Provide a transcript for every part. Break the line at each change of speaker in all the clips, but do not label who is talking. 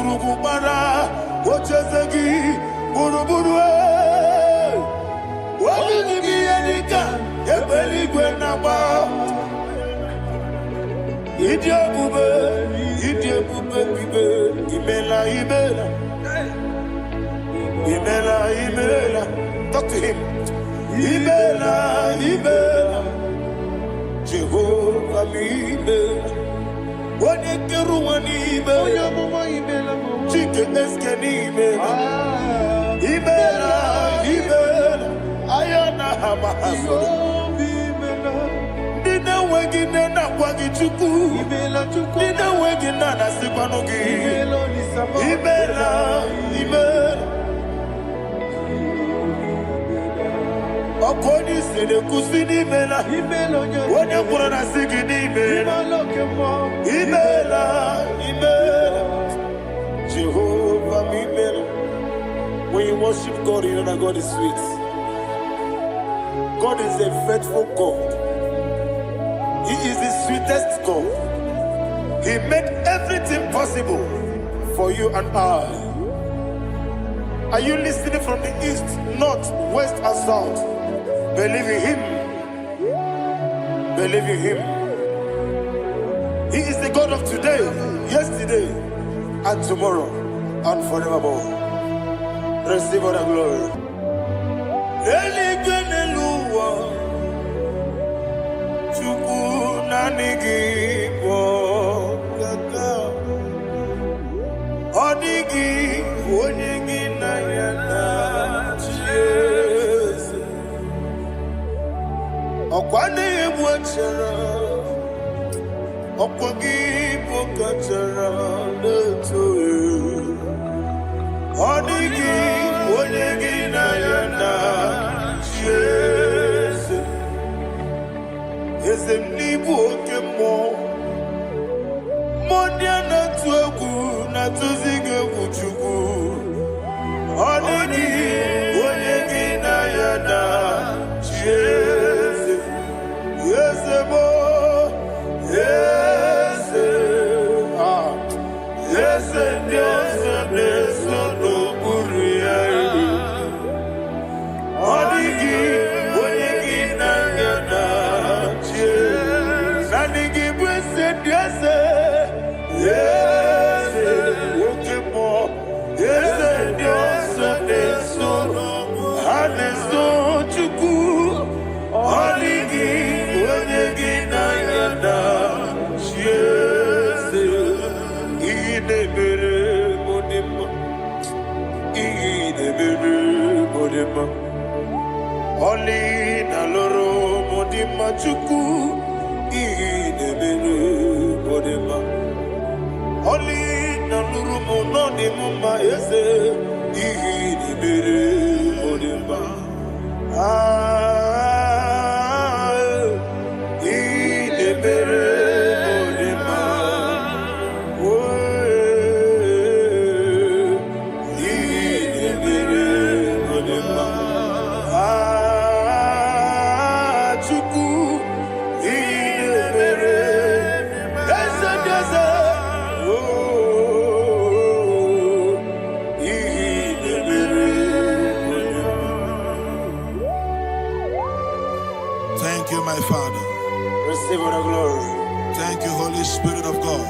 Urugubara, Ochezegi, Buruburu, Wabinibianika, Ebeli Gwenaba, Idia Bube, Imela, talk to him. Ibela, Jehovah, Ibela. Wanekeruani Ibela, Chicken Eskeni Ibela, Ayana Hamahaso. Dina Wagina Wagichuku, Dina Wagina Nasipanogi, Ibela. Akoni sede kusini mela, wone kurana sigini mela, Imela, Jehovah Imela. When you worship God, you know that God is sweet. God is a faithful God. He is the sweetest God. He made everything possible for you and I. Are you listening from the east, north, west, and south? Believe in him. Believe in him. He is the God of today, yesterday, and tomorrow, and forevermore. Receive all the glory. Okwane mwachara, okwagi pokachara leto. Odigi onyegi na yana Jesu. Ezemnibu okemo, mondia na tuegu na tuzige kuchugu. Odigi onyegi na yana Jesu. Oli na loro modima chuku idebere modima. Oli na loro monodi mumma ese idebere modima. Idebere modima. Idebere modima.
Thank you, my Father.
Receive all the glory.
Thank you, Holy Spirit of God.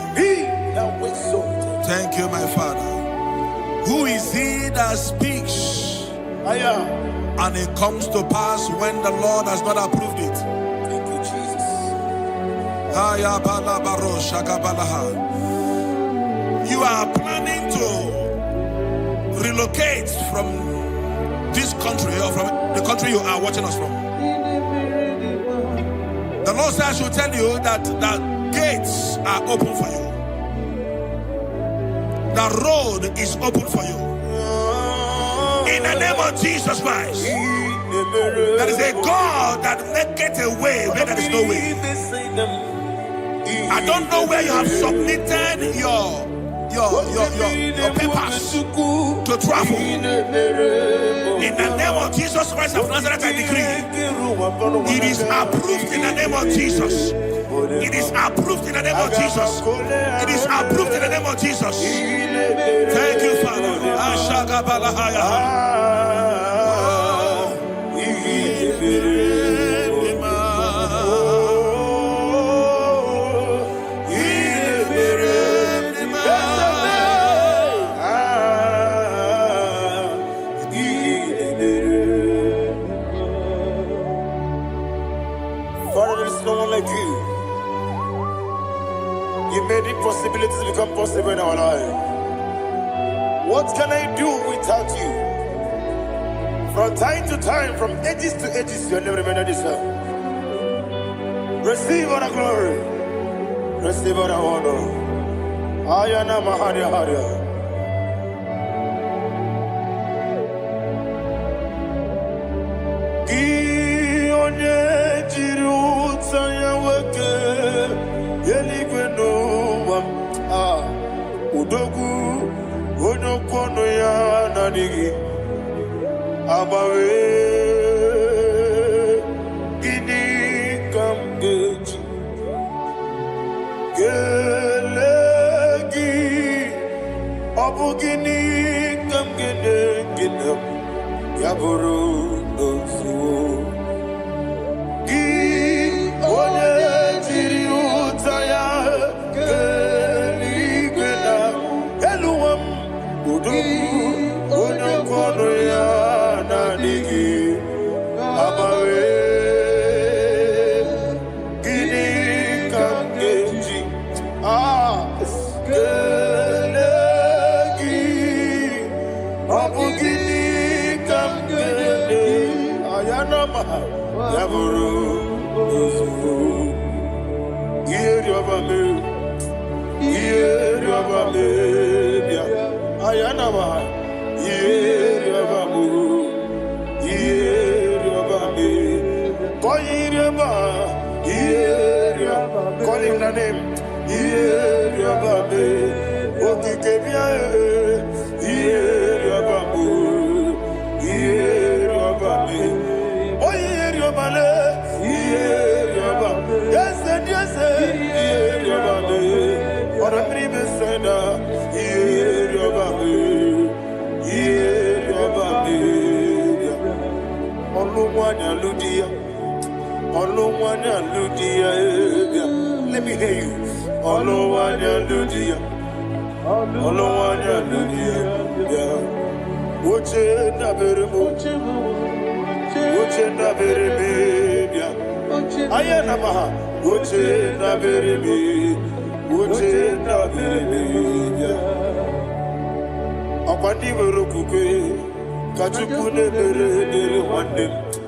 Thank
you, my Father. Who is he that speaks and it comes to pass when the Lord has not approved it?
Thank you, Jesus.
You are planning to relocate from this country or from the country you are watching us from. The Lord says I should tell you that the gates are open for you. The road is open for you. In the name of Jesus Christ. There is a God that maketh a way where there is no way. I don't know where you have submitted your papers to travel. In the name of Jesus Christ of Nazareth, I decree it is approved in the name of Jesus. It is approved in the name of Jesus. It is approved in the name of of Jesus. Thank you, Father.
Father, there is no one like you. You made impossibilities become possible in our life. What can I do without you? From time to time, from ages to ages, you never remain the same. Receive all the glory. Receive all the honor. Ayana Maharia Haria. Udogu onokono ya nadigi abawe ini kamgeji gelegi abugini kamgene ginam yaburu dosu gi one jiri utaya kono ya nadigi abawe gini kamgeji gelegi abu gini kamgene ayana maha yaburu uzu yeri obame bia ayana maha call him the name. Let me hear you.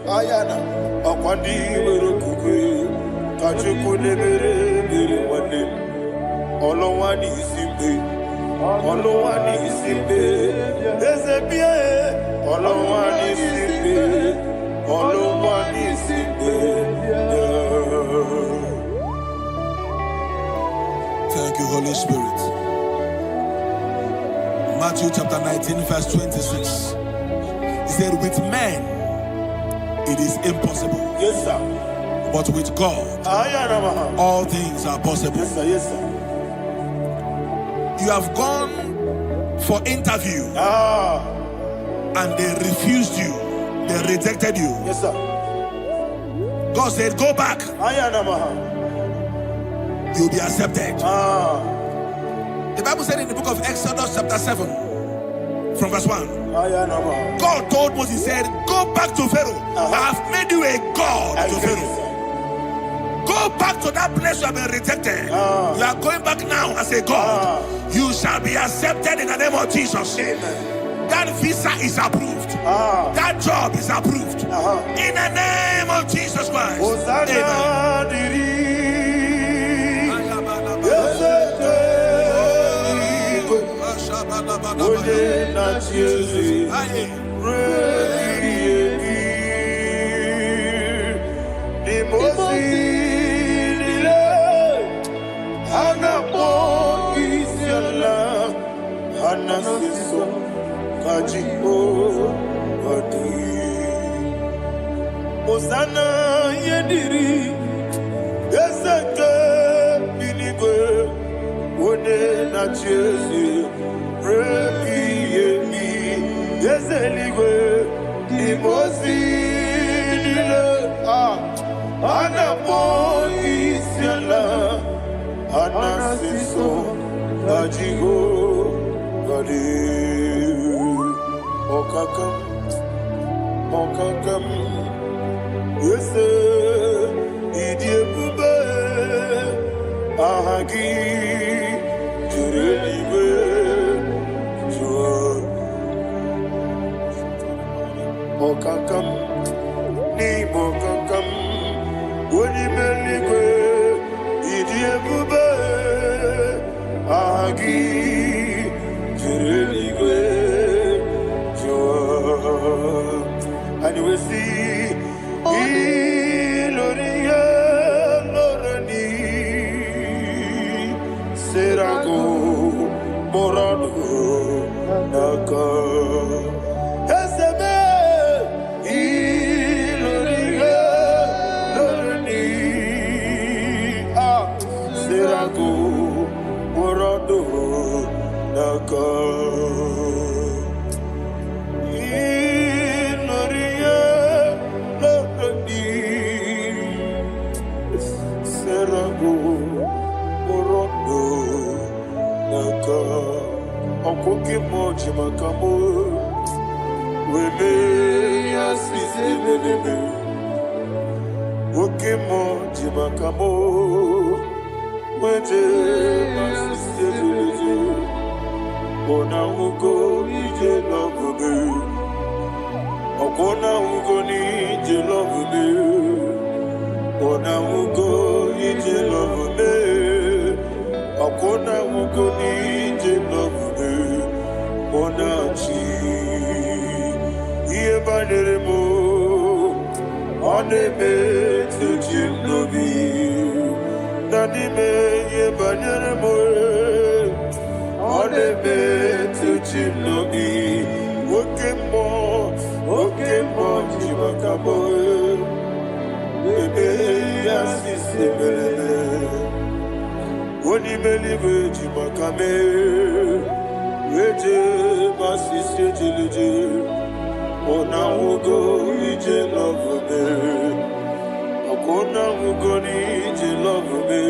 Ayana akwandi werokukwe kachukune mere wane olowani isimbe ezebie olowani isimbe.
Thank you, Holy Spirit. Matthew chapter 19 verse 26. He said, with men it is impossible.
Yes, sir.
But with God, all things are possible.
Yes, sir. Yes, sir.
You have gone for interview and they refused you. They rejected you.
Yes, sir.
God said, go back. You'll be accepted. The Bible said in the book of Exodus chapter 7 from verse 1. God told Moses, he said, go back to Pharaoh. I have made you a God to Pharaoh. Go back to that place you have been rejected. You are going back now as a God. You shall be accepted in the name of Jesus. That visa is approved. That job is approved. In the name of Jesus Christ.
Osana yediri ezeke binigwe one na Chesi, Rebi Yemi, Yezeligwe, Imosi, Anamo Isiala, Anasiso, Ajigo, Gadi, Okakam, Yese, Idiebube, Ahagi, Jurelibe, Jua, Okakam, Nibokakam, Wonimeligwe, Idiebube, Ahagi, Jurelibe, Jua, and you will see, Iloria, Lorani, Serago, Morado, Naka, Esebe, Iloria, Lorani, Serago, Morado, Naka. Okoke moji makamo, weme yasisi belebe. Oke moji makamo, wete yasisi belebe. Ona ugo ije love me, okona ugo ni ije love me. Ona ugo ije love me, okona ugo ni ije love me. Onachi, iye banere mo, onebe tuji nobi, nanime iye banere mo, onebe tuji nobi, okemo jimakamo, ebe yasisi belele, onimelibe jimakame. Eje masisi ejileje, ona ugo ije love me, okona ugo ni ije love me,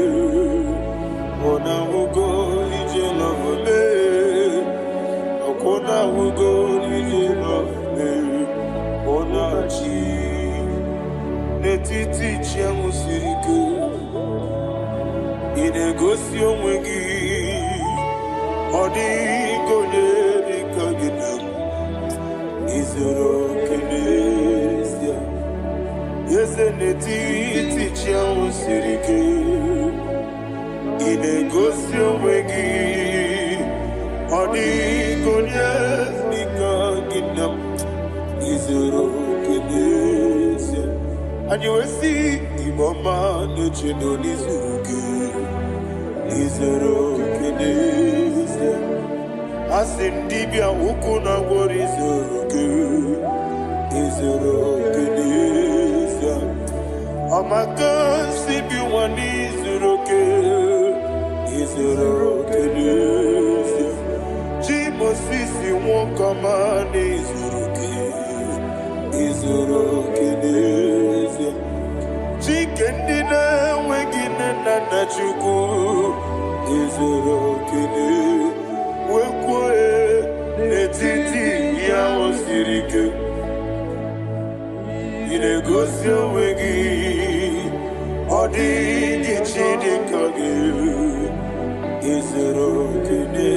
ona ugo ije love me, okona ugo ije love me, ona chi netiti chiamu sirike, inegosi onwegi. Odi konye dikaginam, izoro kenesia. Yese neti tichia usirike, inegosio wegi. Odi konye dikaginam, izoro kenesia. And you will see Iboma nechino nizuke, izoro kenesia. Asindibia ukuna wori izoro kenesia. Amakan sibi wani izoro kenesia. Jimo sisi wokamani izoro kenesia. Chikendina wegina nana chuku izoro kenesia. Wekwe netiti ya osirike, inegosi wegi, odi gichidi kage, izoro kene,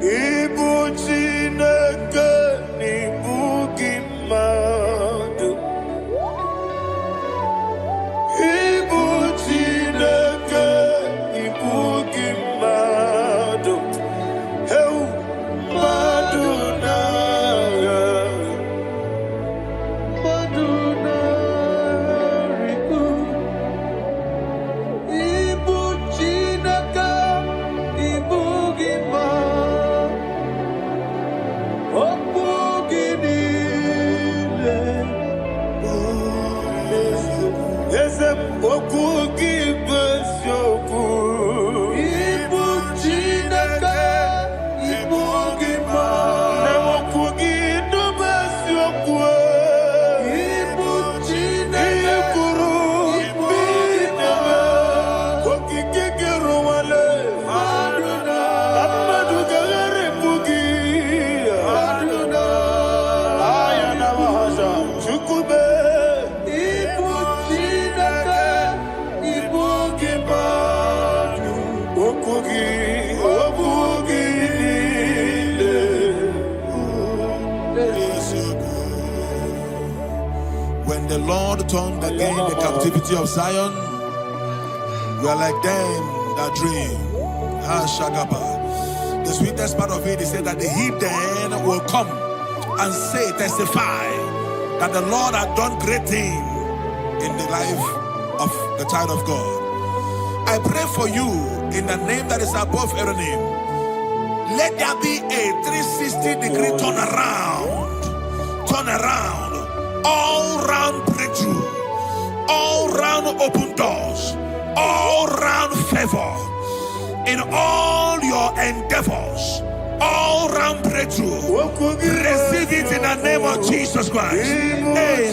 ibu chineke nibu gimadu, ibu chineke nibu gimadu.
When the Lord turned again the captivity of Zion, we are like them that dream. The sweetest part of it is said that the heathen will come and say, testify, that the Lord had done great things in the life of the child of God. I pray for you in the name that is above every name. Let there be a 360-degree turn around, all round breakthrough, all round open doors, all round favor in all your endeavors, all round breakthrough. Receive it in the name of Jesus Christ. Amen.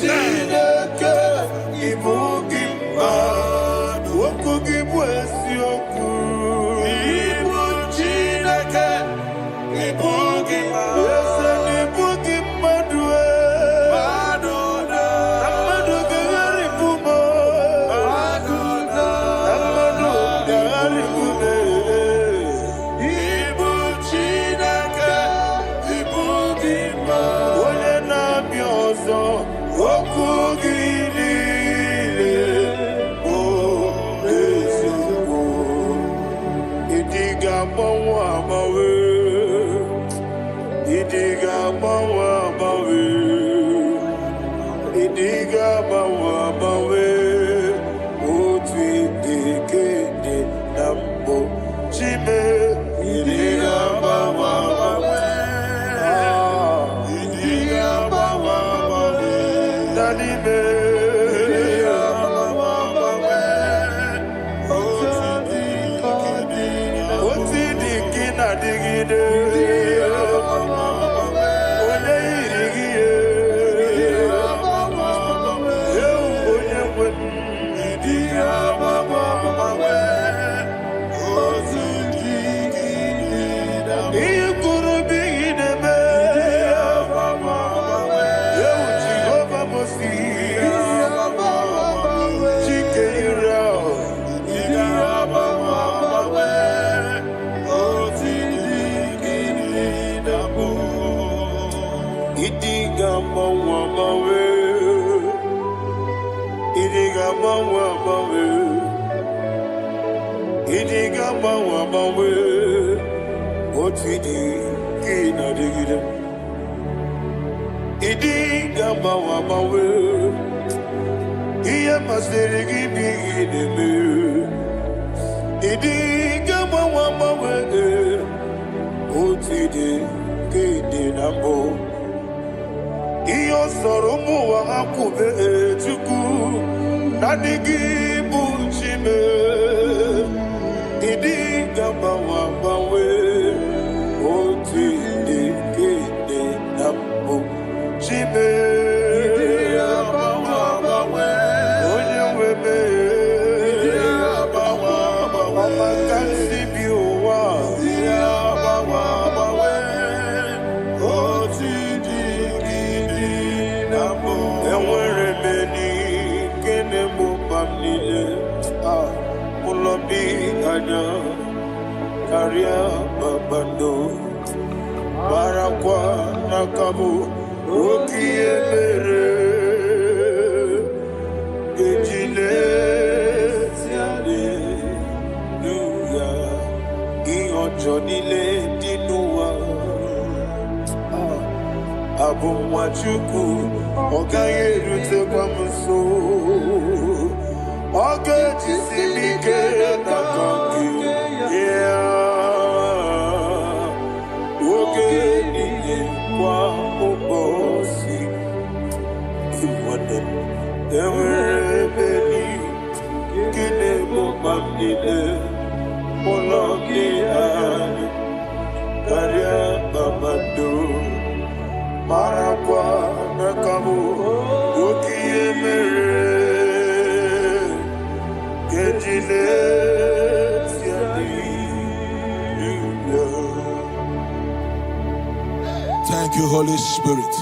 Thank you, Holy Spirit.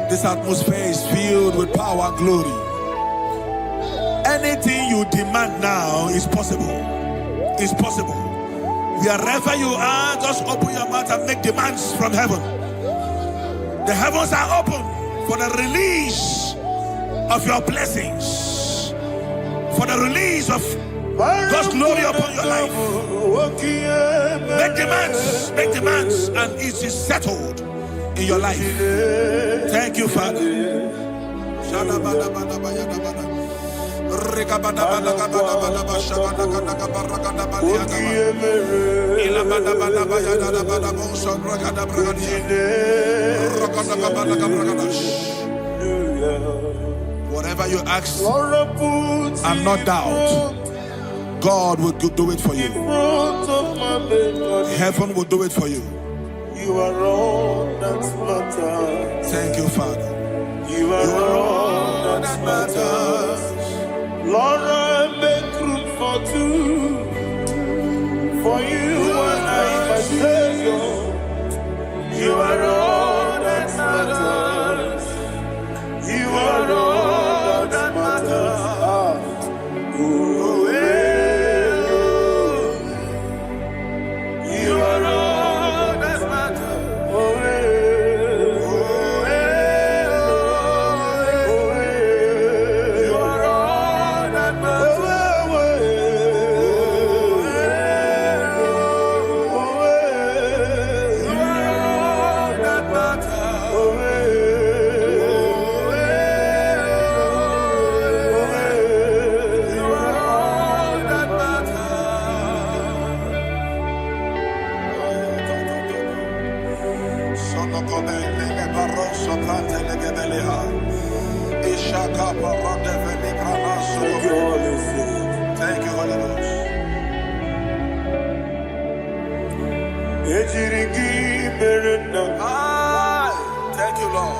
This atmosphere is filled with power and glory. Anything you demand now is possible. It's possible. Wherever you are, just open your mouth and make demands from heaven. The heavens are open. for the release of your blessings, for the release of God's glory upon your life. Make demands, and it is settled in your life. Thank you, Father. Whatever you ask and not doubt, God will do it for you. Heaven will do it for you.
You are all that matters.
Thank you, Father.
You are all that matters. Lord, I make room for two. For you and I, my Savior. You are all that matters. You are all that matters. You are all that matters. You are all that matters.
Thank you, Holy Ghost. Thank you, Lord.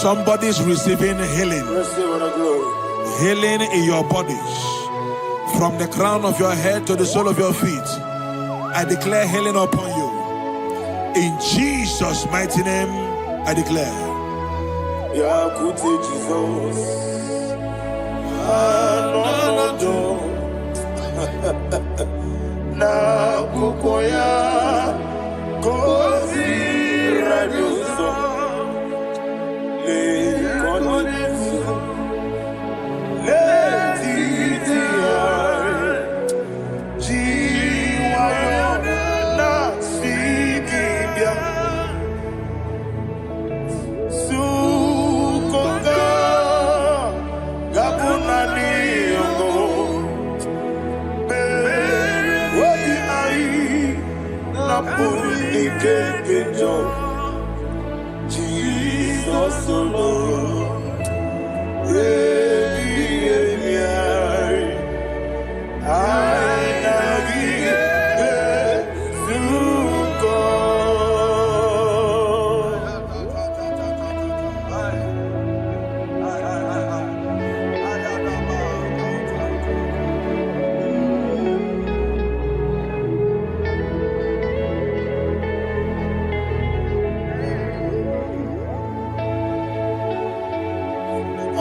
Somebody's receiving healing. Healing in your bodies. From the crown of your head to the sole of your feet. I declare healing upon you. In Jesus' mighty name, I declare.
Jesus. Na kukoya kozi rajuso le konesu le titiare jiwayo na sikibia sukoka gabuna niyongo Jesus alone.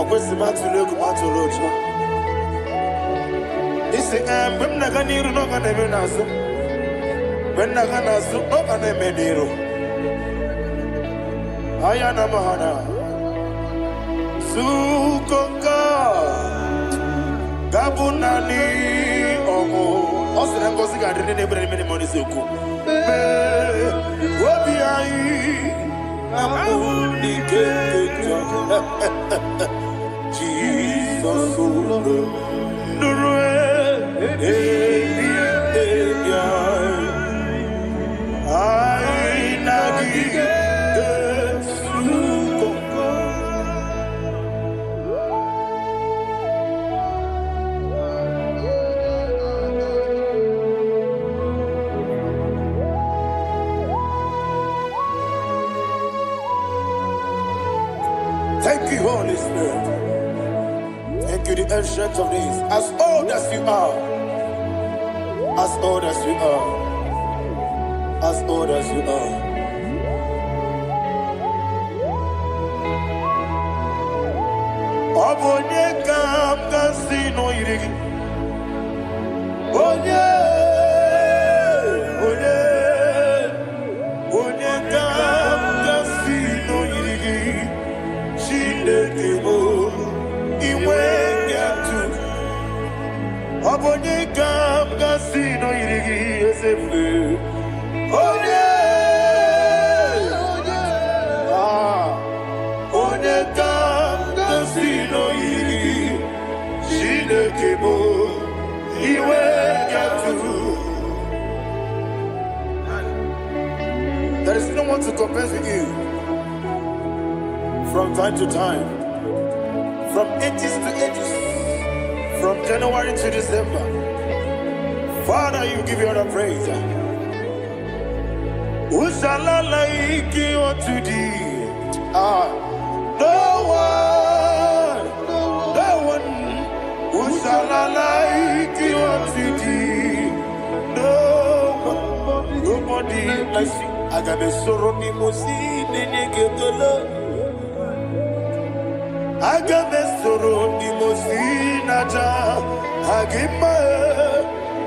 kwesi matulu kumatulu. Isi when na ganiru no kana menasu. When na ganasu no kana mediru. Ayana mahana. Sukonga. Gabunani omo. Osina ngozi ga dene nebre meni moni suku. Obi ai. Amuni kekeja. Jesus Thank you, Holy Spirit. Thank you, the ancient of days. As old as you are. As old as you are. As old as you are. Obonye kam kasino irigi. Onye. Onye. Onye kam kasino irigi. Shindekebo. Iwe nyatu. Obonye kam kasino irigi esefe. Onye. Onye kam kasino irigi. Shindekebo. Iwe nyatu. There is no one to compare with you. From time to time. From ages to ages. From January to December. Father, you give you all the praise. Who shall I like you unto thee? No one. No one. Who shall I like you unto thee? No one. Nobody like you. I got a sorrow in Agamesoro di Mosinaja Agima.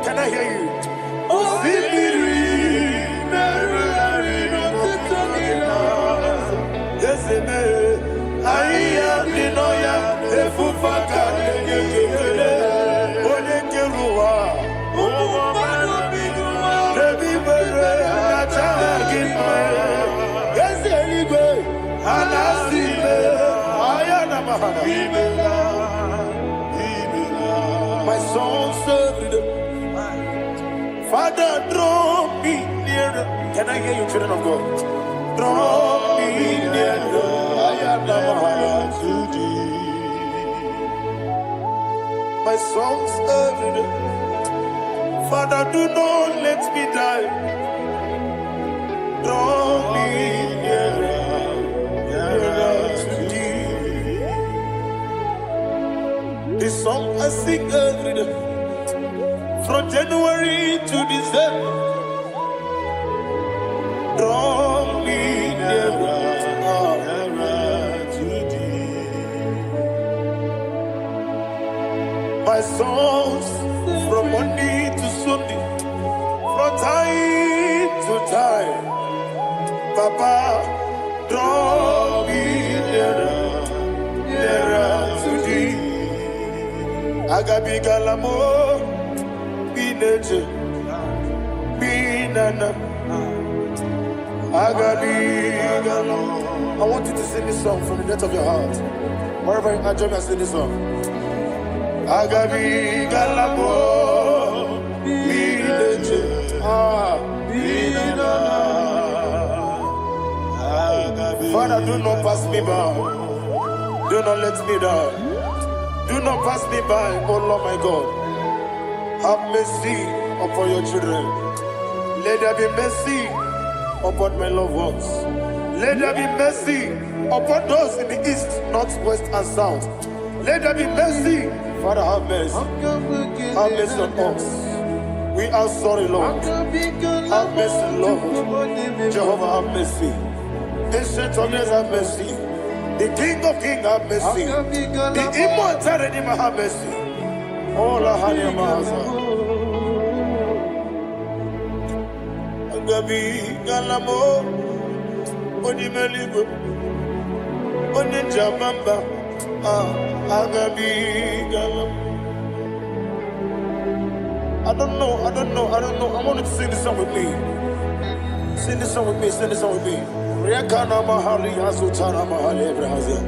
Can I hear you? Osibiri Yes, Aya Dinoya Efufaka Onekerua Nebi Bere Agima. Yes, anyway, Anasime. My soul served. Father, draw me nearer. Can I hear you, children of God? Draw me nearer. I am to thee. My soul served. Father, do not let me die. Draw me nearer. This song I sing every day, from January to December. Draw me nearer to thee. My songs from Monday to Sunday, from time to time. Papa, draw me nearer to thee. Agabi galamo, bineje, binana. Agabi galamo. I want you to sing this song from the depth of your heart. Wherever you are, join me and sing this song. Agabi galamo, bineje, binana. Father, do not pass me by. Do not let me down. Do not pass me by, oh Lord my God. Have mercy upon your children. Let there be mercy upon my loved ones. Let there be mercy upon those in the east, north, west, and south. Let there be mercy. Father, have mercy. Have mercy on us. We are sorry, Lord. Have mercy, Lord. Jehovah, have mercy. Ancient of days, have mercy. The King of Kings have mercy. The immortal Redeemer have mercy. All I had your master. Agabi galamo, onimeligo, oninjamamba. Agabi galamo. I don't know. I want you to sing this song with me. Sing this song with me. Riakana mahali azutana mahali ebrazia.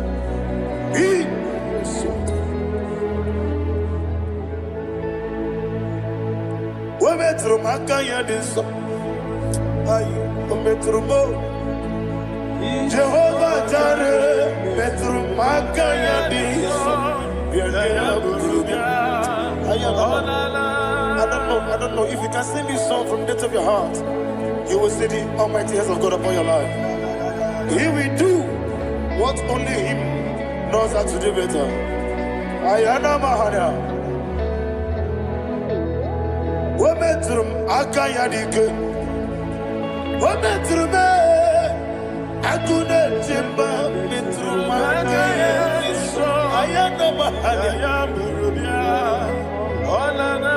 Metro makaya diso. Metro mo. Jehovah Jireh. Metro makaya diso. I don't know if you can sing this song from the depth of your heart. You will see the almighty hands of God upon your life. He will do what only Him knows how to do better. Ayana Mahana. Wometrum Akayadike. Wometrum Akune Jimba. Metrum Akayadike. Ayana Mahana.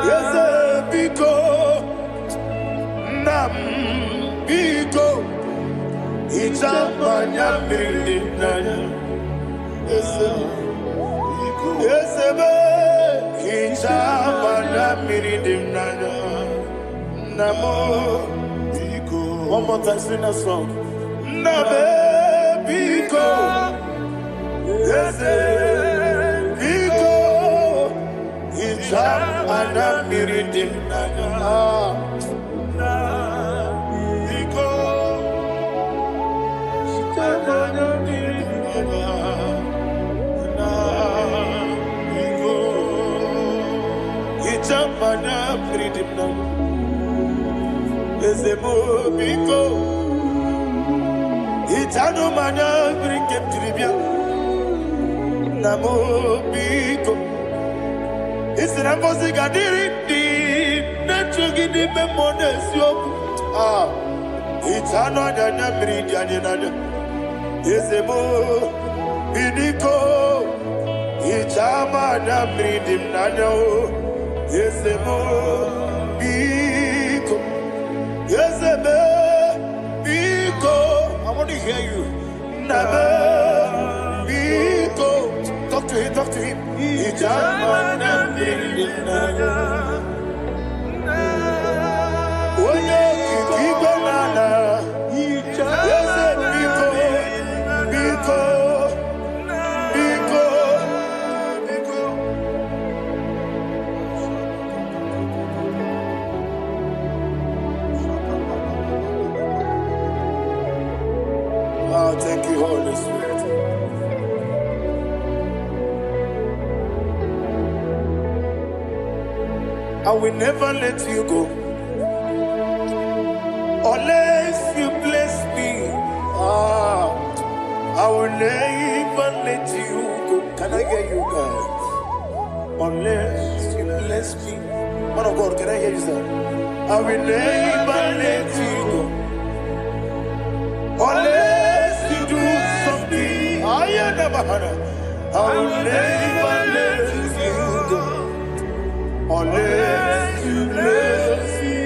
Yes, Biko. Nam Biko. Ichamanya Mirinaya. Yes, Biko. Ichamanya Mirinaya. Namo Biko. One more time, sing that song. Nabe Biko. Yes, Biko. Ichamanya Mirinaya. Mana freedom now. Ezemo biko. Itano mana bring him tribia. Namo biko. Isra gadiri di. Nechugi di memones yoku. Itano danya bring janina. Ezemo biko. Itama na bring him nanyo. Yes, Biko. Yes, Biko. I want to hear you. Nabe Biko. Talk to him. Ijamana Biko. Oye Kiko Nana. Yes, Biko. Biko. Thank you, Holy Spirit. I will never let you go unless you bless me. I will never let you go. Can I hear you guys? Unless you bless me. Man of God, can I hear you, sir? I will never let you go unless you do something. I will never let you go unless you bless me.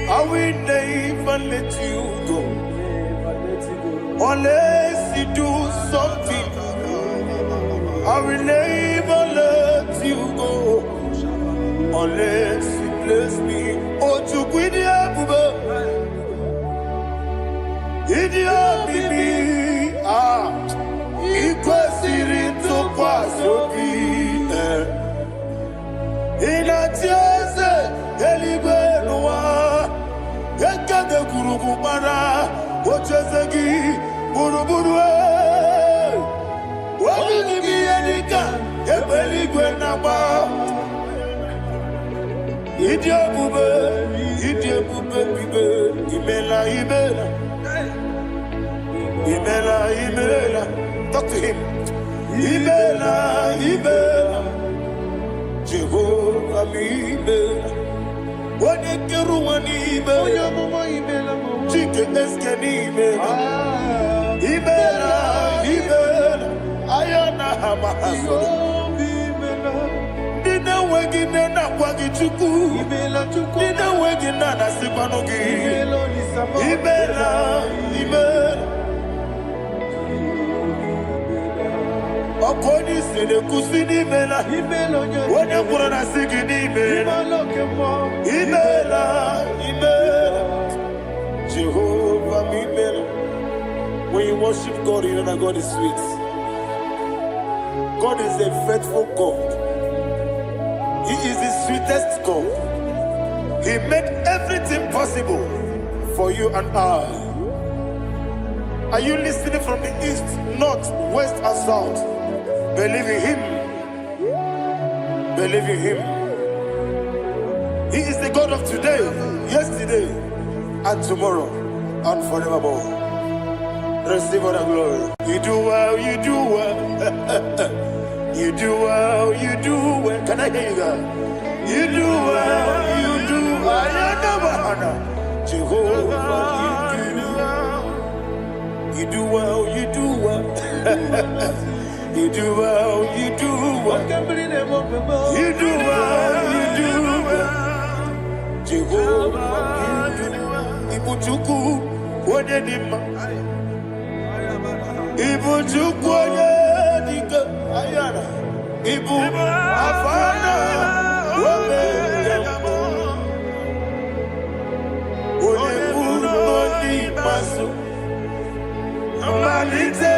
I will never let you go unless you do something. I will never let you go unless you bless me. Oh, to quit the Idia bibi ikwesiri tukwasobi inatieze eligwe nuwa ekade kurukubara ochezegi buruburu wabini biyedika ebeligwe naba Idia bube bibe imela Imela, talk to him. Imela, Jehovah Imela. Wanekeru wanimela, Chike eskeni imela. Imela, Imela, Ayana Hamahaso. Dina wegina na kwagi chuku. Dina wegina na sipanogi. Imela, Imela. Okoni sede kusini mela. Wone kurana sigini mela. Imela, Imela. Jehovah Imela. When you worship God, you know that God is sweet. God is a faithful God. He is the sweetest God. He made everything possible for you and I. Are you listening from the east, north, west, and south? Believe in Him. Believe in Him. He is the God of today, yesterday, and tomorrow, and forevermore. Receive all the glory. You do well, you do well. You do well, you do well. Can I hear you guys? You do well, you do well. Jehovah, you do well, you do well. You do well, you do well. You do well, you do well. Jehovah, you do well. Ibuchuku, Wadedima. Ibuchuku, Wadedika. Ayana. Ibu, Afana. Wabedemo. Onebu, Noni, Masu. Manite.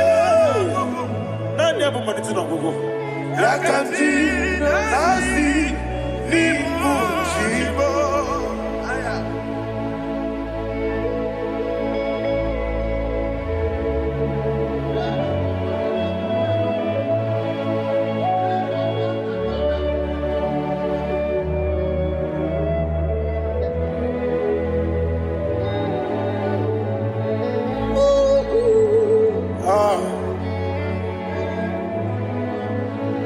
Nani abu manite no gogo. Yakanti, Nasi, Nibu, Chibo.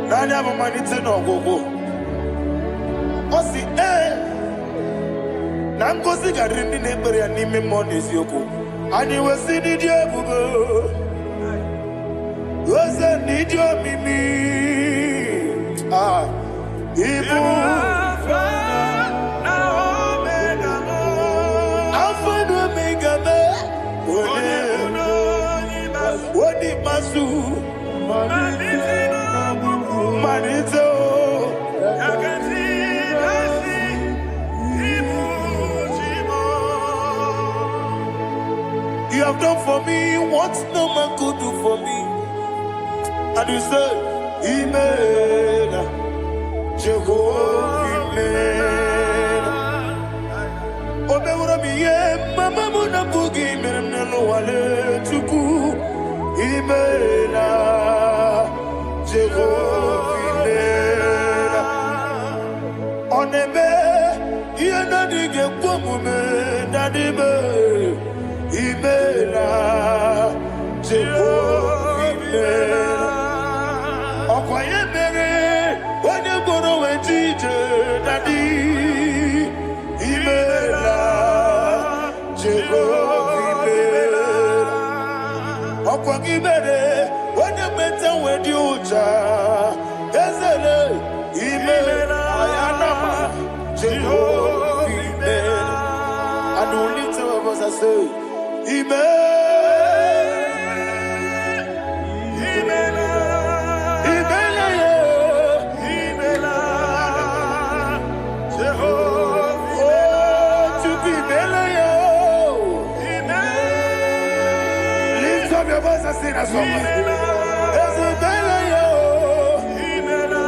Nani abu manite no gogo. Osi na ngozi garindi n'ekpere ya n'ime mmụọ n'eziokwu. Anyị wesi n'ịdị ebube. Oze n'ịdị omimi. Ibu Alpha na Omega mo. Alpha na Omega me. Wodi masu. Manito. You have done for me what no man could do for me. And you say, Imela, Jehovah, Imela. Obewura miye, mama muna bugi, meremnelo wale tuku. Imela, Jehovah, Imela. Onebe, yena dige kwomume, nadibe. Imela, Jehovah, Imela. Okwaye mere, onye gboro wejije, Daddy. Imela, Jehovah, Imela. Okwagi mere, onye meta wedi uja, Ezele, Imela, Ayanama, Jehovah, Imela. And we lift our voice and say, Imela, Imela, Imela, Imela, Jehovah, oh, to be Imela, Imela. Lift up your voice and sing that song. Imela, Imela, Imela,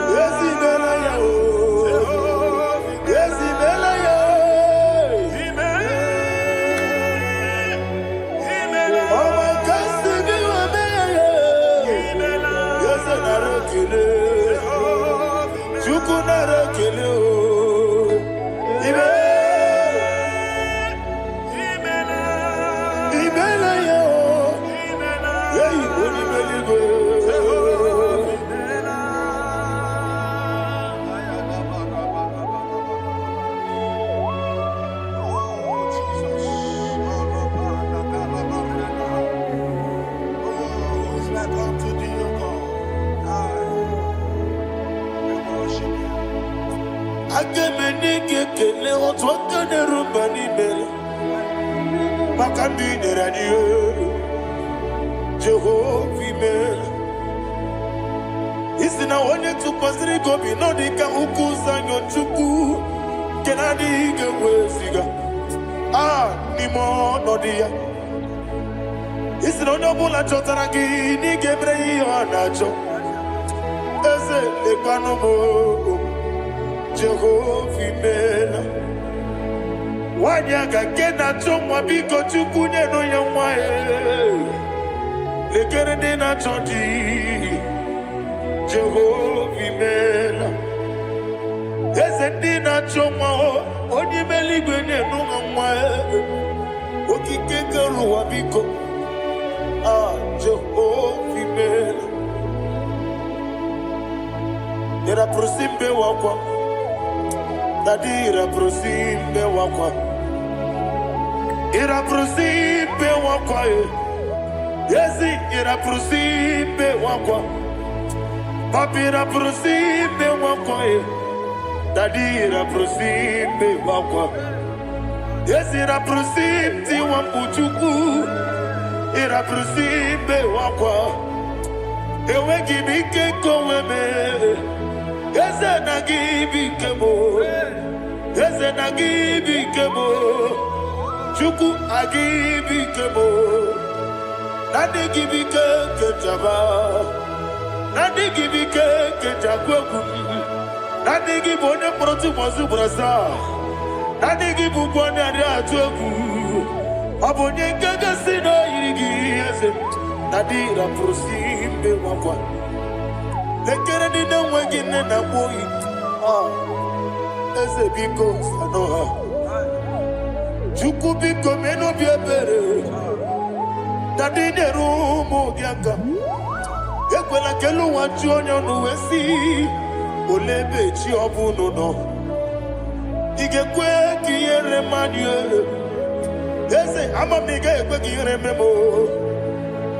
Imela, Imela, Jehovah, isi na onye tụkwasịrị gị obi nọ dị ka ụkwụ ụzọ Chukwu nke na-adịghị eweziga n'ime ọnọdụ ya. Isi na onye ọbụla chọtara gị na ị ga-emere ya ihe ọ na-achọ. Eze lekwanụ m, Jehova imela. Nwanyị aga nke na-achọ nwa, biko Chukwu nyenụ ya nwa ya. Lekere ndị na-achọ di, Jehova imela. Eze ndị na-achọ nwa, onye ime eluigwe nyenụ ha nwa ya. Okike kere ụwa biko, Jehova imela. Ira prosimbe wakwa, dadi ira prosimbe wakwa. Ira prosimbe wakwa, yesi ira prosimbe wakwa. Papi ira prosimbe wakwa, dadi ira prosimbe wakwa. Yesi ira prosimti wambuchuku, ira prosimbe wakwa. Ewe gibike koweme, eze na gibike mo, eze na gibike mo, Chukwu agibike mo. Nadi gibike kejaba, nadi gibike kejakwegu, nadi gibone proti mozu brasa, nadi gibubone ade atwegu, abonye kegasi no yirigi eze, nadi ra prosimbe wakwa. Lekere di na wengi na boy, eze biko sanoha. Chukwu biko meno biebere, dadi nerumu biaka. Ekwela kelu wanchu onyo nuwesi, olebe chi obuno no. Igekwe kiyere manye, eze amamiga ekwe kiyere memo.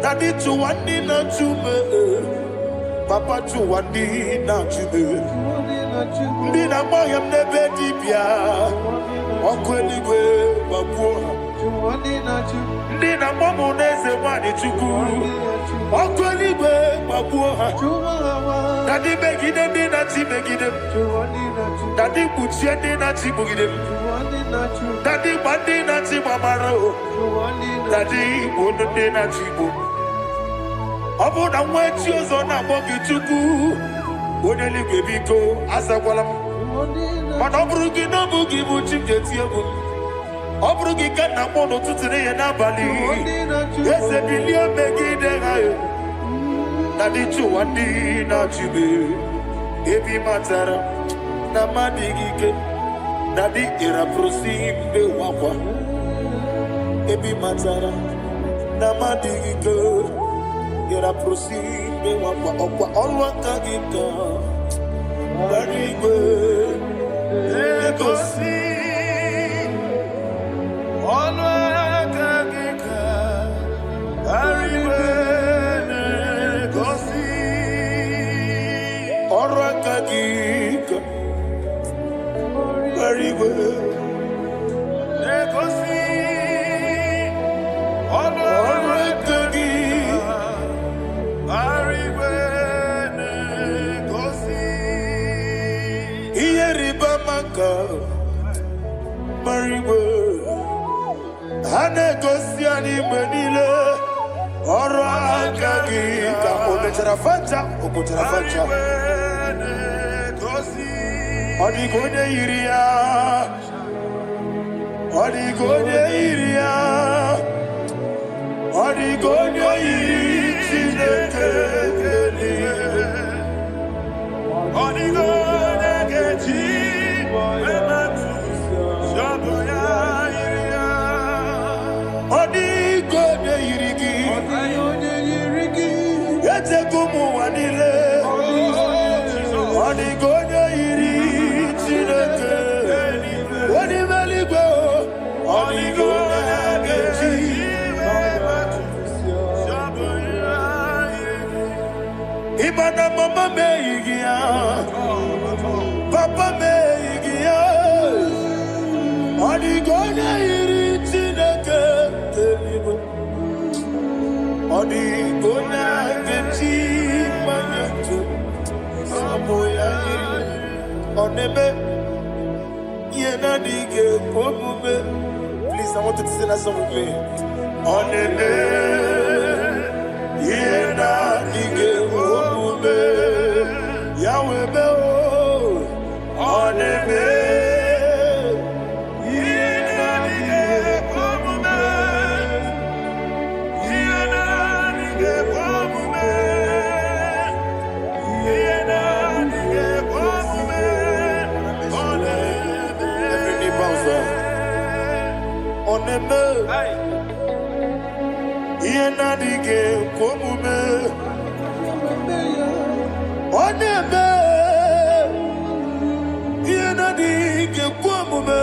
Dadi chuwani na chume, Papa chuwani na chume. Ndi na mayam nebe dibia, ọkụ eluigwe gbagbuo ha. Ndị na mmamu n'eze nwanyị Chukwu, ọkụ eluigwe gbagbuo ha. Dadi megide ndị na-achị megide m, dadi kpuchie ndị na-achị kpugide m, dadi gba ndị na-achị gbamara o, dadi igbo ndị na-achị igbo. Ọ bụ na nwa echi ọzọ na-akpọ gị Chukwu, onye eluigwe biko azakwala m. Mana ọ bụrụ gị na ọ bụ gị bụ chi m ga-eti egwu m, ọ bụrụ gị ka nna m n'ụtụtụ n'ihe n'abalị, eze bilie megide ha ya. Na dị chụwa ndị na-achụbe, ebe matara na mmadụ gị ike, na dị ịrapụrụsi mbe wakwa. Ebe matara na mmadụ gị ike, ịrapụrụsi mbe wakwa. Ọkwa ọrụ aka gị ka gbara igwe egosi. Ọrụ aka gị ka gbara igwe egosi. Ọrụ aka gị ka gbara igwe egosi. Ọrụ aka gị gbara igwe egosi. Ihe rịba maka gbara igwe ha na-egosi anyị mgbe niile. Ọrụ aka gị ka o mechara facha, o kwụchara facha. Ọ dịghị onye yiri ya, ọ dịghị onye yiri ya, ọ dịghị onye yiri Chineke eluigwe. Ọ dịghị onye ga-eji emetụ shọbụ ya yiri ya. Ọ dịghị onye yiri gị, echego ụmụ ụwa niile. Ọ dịghị onye yiri Chineke onye ime eluigwe. Ọ dịghị onye ga-eji ịma na mama meghị gị ya, papa meghị gị ya. Please, I want you to sing that song with me. Oneme, yena dige omume, Yahweh me o. Oneme, yena dige omume, yena dige omume, yena dige omume. Oneme, every knee bows down. Oneme, yena dige omume, oneme, yena dige omume,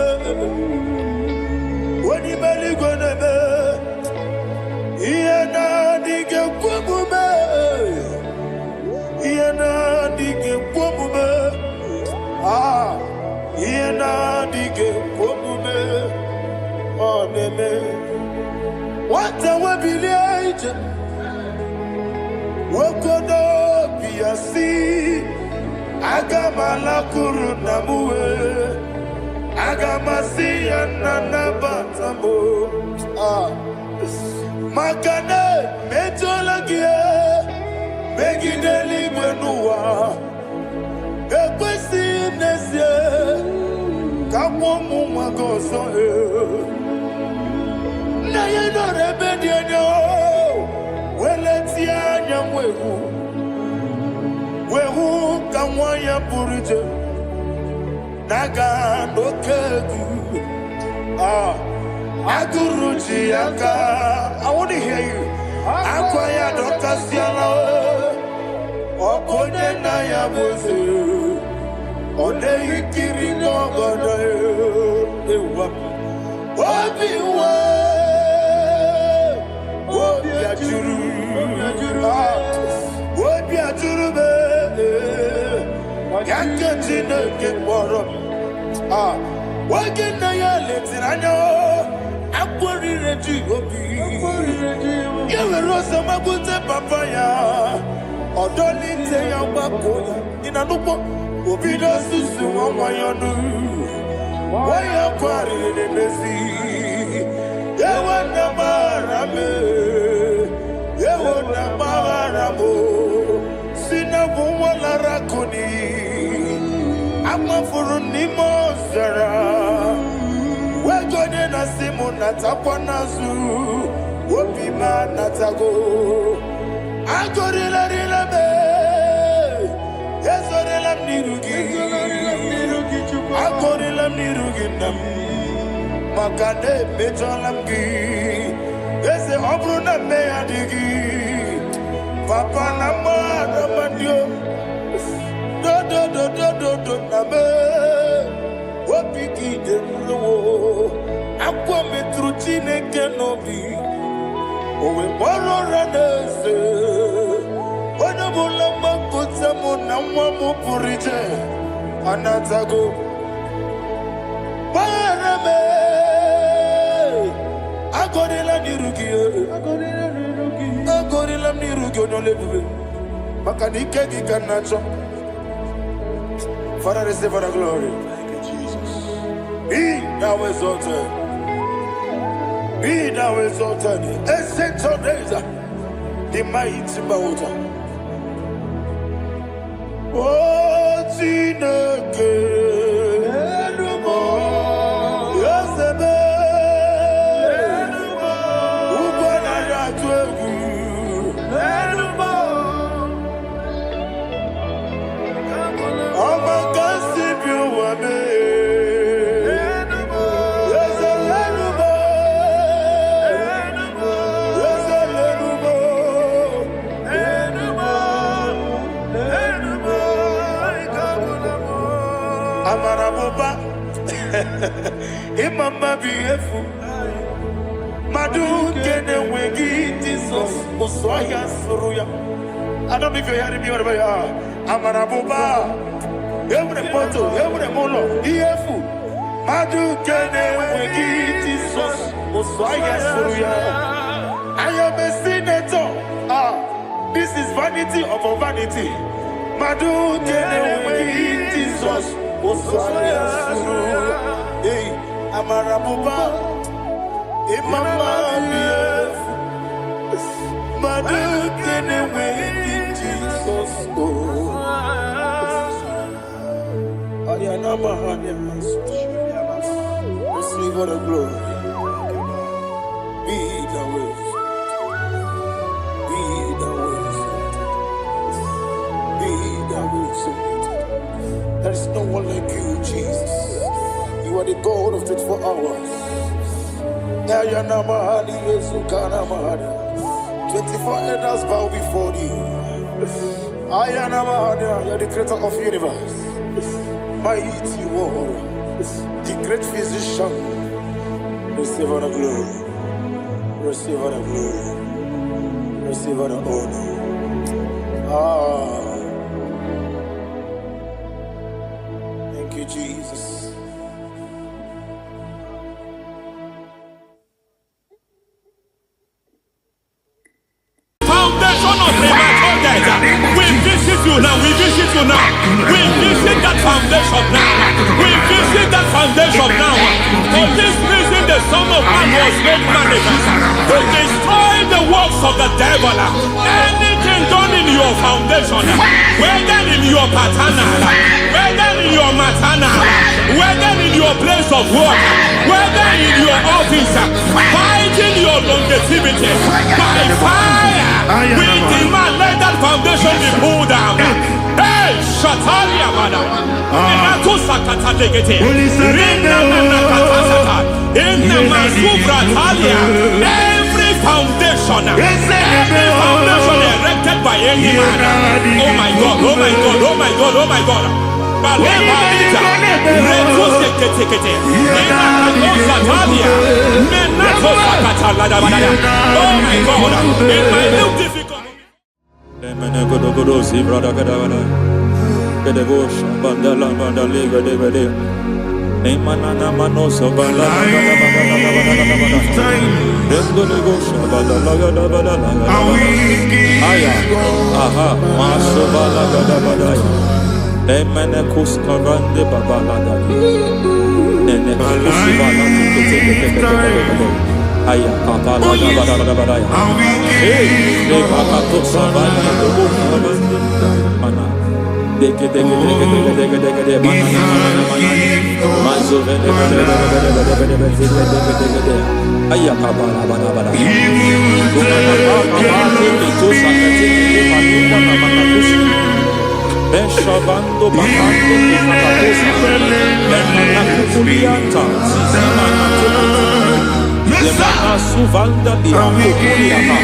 wani bali goneme, yena dige omume, yena dige omume, yena dige omume. Oneme, what a webillage, Wokodo Piasi, Agamala Kurunamue, Agamasi and Nanabatamo, Makane, Metolagia, Megideli Benua, Equesi Nesia, Kamomu Magoso. Na ye no rebedi no weletia nyamwehu wehu kamwaya puruje naga no kegu aguruji aka. I want to hear you. Akwaya dokasiala okonye na ya boze ode ikiri no godo ewa obiwa Makane bejolamgi ese obruna me adigi papa na mara mandio do na me wopiki de lo akwa metruchi ne kenobi owe moro ranese ona bola makota mo na mwa mo purije anatago parame agorela nirugi no lebuve makanike gikanacho. Father, receive for the glory. Thank you, Jesus. Be thou exalted. Be thou exalted. Essential days, the mighty mountain. Oh, Tineke. Imama biefu Madu kene wegi Jesus Uswaya suruya. I don't know if you're hearing me whatever you are. Amarabuba Every poto, every molo Iefu Madu kene wegi Jesus Uswaya suruya. I am a senator. This is vanity of vanity. Madu kene wegi Jesus Amarabuba, Imama, Mother, can wait Jesus. Receive all the glory. Be the wisdom. Be the wisdom. Be the wisdom. There is no one like you, Jesus. You are the God of 24 hours. 24 elders bow before you. You are the creator of the universe. Mighty warrior, the great physician. Receive all the glory. Receive all the glory. Receive all the honor. Thank you, Jesus.
Foundation of premature death. We visit you now. We visit you now. We visit that foundation now. We visit that foundation now. For this reason, the Son of Man was made manifest to destroy the works of the devil. Anything done in your foundation, whether in your paternal, whether in your maternal, whether in your place of work, whether in your office, fighting your longevity by fire. We demand let that foundation be pulled down. Hey, Shatalia Mada. Inato Sakata Legete. Rina Nakata. In the Masubra Talia. Every foundation erected by any man. Oh my God, oh my God, oh my God, oh my God. Baleba Lita. Reto Sekete. Inato Satalia. Menato Sakata Ladabada. Oh my God. In my new difficult.
Aya kapala da mana deke aya kapala bada Beshabando bakando kukulianta Yemana suvanda liakukuliata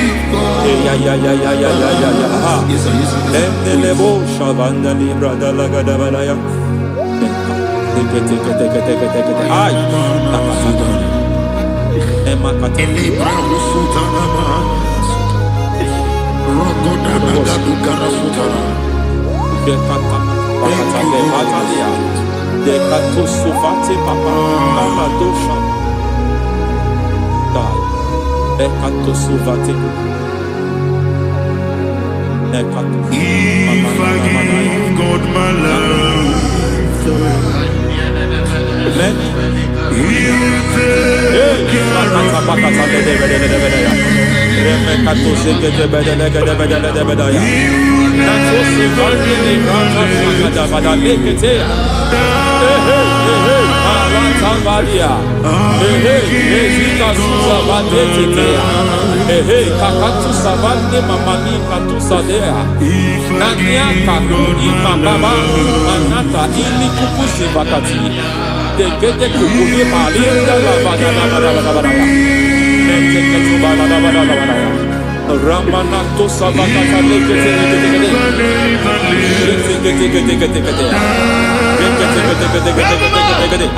Endelebo shavanda librada lagadabadaya Teke Ay Nakasata Emakata
Elibra usutanama Rogoda nagadukara sutana
Dekata Bakata Batalia Dekato suvate papa Amadosha Ekato suvate Ekato
If I give God my love He will take care of
Ramanato Savakata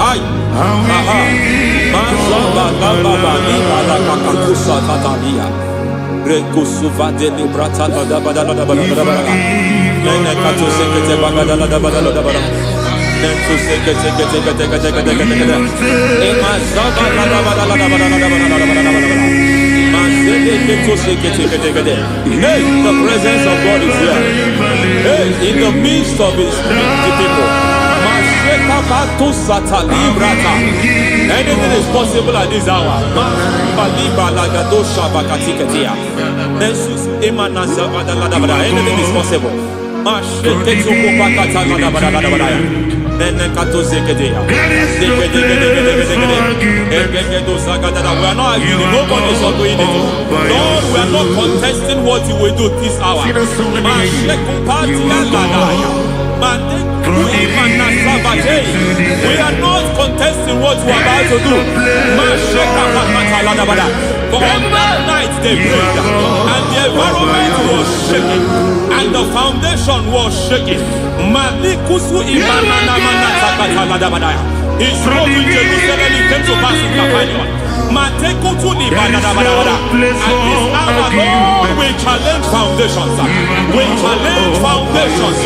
Ay, aha, Mazaba Baba Nibala Kakakusa Tatalia, Rekusuva de Librata Badabada, Nenekato Sekete Bagadala Badala, Nentu Sekete, Emazaba Hey, the presence of God is here. Hey, in the midst of his people. Anything is possible at this hour. Anything is possible. We are not arguing. Nobody is doing it. Lord, we are not contesting what you will do this hour. We are not contesting what we are about to do. For on that night they prayed, and the environment was shaking, and the foundation was shaking. He spoke in Jerusalem, he came to pass in Capernaum. At this hour, Lord, we challenge foundations. We challenge foundations.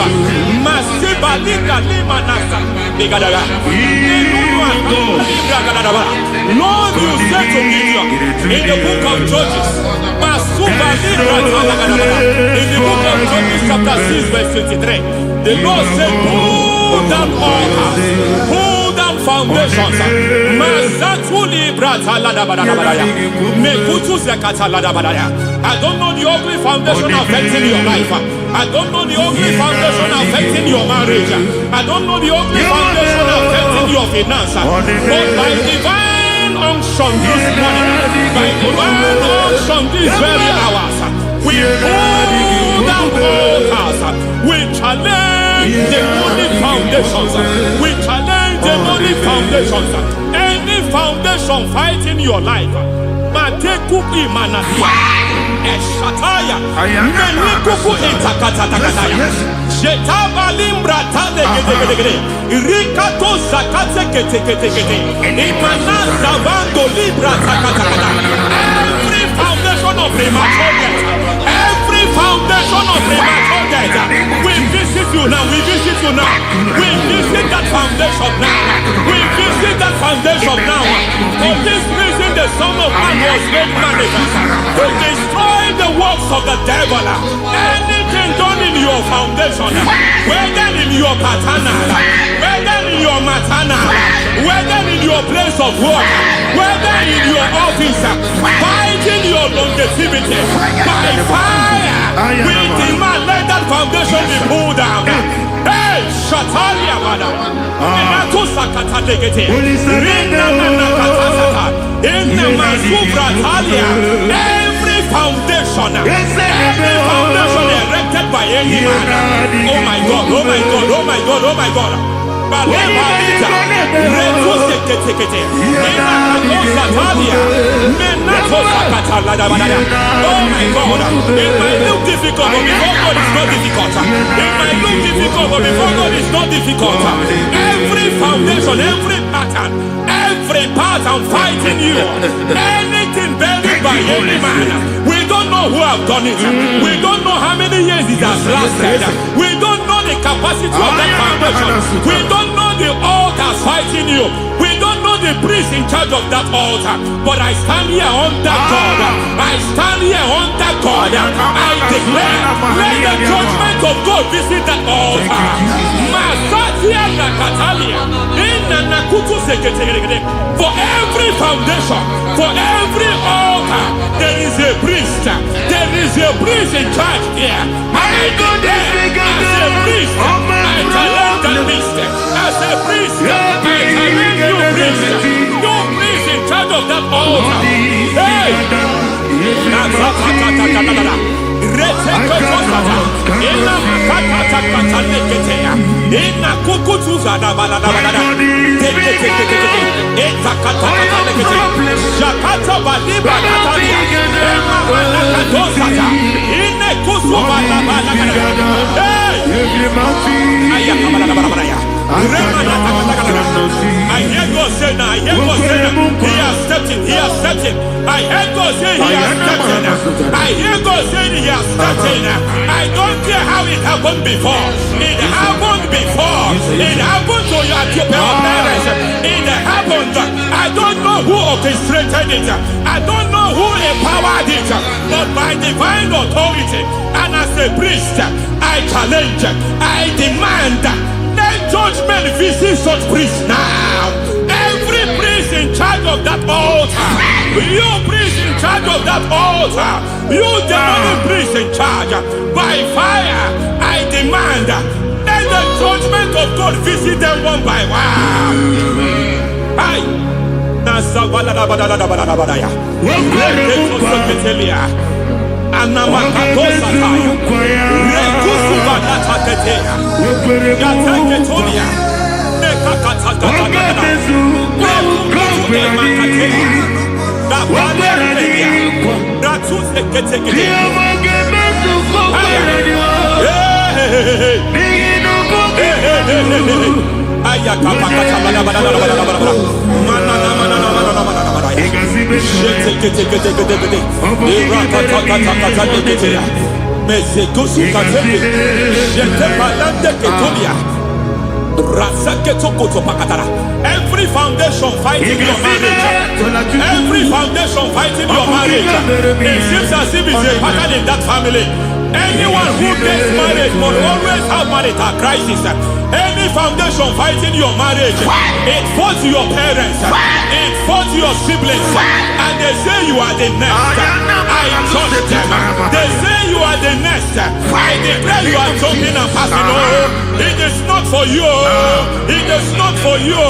Lord, you said to Gideon in the book of Judges, in the book of Judges chapter 6 verse 23, the Lord said, pull down altars, pull down foundations. I don't know the ugly foundation affecting your life. I don't know the ugly foundation affecting your marriage. I don't know the ugly foundation affecting your finance. But by divine unction this morning, by divine unction these very hours, we pull down altars. We challenge demonic foundations. We challenge demonic foundations. Any foundation fighting your life, Matekuki Manatia, Eshataya, Menikuku Itakatatakataya, Shetabalim Bratade, Rikato Sakate Kete, Imanasa Bando Libra Takatakata. Every foundation of premature death, every foundation of premature death, we visit you now, we visit you now, we visit that foundation now, we visit that foundation now. For this reason, the Son of Man was made manifest to destroy the works of the devil. Anything done in your foundation, whether in your paternal, whether in your maternal, whether in your place of work, whether in your office, fighting your longevity by fire, we demand let that foundation be pulled down. Hey, Shatalia, madam. Every foundation erected by any man. Oh my God, oh my God, oh my God, oh my God. Oh my God, it might look difficult, but before God it's not difficult. It might look difficult, but before God it's not difficult. Every foundation, every pattern fighting you, anything buried by any man, we don't know who have done it. We don't know how many years it has lasted. We don't know the capacity of that foundation. We don't know the altars fighting you. We don't know the priest in charge of that altar. But I stand here under God. I stand here under God. I declare, let the judgment of God visit that altar. For every foundation, for every altar, there is a priest. There is a priest in charge here. I declare, as a priest, I challenge that priest. As a priest, I challenge you priest. You priest in charge of that altar. Hey! I hear God say now, I hear God say now, he has stepped in, he has stepped in. I hear God say he has stepped in. I hear God say he has stepped in. I don't care how it happened before. It happened before. It happened to your parents. It happened. I don't know who orchestrated it. I don't know who empowered it. But by divine authority and as a priest, I challenge, I demand, let
judgment visit such priests now. Every priest in charge of that altar, you priest in charge of that altar, you demonic priest in charge, by fire, I demand, let the judgment of God visit them one by one. Aye. Every foundation fighting your marriage, every foundation fighting your marriage, it seems as if it's a pattern in that family. Anyone who gets married will always have marital crisis. Any foundation fighting your marriage, it fought your parents, it fought your siblings, and they say you are the next. I judge them. They say you are the next. I declare you are jumping and passing. Oh, it is not for you. It is not for you.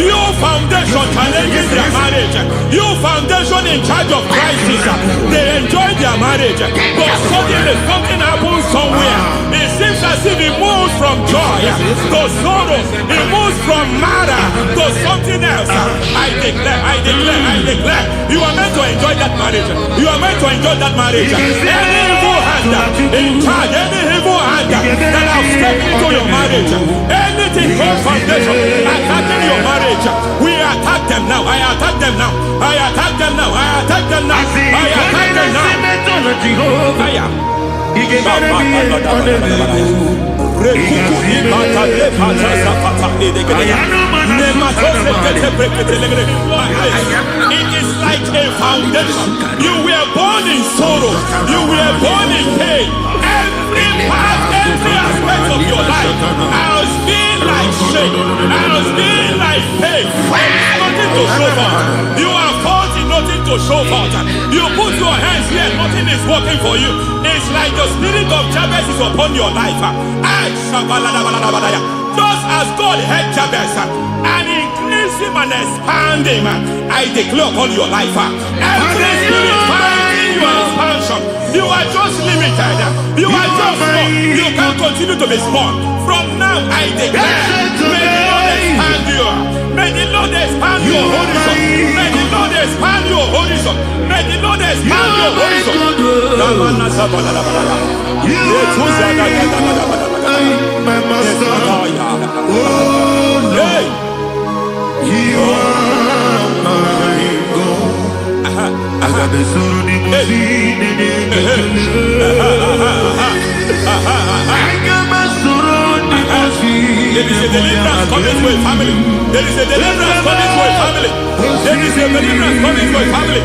You foundation challenging their marriage. You foundation in charge of crisis. They enjoy their marriage, but suddenly something happens somewhere. It seems as if it moves from joy to sorrow. It moves from matter to something else. I declare, you are meant to enjoy that marriage. You are meant to enjoy that marriage. Any evil hand in charge, any evil hand that have stepped into your marriage, anything called foundation attacking your marriage, we attack them now. I attack them now. I attack them now. I attack them now. I attack them now. It is like a foundation. You were born in sorrow. You were born in pain. Every part, every aspect of your life has been like shame. Has been like pain. There is nothing to show for. You are caught in nothing to show for. You put your hands here, nothing is working for you. It's like the spirit of Jabez is upon your life. Just as God had Jabez and increased him and expanded him, I declare upon your life. Every spirit finding your expansion, you are just limited. You are just small. You can't continue to be small. From now, I declare, may the Lord expand you. May the Lord expand your horizon. May the Lord expand your horizon. May the Lord expand your horizon.
My master, oh Lord, you are my God. I got the soul in my feet. I got my soul in my feet.
There is a deliverance coming to a family. There is a deliverance coming to a family. There is a deliverance coming to a family.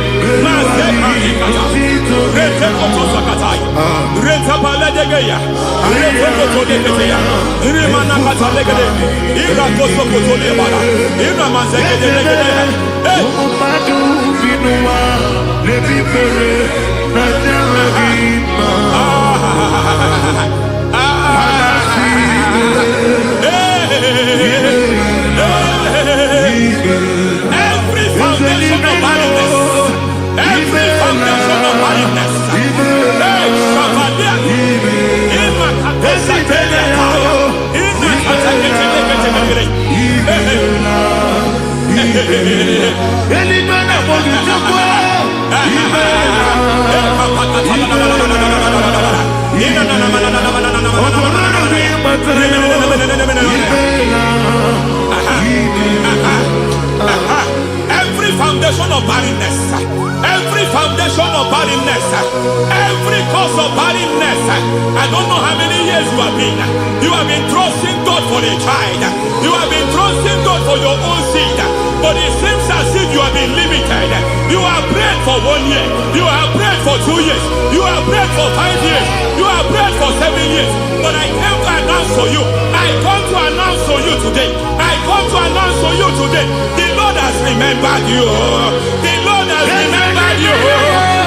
Every foundation of barrenness, every foundation of barrenness, every foundation of barrenness, every foundation of barrenness, every cause of barrenness, I don't know how many years you have been trusting God for a child, you have been trusting God for your own seed, but it seems as if you have been limited. You have prayed for 1 year, you have prayed for 2 years, you have prayed for 5 years, you have prayed for 7 years, but I came to announce to you, I come to announce to you today, I come to announce to you today, the Lord has remembered you, the Lord has remembered you,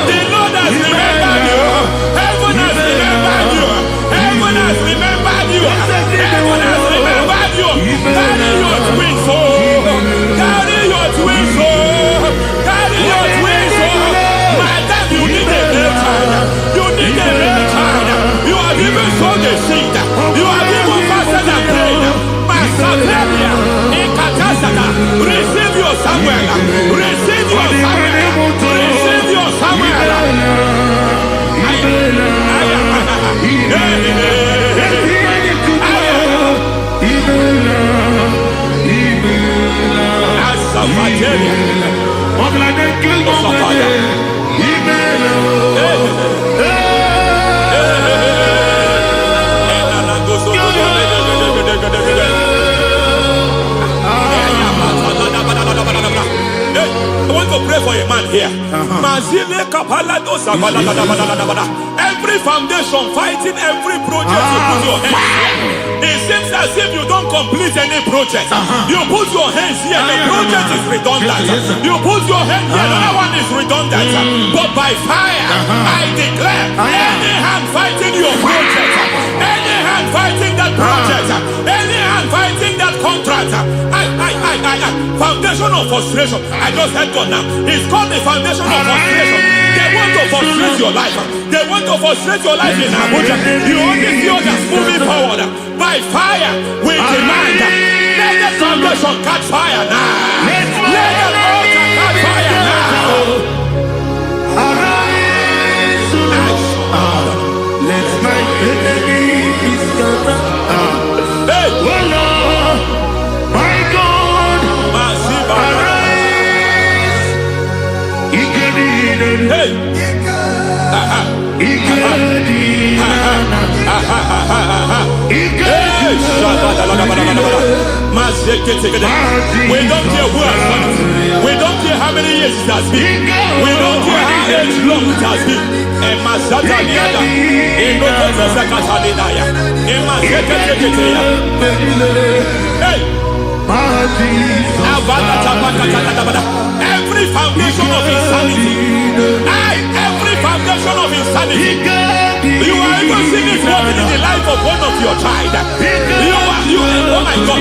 the Lord has remembered you, heaven has remembered you, heaven has remembered you, heaven has remembered you. Carry your twins, carry your twins, carry your twins. Madam, you need a real child, you need a real child, you have even sown the seed, you have even fasted and prayed. Masabelia, in Katasaka, receive your Samuel, receive your Samuel, receive your Samuel. I want to pray for a man here. Every foundation fighting every project you put your hands here. It seems as if you don't complete any project. You put your hands here, the project is redundant. You put your hand here, another one is redundant. But by fire, I declare, any hand fighting your project, any hand fighting that project, any hand fighting that contract, foundation of frustration. I just heard God now. It's called the foundation of frustration. They want to frustrate your life. They want to frustrate your life in Abuja. You only see others moving forward. By fire, we demand. Let the foundation catch fire now. Let the altar catch fire now.
Arise, let my enemy be scattered.
Hey,
oh Lord, my God, arise.
hey. We don't care who has done it. We don't care how many years it has been. We don't care how long it has been. Hey. Every foundation of insanity, every foundation of insanity, you are even seeing it working in the life of one of your child. Oh my God,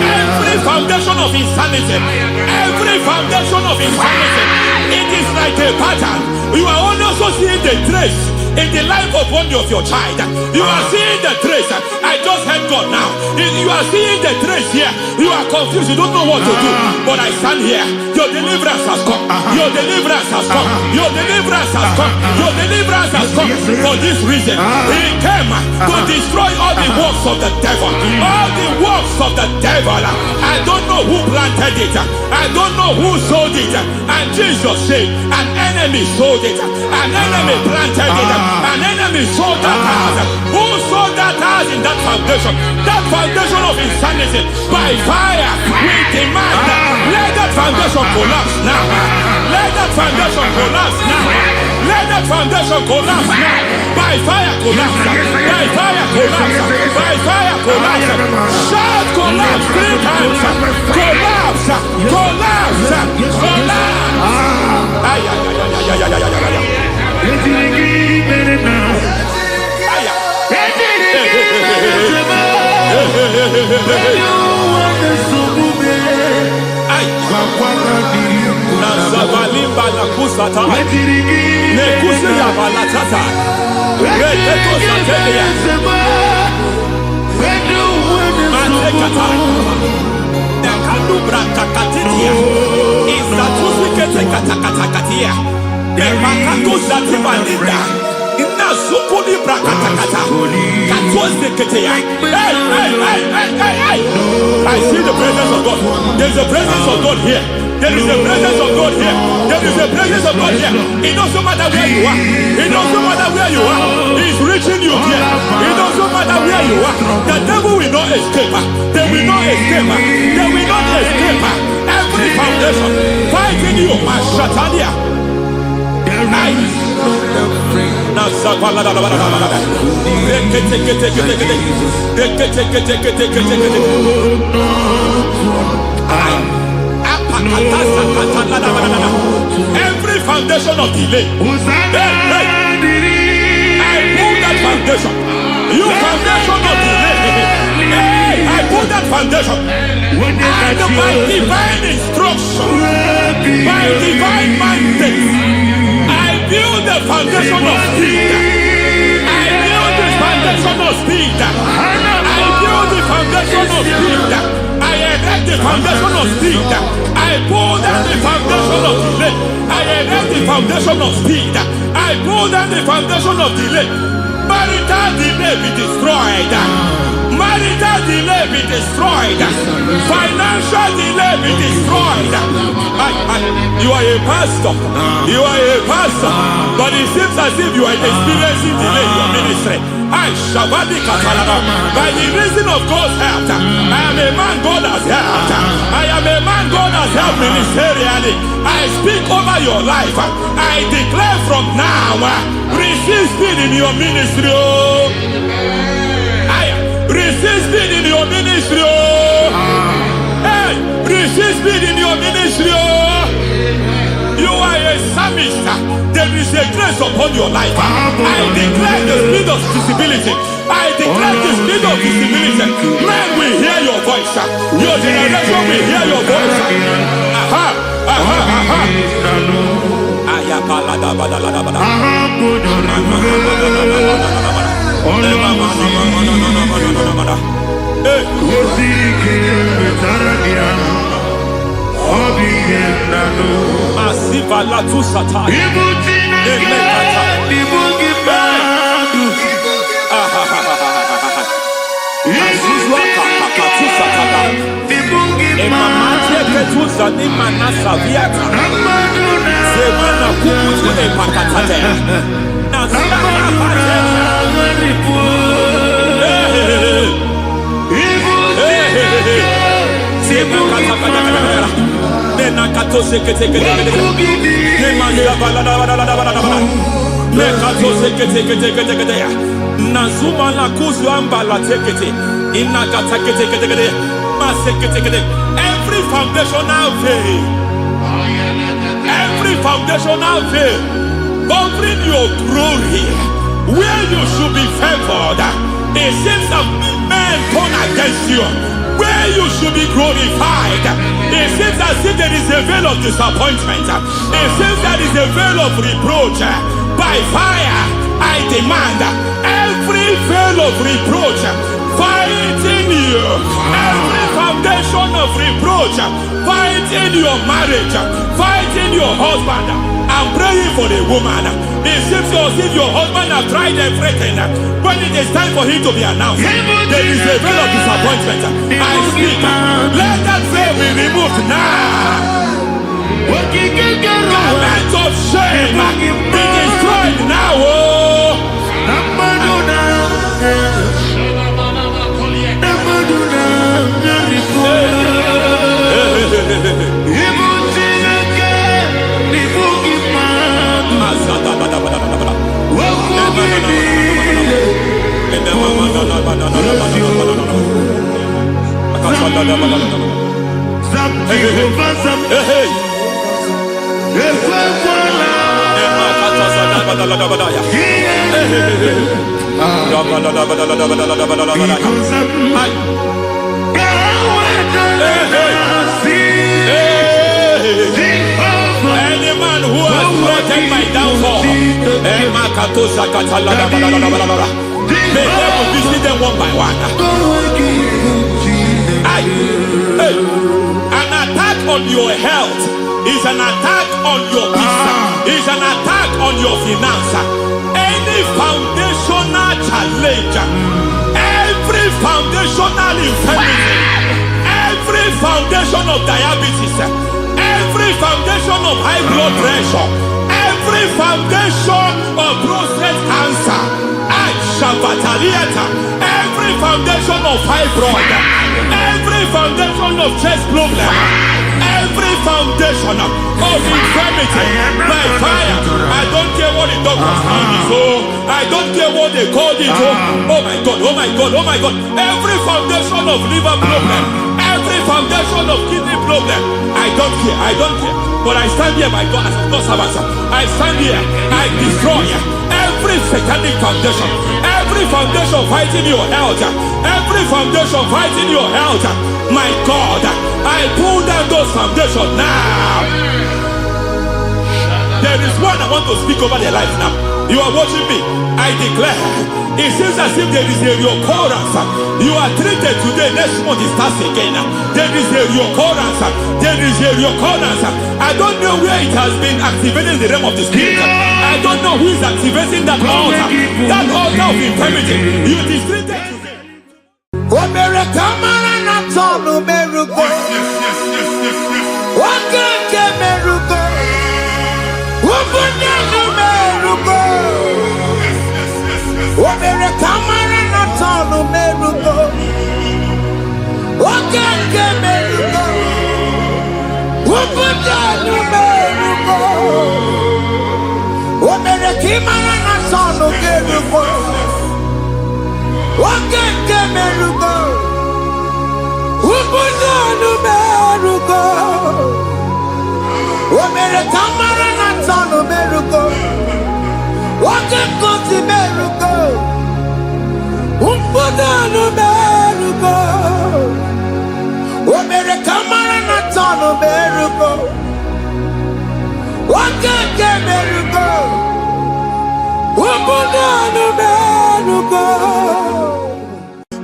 every foundation of insanity, it is like a pattern. You are also seeing the trace in the life of one of your child. You are seeing the trace. I just heard God now. You are seeing the trace here. You are confused. You don't know what to do. But I stand here. Your deliverance has come. Your deliverance has come. Your deliverance has come. Your deliverance has come. For this reason, He came to destroy all the works of the devil. All the works of the devil. I don't know who planted it. I don't know who sold it. And Jesus said, an enemy sold it. An enemy planted it. An enemy sold that house. Who sold that house in that foundation? That foundation of insanity. By fire, we demand, let that foundation collapse now. Let that foundation collapse now. Let that foundation collapse now. By fire collapse. By fire collapse. By fire collapse. Shout collapse 3 times. Collapse. Collapse. Collapse. Nazukuli brakatakata. Katwazdeketeya. Hey. I see the presence of God. There's a presence of God here. There is a presence of God here. There is a presence of God here. It doesn't matter where you are. It doesn't matter where you are. He's reaching you here. It doesn't matter where you are. The devil will not escape. They will not escape. They will not escape. Every foundation fighting you. Mashatalia. Every foundation of delay, I pull that foundation. You foundation of delay, I pull that foundation. And by divine instruction, by divine mandate, I build the foundation of speed. I build the foundation of speed. I build the foundation of speed. I erect the foundation of speed. I pull down the foundation of delay. I erect the foundation of speed. I pull down the foundation of delay. Marital delay be destroyed. Marital delay be destroyed. Financial delay be destroyed. You are a pastor. You are a pastor. But it seems as if you are experiencing delay in your ministry. By the reason of God's help, I am a man God has helped. I am a man God has helped ministerially. I speak over your life. I declare from now, receive speed in your ministry. Receive speed in your ministry. Hey, receive speed in your ministry. You are a psalmist. There is a grace upon your life. I declare the speed of visibility. I declare the speed of visibility. Men will hear your voice. Your generation will hear your voice. Masiva la tu sataya. Azizwa kaka tu sataya. Emamatia ketuza ni manasa viata. Semana kukutu epakatate. Nazana pate. Nazuma la kuzwamba la tekete. Every foundational veil, every foundational veil covering your glory, where you should be favored, it seems that men turn against you. Where you should be glorified, it seems as if there is a veil of disappointment. It seems there is a veil of reproach. By fire, I demand every veil of reproach fighting you, every foundation of reproach fighting your marriage, fighting your husband. I'm praying for the woman. It seems as if your husband has tried everything. When it is time for him to be announced, there is a veil of disappointment. I speak. Let that veil be removed now. Garment of shame be destroyed now. Any man who has plotted my downfall, may they will visit them one by one. An attack on your health is an attack on your peace, is an attack on your finance. any foundational challenge, every foundational infirmity, every foundation of diabetes, every foundation of high blood pressure, every foundation of prostate cancer, every foundation of fibroid, every foundation of chest problem, every foundation of infirmity, by fire. I don't care what the doctors call it, I don't care what they called it. Oh my God, oh my God, oh my God. Every foundation of liver problem, every foundation of kidney problem, I don't care. But I stand here by God as God's servant. I stand here, I destroy every satanic foundation, every foundation fighting your health, every foundation fighting your health. My God, I pull down those foundations now. There is one I want to speak over their life now. You are watching me. I declare, it seems as if there is a reoccurrence. You are treated today, next month it starts again. There is a reoccurrence. There is a reoccurrence. I don't know where it has been activated in the realm of the spirit. I don't know who is activating that altar of infirmity. You is treated today.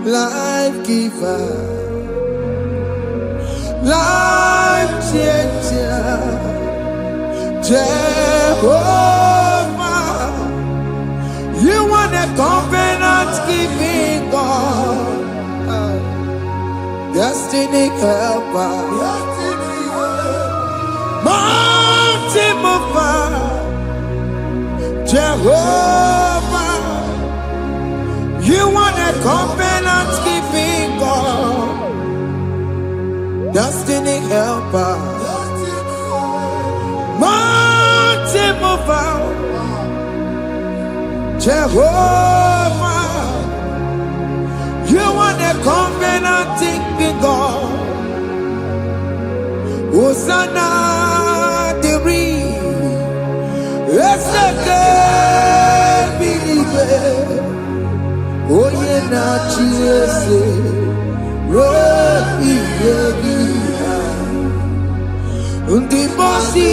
Life giver, life changer, Jehovah, you are the covenant keeping God, destiny helper, mountain mover, Jehovah, you are the covenant keeping God, destiny helper, mountain mover, Jehovah, you are the covenant keeping God. Hosanna, the oh yeah, na Jesus, Robi Yegia, undi bosi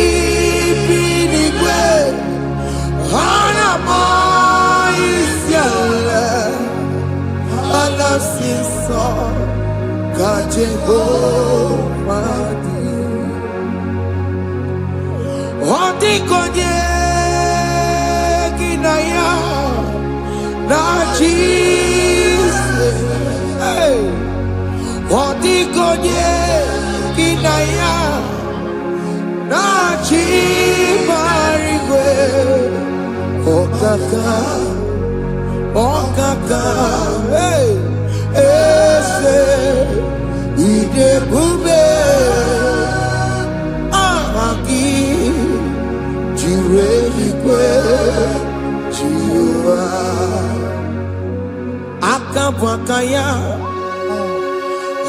pinigwe, hana moisiala, ala sinso, kajehovah di, odi konye kinaya. Na Jesus, hey, Odigonye kinaya, na Chimarigwe, Okaka, hey, Ese, Idebube, Amaki, Jireligwe, Jiwa. Akabwakaya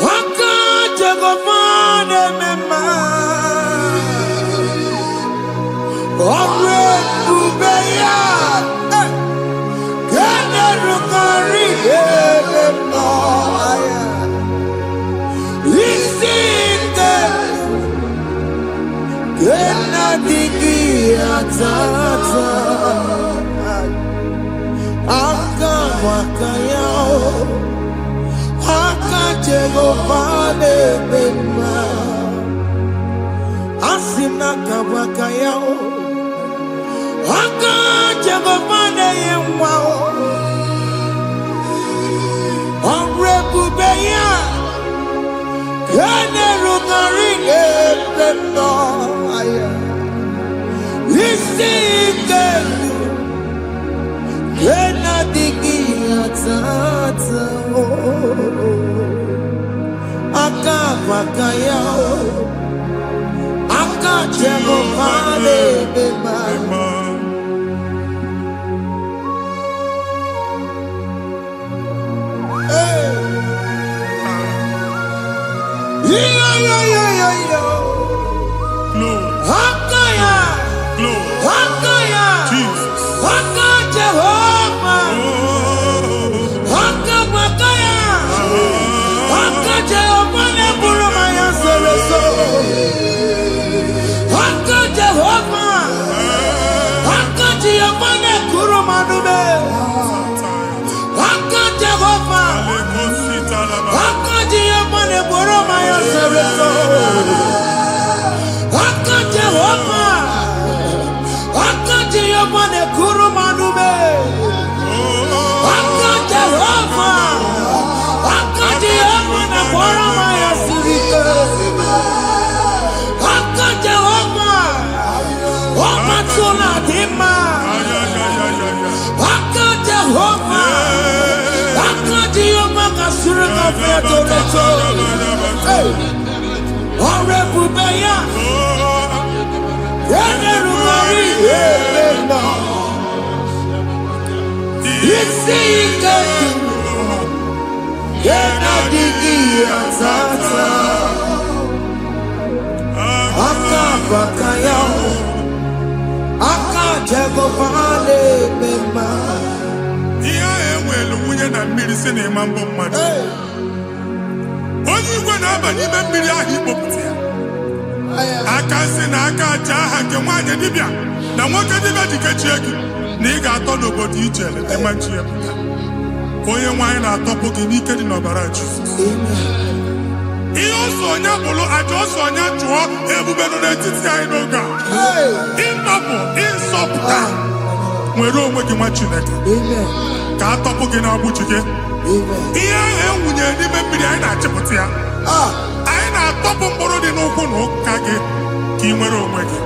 Waka Jagomane Mema Omre Ubeya Gene Rukari Emaya Isinde Gena Digi Atata Akabwakaya Akajegofane Mema Asina Kabwakaya Jagomane Yemwao Omrebubeya Kane Rugarine Pendo Isike Kena Digi Atata Akabakaya Akajagomane Bema
onye igwe na-aba n'ime mmiri ahụ ikpopụta ya aka nsị na aka aja aha nke nwaanyị dibịa na nwoke dibịa ji kechie gị na ị ga-atọ n'obodo ije leta nwachi ya pụta onye nwaanyị na-atọpụ gị n'ike dị n'ọbara Jizọs ihe ọsọ onye bụrụ aja ọsọ onye chụọ ebube nọ n'etiti anyị n'oge a ịtọpụ ịsọpụta nwere onwe gị nwa Chineke ka a tọpụ gị n'agbụchi gị ihe ahụ enwunye n'ime mmiri anyị na-achịpụta ya anyị na-atọpụ mkpụrụ dị n'ụkwụ na ụka gị ka ị nwere onwe gị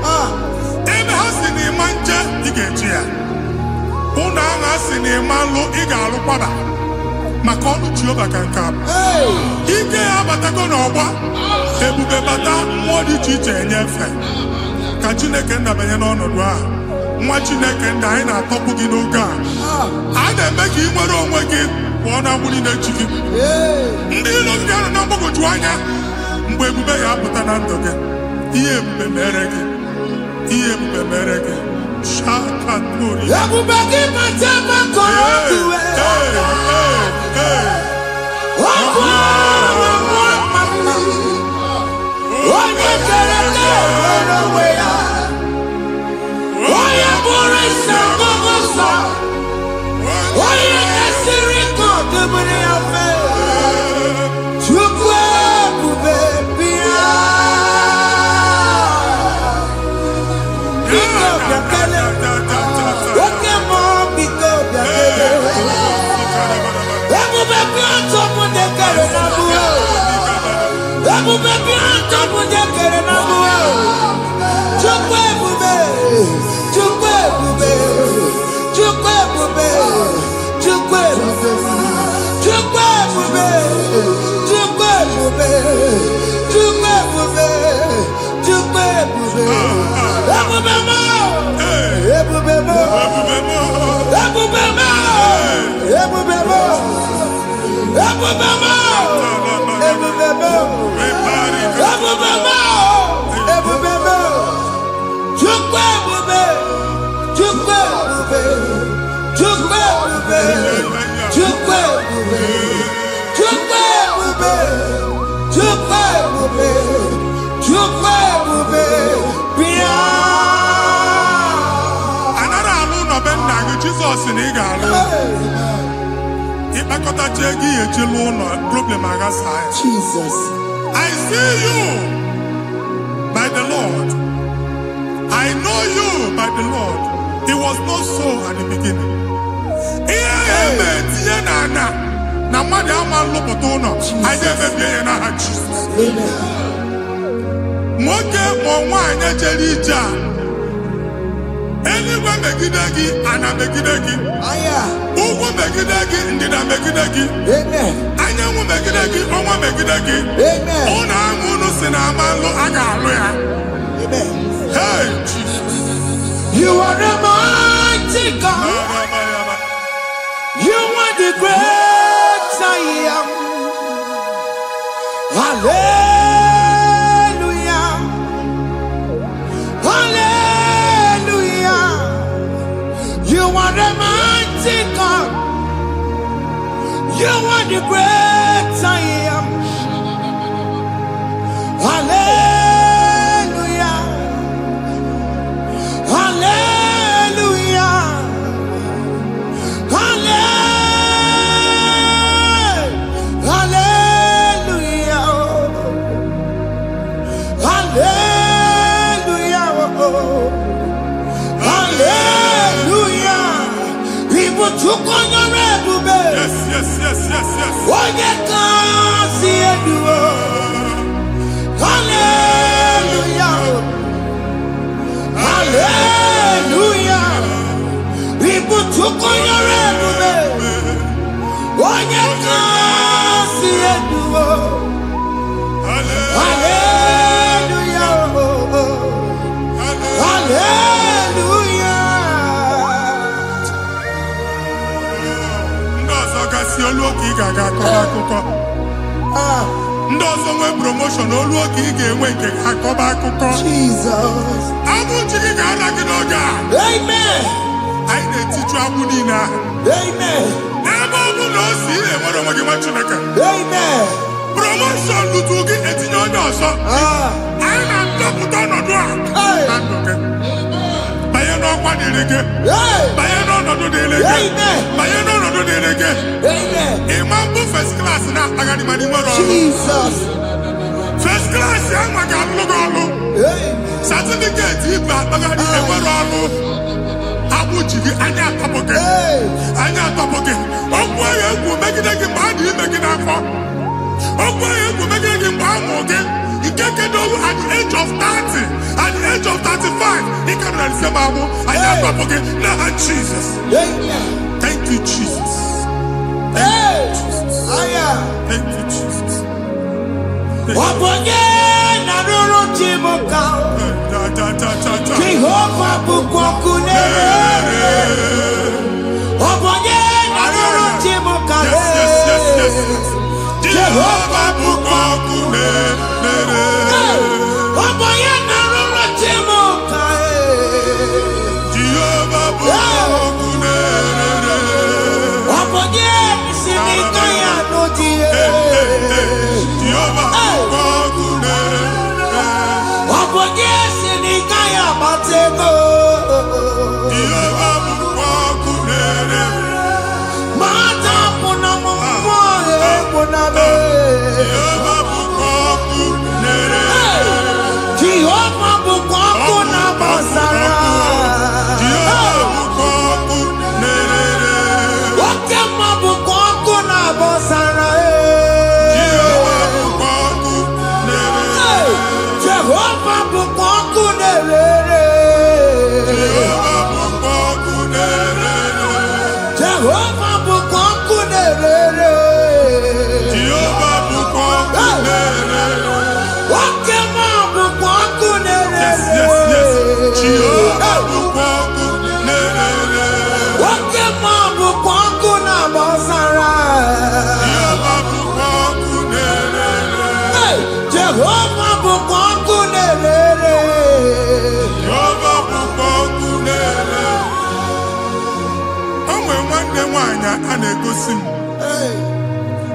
ebe ha si na ịma nje ị ga-eji ya ụlọ ahụ ha si na ịma nlụ ị ga-alụkwaba maka ọnụ Jehova ka nke a ike ya abatago n'ọgba ebube bata mmụọ dị iche iche enyefe ka Chineke ndabanye n'ọnọdụ ahụ nwa Chineke ndị anyị na-atọpụ gị n'oge a na-eme ka ị nwere onwe gị pụọ na agbụ niile chi gị ndị ilo gị anọ na mgbagwoju anya mgbe ebube ya apụta na ndụ gị ihe ebube mere gị ihe ebube mere gị shakatori
ebube gị mata makọrọ duwe onye kere nwere onwe ya onye bụrụ isi ọgụgụ nsọ onye na-esiri ka ọdụbụrụ ya fe Chukwu ebube bịa biko bịakele oke mmụọ biko bịakele ebube bịa tọpụ dekere na mụọ ebube bịa tọpụ dekere na mụọ Chukwu ebube Chukwu ebube Chukwu ebube Chukwu ebube Chukwu ebube Chukwu ebube Chukwu ebube Chukwu ebube ebube mo ebube mo ebube mo ebube mo ebube mo ebube mo ebube mo ebube mo Chukwu ebube Chukwu ebube Chukwu ebube Chukwu ebube Chukwu ebube Chukwu ebube Chukwu ebube bịa
anara alụ nọ be nna gị Jizọs na ị ga-alụ ịkpakọtacha ego ihe eji lụọ ụlọ problem aghasa ya
Jesus
I see you by the Lord I know you by the Lord
It was not so at the beginning. Na mmadụ ama lụpụta ụlọ anyị emebie ya n'aha Jizọs. Nwoke ma nwaanyị jere ije a eluigwe megide gị, ana megide gị, ugwu megide gị, ndịda megide gị, anyanwụ megide gị, ọnwa megide gị. Ụlọ ahụ unu si na ama lụ a ga-alụ ya. Hey Jesus,
you are the mighty God. You are the great I am. Hallelujah. Hallelujah. You are the mighty God. You are the great I am. Hallelujah. Hallelujah.
Yes.
Hallelujah. Hallelujah. People took on your everywhere. One you can see it. Hallelujah. Hallelujah.
Ndozo nwe promotion olu oge ị ga-enwe nke akọba akụkọ.
Jesus.
Abụchi gị ga-ala gị n'oge a.
Amen.
Anyị na-etichu agbụ niile ahụ.
Amen.
N'ebe ọ bụ na o si enwere onwe gị nwa Chineke.
Amen.
Promotion lutu gị etinye onye ọzọ. Anyị na-ndọpụta ọnọdụ a na ndụ gị. Banye n'ọkwa dịrị gị. Banye n'ọnọdụ dịrị gị. Banye n'ọnọdụ dịrị gị. Ịma mbụ first class na-akpagharị ma n'ime ọrụ.
Jesus.
First class ya nwa ga-alụ gị ọrụ. Certificate ibu akpagharị enwere ọrụ. Agbụ ji gị anya atọpụ gị. Anya atọpụ gị. Okwu ahụ egwu megide gị mgbe a dị ime gị n'afọ. Okwu ahụ egwu megide gị mgbe a mụrụ gị. Nke kedu at the age of 30, at the age of 35, he can say, Mamu, I am not forget. Now, Jesus. Thank you, Jesus. Thank you, Jesus. Thank you, Jesus. Jehovah Bukokune.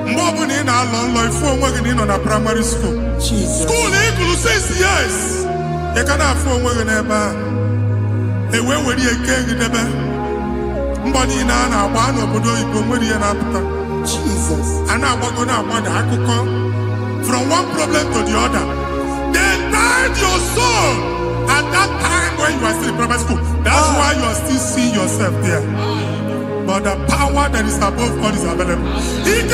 Mgbe ọ bụla ị na-alọ nlọ ifu onwe gị na ị nọ na primary school. School ịgụrụ 6 years. Ị ka na-afụ onwe gị n'ebe a. Ewe were eke gị debe. Mbọ niile a na-agba n'obodo oyibo nwere ihe na-apụta. A na-agbago na-agbada akụkọ. From one problem to the other. They tied your soul at that time when you were still in primary school. That's why you are still
above all is available. Ike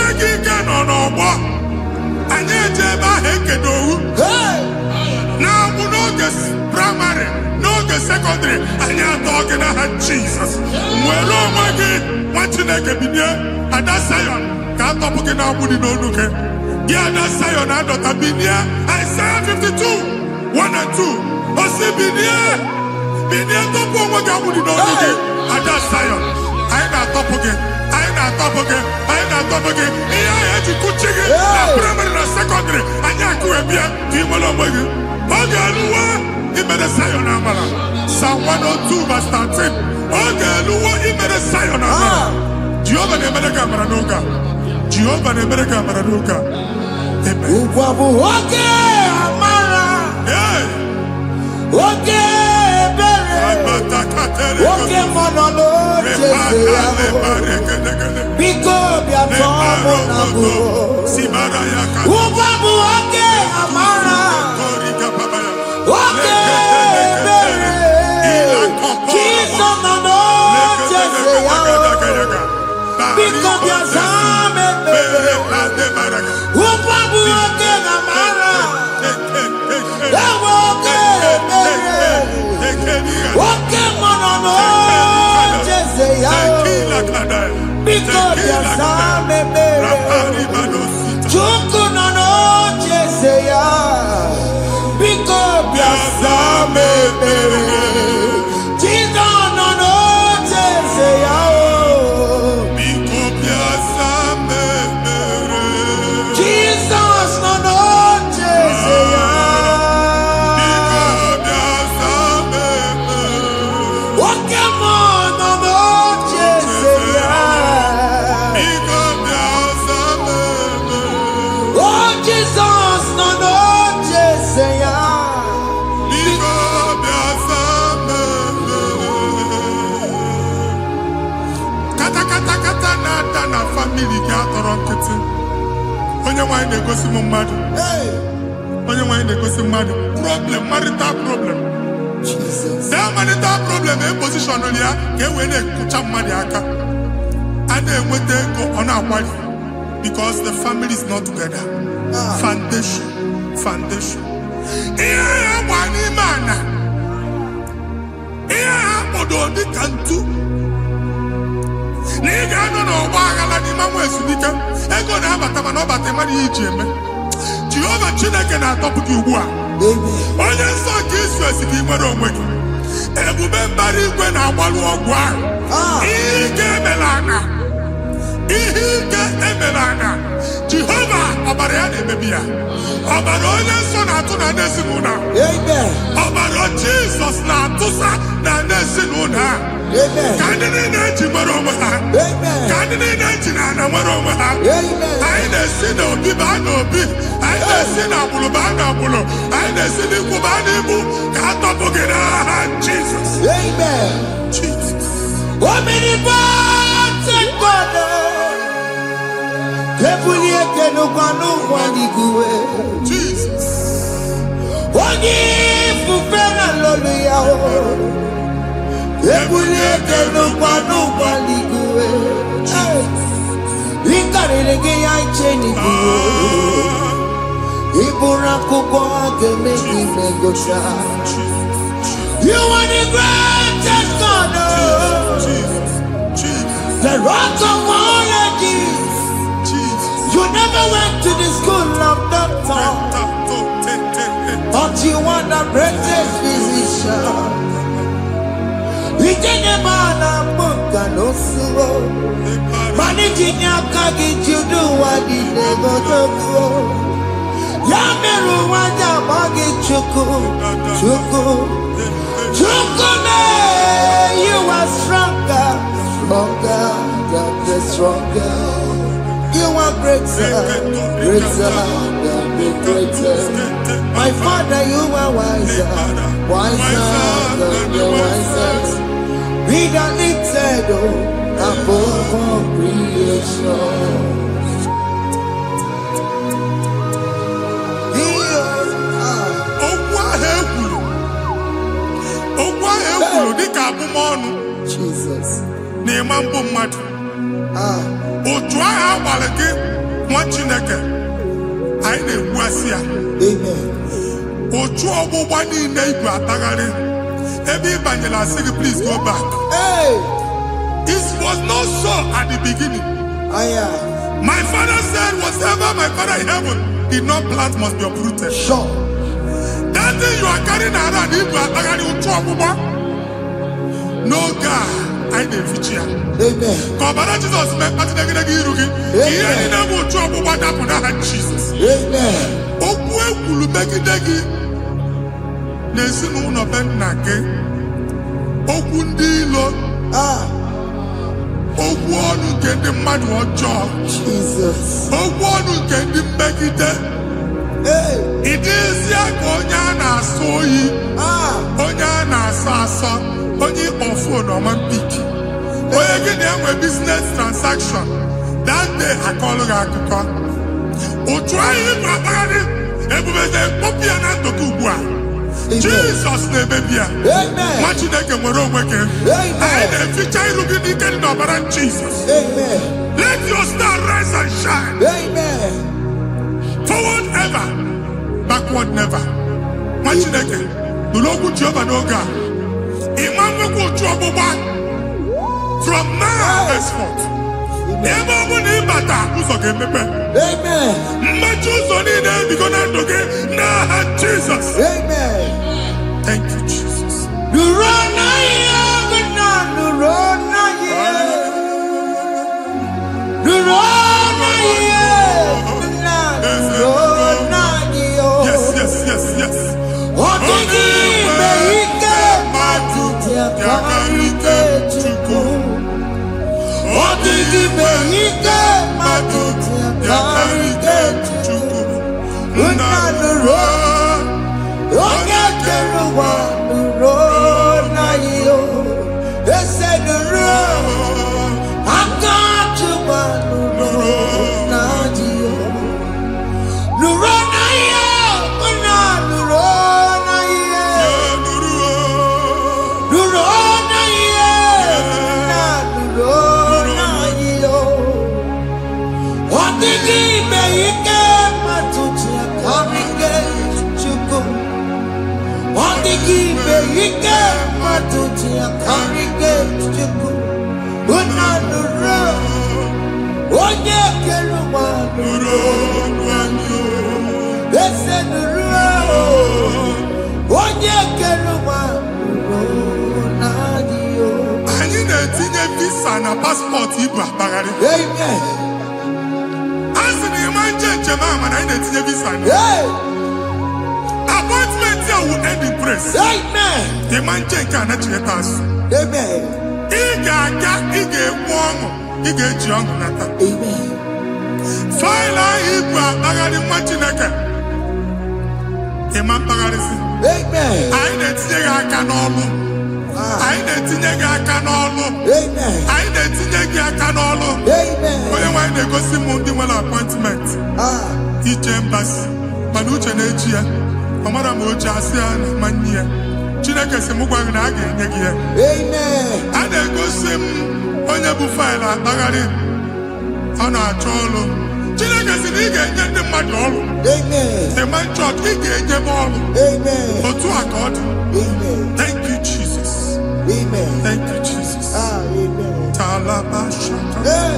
no and now we know this primary, no the secondary, and you're talking about Jesus. Well, oh my God, what you like and that Zion can't talk about Budi no look. Yeah, that Zion I don't have been here. Isaiah 52, 1 and 2. I say been here don't go what Budi no look. At that Zion, I not top again. I not top again. Yeah, you could check it. Primary and secondary, and you're going to be a people of my God. He made a Zion Amala. Psalm 102 verse 13. He made a Zion Amala. Jehovah ne made a Gamaranuka. Jehovah ne made a Gamaranuka. Amen.
Okay, monolo, because we are problem, marital problem. Jesus. That marital problem, a position on here, when they put up money, and then when they go on our wife, because the family is not together. Foundation. Yeah, one man. Yeah, but on the cantu. Nigga, no, why ni mama esunika. Ego na abata na obata mani ijeme. Jehovah Chineke na top ki ugbu a. Onye nsọ ka Israel si ka nwere onwe gị. Ebube mbara igwe na-agbalụ ọgwụ ahụ. Ihe ike emela anya. Jehova ọbara ya na-emebi ya. Ọbara onye nsọ na-atụ na n'ezinụlọ. Ọbara Jizọs na-atụsa na n'ezinụlọ. Ka ndị niile eji nwere onwe ha. Ka ndị niile eji na ana nwere onwe ha. Anyị na-esi n'obi baa n'obi. Anyị na-esi n'agbụrụ baa n'agbụrụ. Anyị na-esi n'ikwu baa n'ikwu. Ka a tọpụ gị n'aha Jizọs. Jesus. Omnipotent God.
Jesus.
You are the greatest God. The rock of all ages. You never went to the school of doctor, but you are the greatest physician. We didn't man a book and also managing your carriage, you do what you never do. Yameru waja bagi chuku. You are stronger than stronger. You are greater than the greatest. My Father, you are wiser than the wisest. Be the lifted above all creation. Jesus.
Nemambo mad.
otu agha agbara gị nwa Chineke anyị na-egbuasị ya. Otu ọgbụgba niile igwe atagharị ebe ị banyere asị gị please go back. It was not so at the beginning. My father said whatever my father in heaven did not plant must be uprooted.
Sure.
That thing you are carrying around igwe atagharị otu ọgbụgba. No God, I didn't feature.
Amen.
Kọbara Jesus mee kpatị negedege iru gị. Ihe niile bụ otu ọgbụgba dapụ n'aha Jesus.
Amen.
Okwu ekwuru megide gị n'ezinụlọ be nna gị. Okwu ndị ilo. Okwu ọnụ nke ndị mmadụ ọjọọ.
Jesus.
Okwu ọnụ nke ndị mmegide. Ị dịzie ka onye a na-asọ oyi. Onye a na-asọ asọ. Onye ịkpọ fon ọma mpiki. Onye gị na-enwe business transaction. That day akọlụ gị akụkọ. Otu anyị bụ akpagharị ebubeze mkpọpụ ya na ndụ gị ugbu a. Jesus na-emebi ya. Nwa Chineke nwere onwe gị. Anyị na-eficha iru gị n'ike dị n'ọbara Jesus. Let your star rise and shine. Forward ever, backward never. Nwa Chineke nụrụ okwu Jehova n'oge a. Ịma nwekwa otu ọgbụgba from now henceforth. Ebe ọ bụ na ịbata ụzọ ga-emepe. Mmechi ụzọ niile ebigo na ndụ gị n'aha Jesus. Thank you, Jesus. Yes. Anyị na-etinye visa na paspọtụ ibu akpagharị. A sị na ịma njem ahụ mana anyị na-etinye visa na appointment ya will end in praise. Ịma njem nke a na-echeta azụ. Ị ga-aga, ị ga-ekwu ọṅụ, ị ga-eji ọṅụ nata. Faịlụ ahụ ibu akpagharị nwa Chineke. Ịma mkpagharịsị. Anyị na-etinye gị aka n'ọlụ. Anyị na-etinye gị aka n'ọlụ. Anyị na-etinye gị aka n'ọlụ. Onye nwaanyị na-egosi m ndị nwere appointment ije mbasi mana uche na-eji ya. Ọ mara ma oche asị ya na manye ya. Chineke sị m gwa gị na a ga-enye gị ya. A na-egosi m onye bụ faịlụ akpagharị ọ na-achọ ọlụ. Chineke sị na ị ga-enye ndị mmadụ ọrụ. Ịma chọọchị ị ga-enye m ọrụ. Otu a ka ọ dị. Thank you, Jesus. Thank you, Jesus. Talaba shaka. Yes.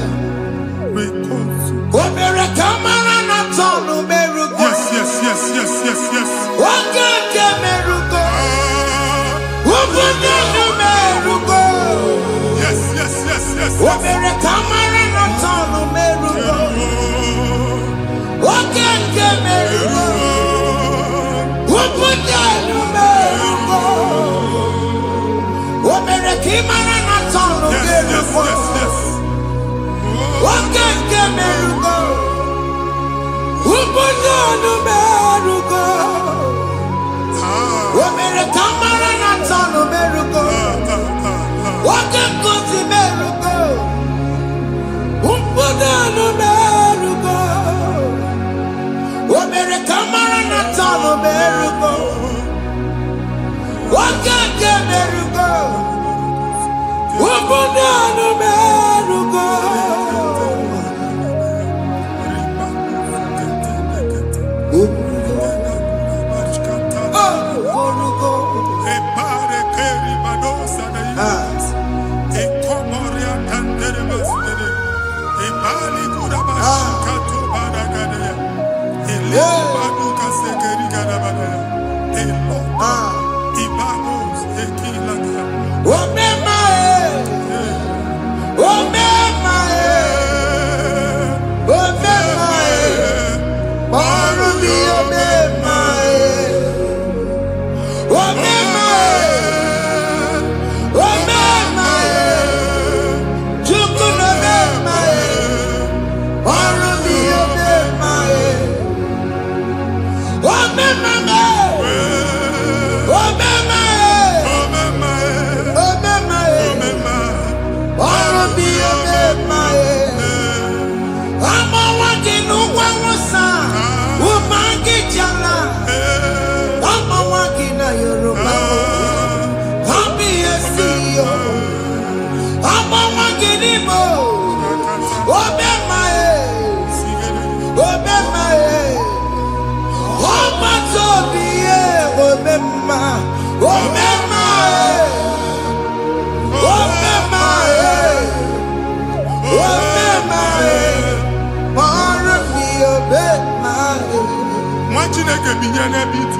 Chineke binye n'ebe itu.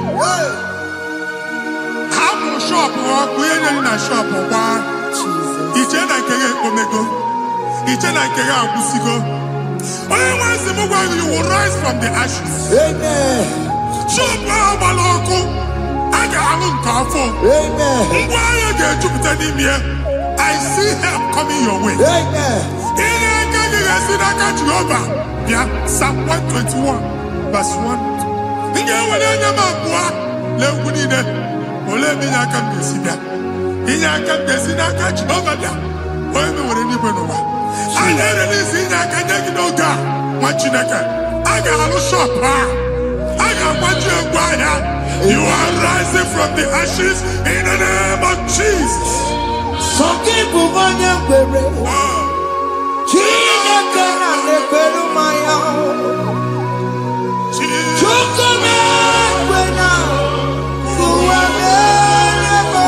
Hapụ shop ọkụ enye na shop gba. Iche na nke ya omego. Iche na nke ya agwụsigo. Onye nwe nsị m gwa you will rise from the ashes.
Amen.
Shop agbala ọkụ. A ga-alụ nke afọ.
Amen.
Ngwa ahịa ga-ejupụta n'ime ya. I see help coming your way.
Amen.
Ihe aka gị ga-esi n'aka Jehova. Bịa Psalm 121 verse 1. Ị ga-ewere anya m abụọ n'egwu niile. Olee ebe inye aka m ga-esi bịa? Inye aka m ga-esi n'aka Jehova bịa. Onye mewere n'igwe n'ụwa. A na-ere n'isi inye aka nye gị n'oge a nwa Chineke. A ga-alụ shop ha. A ga-agbaji egwu ahịa. You are rising from the ashes in the name of Jesus.
Sọkịbụ onye kwere. Chineke na na-ekwere mmanya. Chukwu na-ekwe na ụwa na-eme.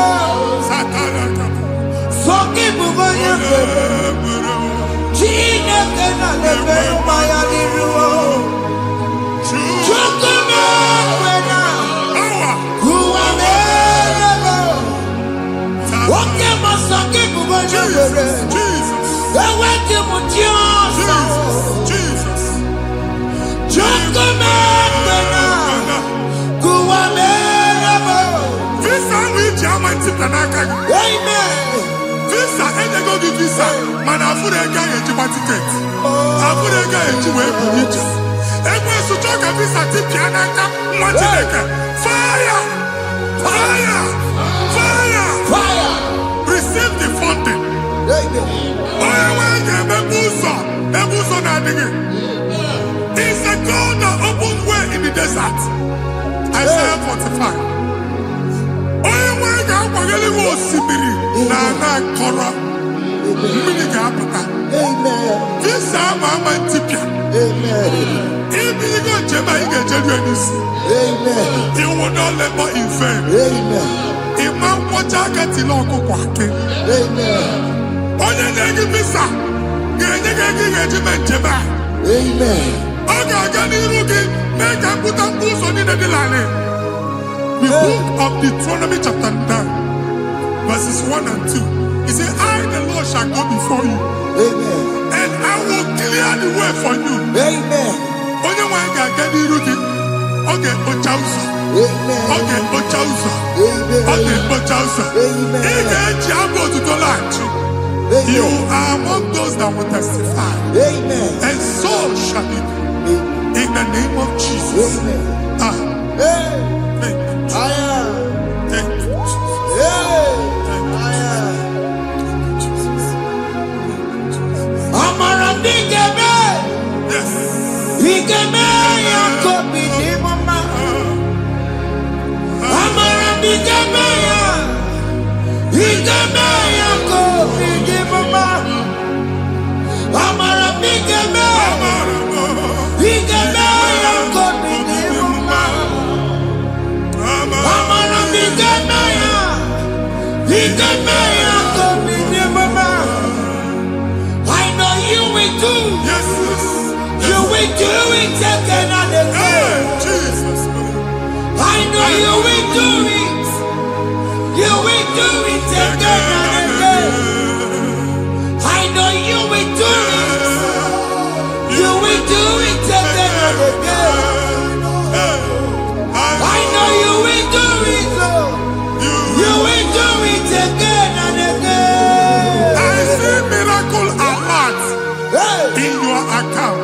Sọkịbụ onye kwere. Chineke na na-ekwere mmanya n'iru. Chukwu na-ekwe na ụwa na-eme. Nwoke ma sọkịbụ onye kwere. Eweke m
Jesus.
Chukwu na-ekwe na ụwa na-eme.
Visa which I'm anti-planaka.
Amen.
Visa enyego gị visa mana afụrụ ego ahụ ejikwa tiketi. Afụrụ ego ahụ eji wee bụ ije. Ekwensu chọọ ka visa tipịa n'aka nwa Chineke. Fire! Receive the funding. Onye nwe ga-emepe ụzọ ebe ụzọ na-adịghị. It's a God that opens way in the desert. Isaiah 45. Onye nwe ga-akwaghere gị osimiri na ana nkọrọ. Mmiri ga-apụta. Visa ama ntipịa. Ibigo njem anyị ga-ejeru ya n'isi. You will not labor in vain. Ịma nkwọcha aka tili ọkụkọ akị. Onye na-ege visa ga-enye gị ego ị ga-eji mee njem a. Ọ ga-aga n'iru gị mee ka mpụta mkpụ ụzọ niile dị larịị. The book of Deuteronomy chapter 9 verses 1 and 2. He said, I the Lord shall go before you. And I will clear the way for you. Onye nwe ga-aga n'iru gị. Ọ ga-ekpocha ụzọ. Ọ ga-ekpocha ụzọ. Ọ ga-ekpocha ụzọ. Ị ga-eji abụ otuto laghachi. You are among those that will testify. And so shall it be. In the name of Jesus. Thank you. Thank you, Jesus.
Amara bigeme.
Yes.
Bigeme ya kobi ni mama. Amara bigeme ya. Bigeme ya kobi ni mama. Amara bigeme. Bigeme ya kobi ni mama. Amara bigeme ya. Bigeme ya kobi ni mama. I know you will do.
Yes.
You will do it again and again.
Jesus.
I know you will do it. You will do it again and again. I know you will do it. You will do it again and again. I know you will do it. You will do it again and again.
I see miracle alert in your account.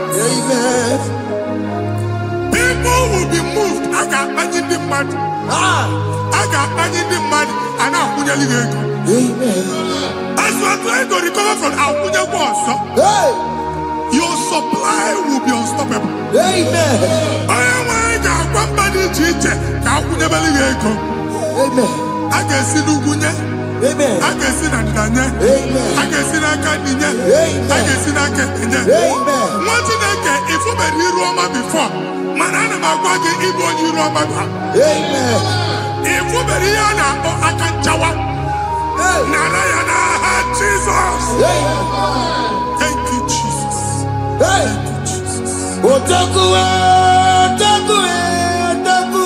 People will be moved. I got money in the money. I got money in the money. And I'm going to leave. As you are trying to recover from Abuja boss, your supply will be unstoppable. I am one body teacher. Abuja Baligo. I can see Lugunya. I can see Nanya. I can see Nakanya. I can see Nakanya. What did I get if you were here Roma before? Manana Magwagi, Ibo, you Roma. If you were here now, I can Jawa. Narayana, Jesus. Thank you, Jesus. Thank you, Jesus.
Otaku, Otaku, Otaku.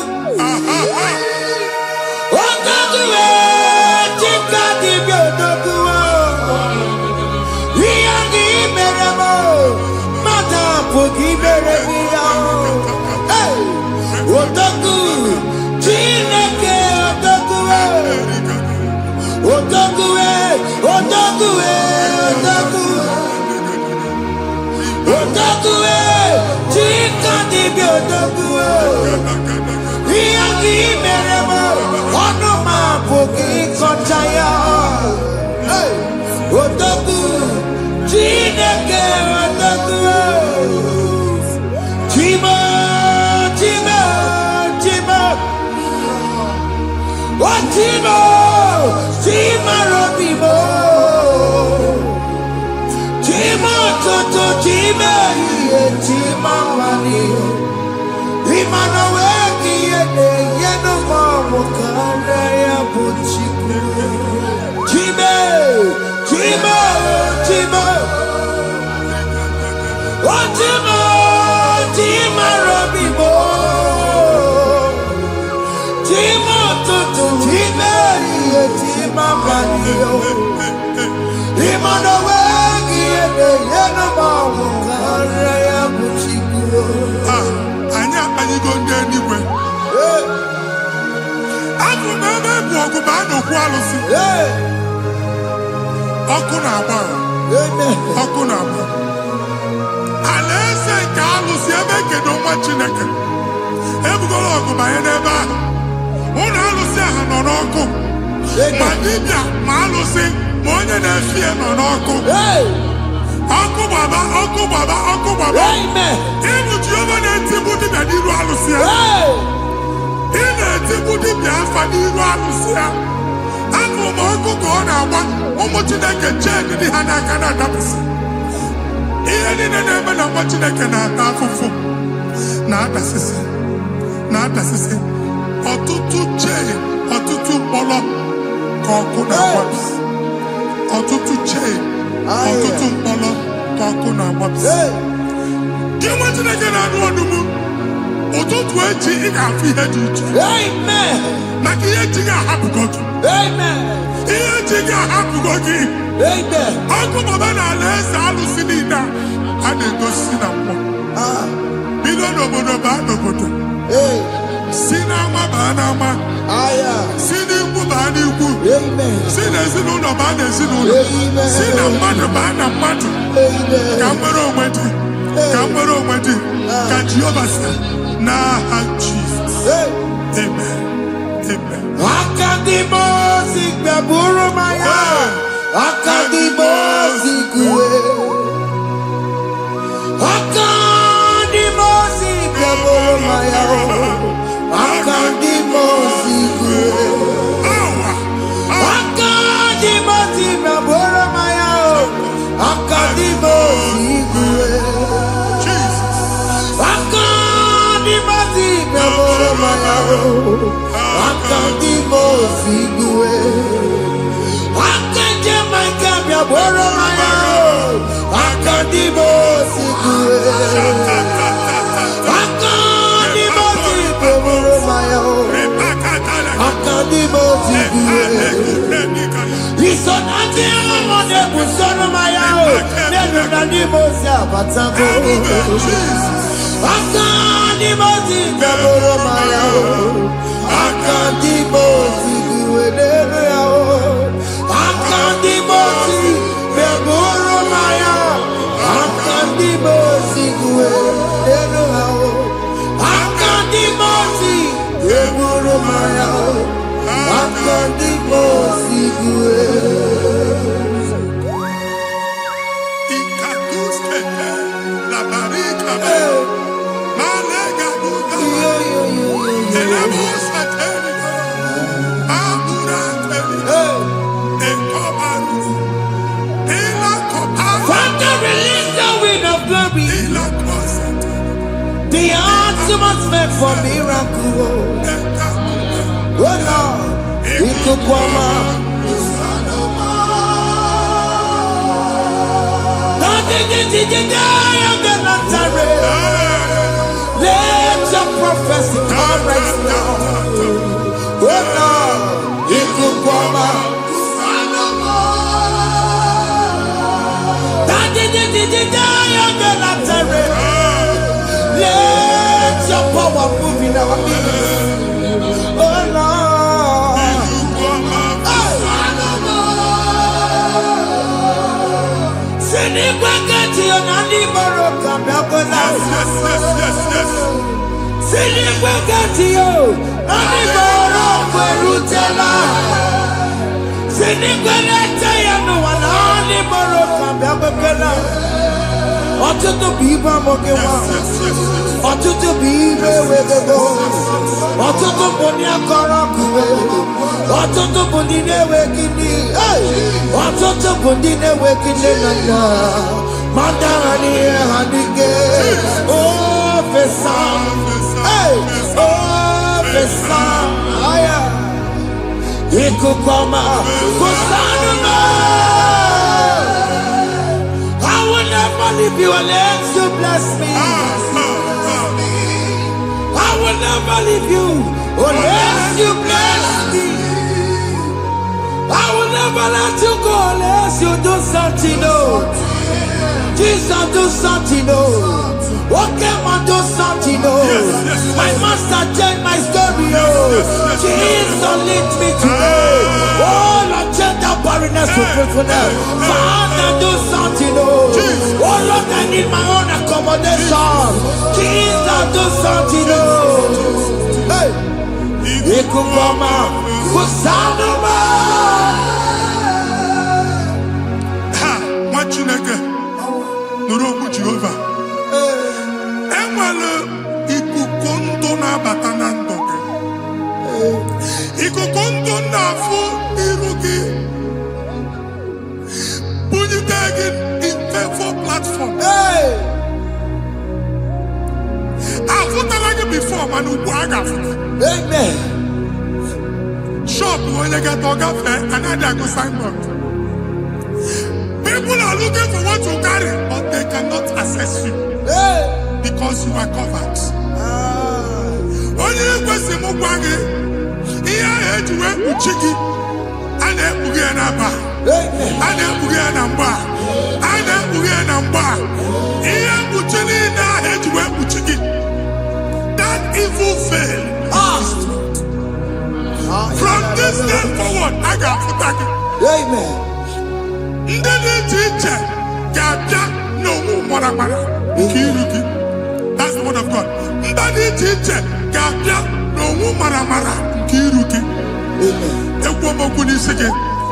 Let your prophecy come right now. Oh Lord, it could come out. Let your power move in our midst. Oh Lord, send it back to your Nandi Baroka. Ọtụtụ bụ ibe amụghị nwa, ọtụtụ bụ ibe ewegego, ọtụtụ bụ ndị akọrọ ọkụwe, ọtụtụ bụ ndị na-enweghị nne, ọtụtụ bụ ndị na-enweghị nne na nna, ma ndị agha n'ihe ha n'ike. Ofesa, ofesa, aya, ikuku ọma, kwụsanụ m. I will never leave you unless you bless me. I will never leave you unless you bless me. I will never let you go unless you do something new. Jesus, do something new. Okay, man, do something new. My master changed my story. Jesus, lead me today. Oh, Lord, change that barrenness to fruitfulness. Father, do something new. Oh, Lord, I need my own accommodation. Jesus, do something new. Hey, Ikukoma, Kusanuma.
Ha, Machineke, Nuroku Jehovah. Enwale ikuku ndụ na-abata na ndụ gị. Ikuku ndụ na-afụ iru gị. Bunyite gị in favor platform. Afụtala gị before mana ugbu a ga-afụta.
Amen.
Shop onye ga-eto gafee anaghị agụ signboard. People are looking for what you carry, but they cannot access you because you are covered. Onye kwesị m gwa gị ihe ahụ eji wee kpuchi gị, a na-ekpughe ya n'aba, a na-ekpughe ya na mgba, a na-ekpughe ya na mgba. Ihe mkpuchi niile ahụ eji wee kpuchi gị, that evil veil. From this day forward, I ga-afụta gị.
Amen.
Ndị dị iche iche ga-abịa n'onwe maramara nke iru gị. That's the word of God. Ndị dị iche iche ga-abịa n'onwe maramara nke iru gị. Ekwu okwu n'isi gị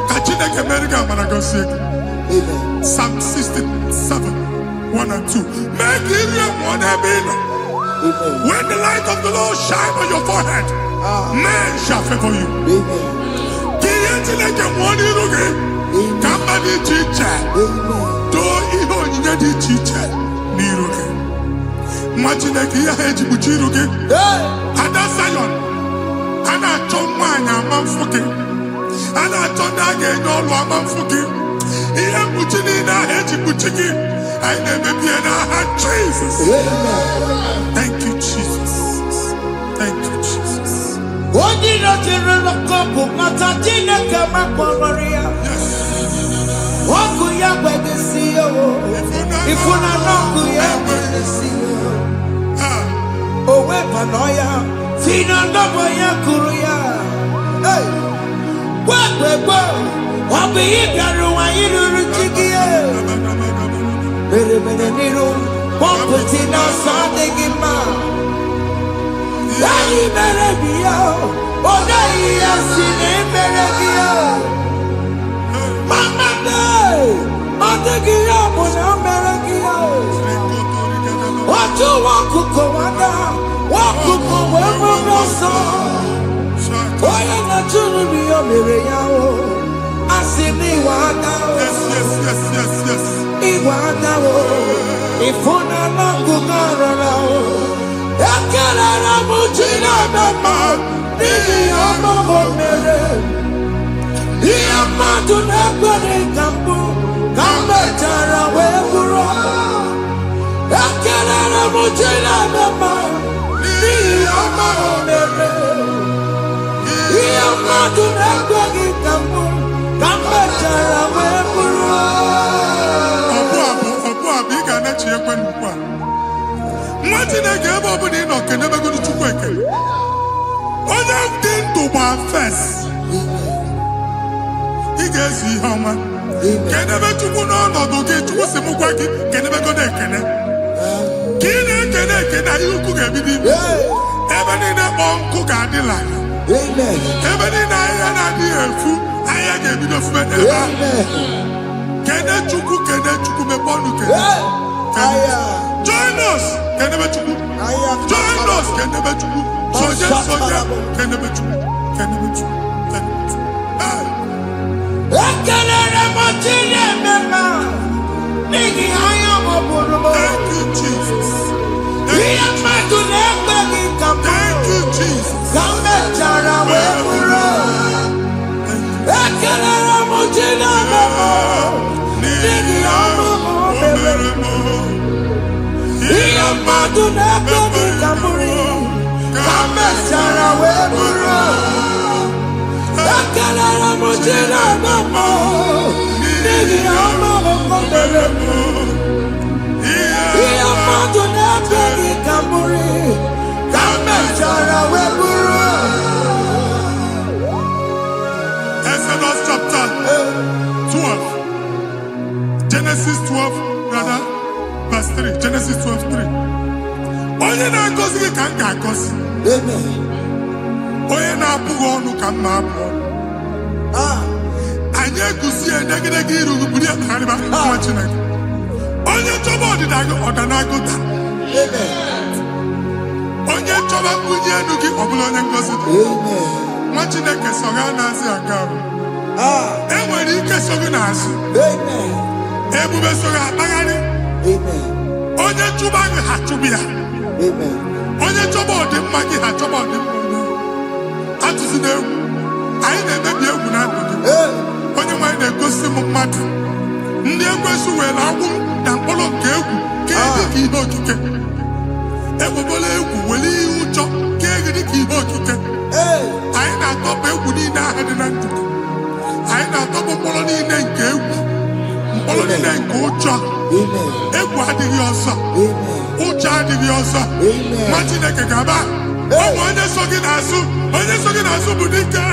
ka Chineke mere gị amara gọzie gị. Psalm 67, 1 and 2. Mee ka iru ya mụọ n'ebe ị nọ. When the light of the Lord shine on your forehead, men shall favor you. Ka ihe Chineke mụọ n'iru gị. Ka mba dị iche iche doo ihe onyinye dị iche iche n'iru gị. Nwa Chineke ihe ha eji kpuchi iru gị. Ada Zion, a na-achọ nwaanyị ama mfụ gị, a na-achọ ndị a ga-enye ọlụ ama mfụ gị. Ihe mkpuchi niile ahụ eji kpuchi gị, anyị na-emebi ya n'aha Jesus. Thank you, Jesus. Thank you, Jesus.
Onye nọchiri n'ọkụ mata Chineke makpọrọ ya. Ọkụ ya gbedesi ya o. Ifuna n'ọkụ ya gbedesi ya. O wepụnọ ya. Si na ndọbọ ya kụrụ ya. Gwagbegbo. Ọ bụ ihe bịara ụwa iruru chi gị ya. Mere n'iru. Pọmpụti n'ọsọ adịghị mma. Anyị mere bi ya. Ọ naghị ya si na emere gị ya. Mama day, adịghị ya bụ na mere gị ya. Otu nwakuku nwada, nwakuku wee bụrụ ọsọ. Onye na-achụrụ m ya mere ya o. Asị m iwe ada o. Iwe ada o. Ịfụna na ngụgụ arara o. Ekelere m Chineke ma n'ihi ya ọmụmụ mere. Ihe mmadụ na-ekwere ka mbụ ka m mechara wee bụrụ. Ekelere m Chineke ma n'ihi ọma o mere. Ihe mmadụ na-ekweghị ka mbụ ka m mechara wee bụrụ.
Ọbụ abụ ị ga-anachi ekwe n'ukwu a. Nwa Chineke ebe ọ bụla ị nọ kenebegoro Chukwu ekele. Onye dị ndụ gba fes. Ị ga-ezi ihe ọma. Kenebe Chukwu n'ọnọdụ gị, Chukwu si m gwa gị kenebegoro ekele. Kine kene yuku gebidi. Ebe ni na onku gadila.
Amen.
Ebe ni na ya na di efu. Aya gebido fube eba. Kene chuku me bonu kene. Join us. Kene be chuku. Join us. Kene be chuku. Soja kene be chuku. Kene be chuku.
Thank
you, Jesus. Thank you, Jesus. Exodus chapter 12. Genesis 12, rather, verse 3. Genesis 12, 3. Onye na-agozi gị ka m ga-agozi. Onye na-abụghị ọnụ ka m na-abụ ọnụ. Anyị eguzie negedege iru buru ya karịba nwa Chineke. Onye chọba ọdịda gị ọdanagoda. Onye chọba mbunye elu gị ọ bụla onye ngozi dị. Nwa Chineke so ga na-azị aga ahụ. Enwere ike so gị n'azụ. Ebube so ga akpagharị. Onye chụba gị ha chụbụ ya. Onye chọba ọdịmma gị ha chọba ọdịmma onye. Atụzina egwu. Anyị na-emebi egwu na ndụ gị. Onye nwanyị na-egosi m mmadụ. Ndị ekwensu were agwụ na mkpụrụ nke egwu kee dị ka ihe okike. Egbebola egwu were ihe ụjọ kee gị dị ka ihe okike. Anyị na-atọpụ egwu niile ahụ dị na ndụ gị. Anyị na-atọpụ mkpụrụ niile nke egwu. Mkpụrụ niile nke ụjọ. Egwu adịghị ọzọ. Ụjọ adịghị ọzọ. Nwa Chineke ga-aba. Ọ bụ onye so gị n'azụ. Onye so gị n'azụ bụ dike.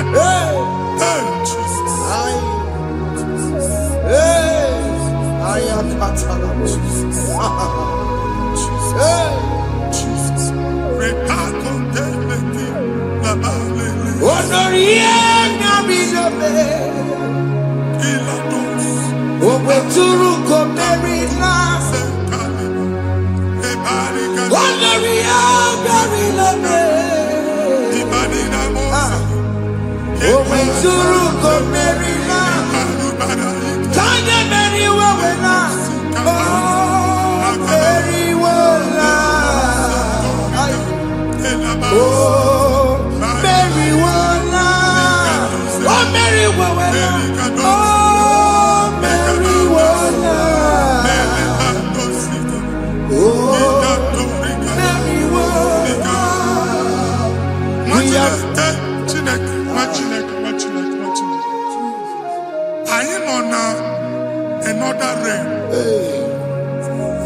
Another realm.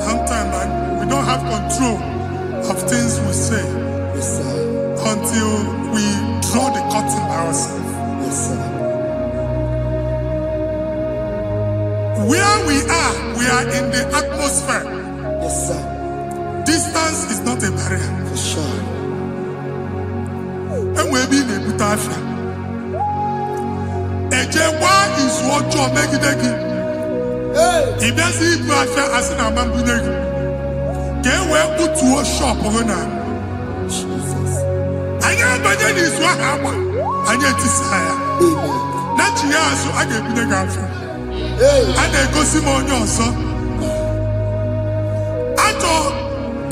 Sometimes we don't have control of things we say until we draw the curtain by ourselves. Where we are in the atmosphere. Distance is not a barrier.
For sure.
And we'll be in a butafia. Ejewa is what you make it. If there's a butafia as an amambuneg, get where put to a shop on
Jesus.
I am by then is what happened. I get desire. Not years, so I get the girlfriend. And they go Simon also. I thought,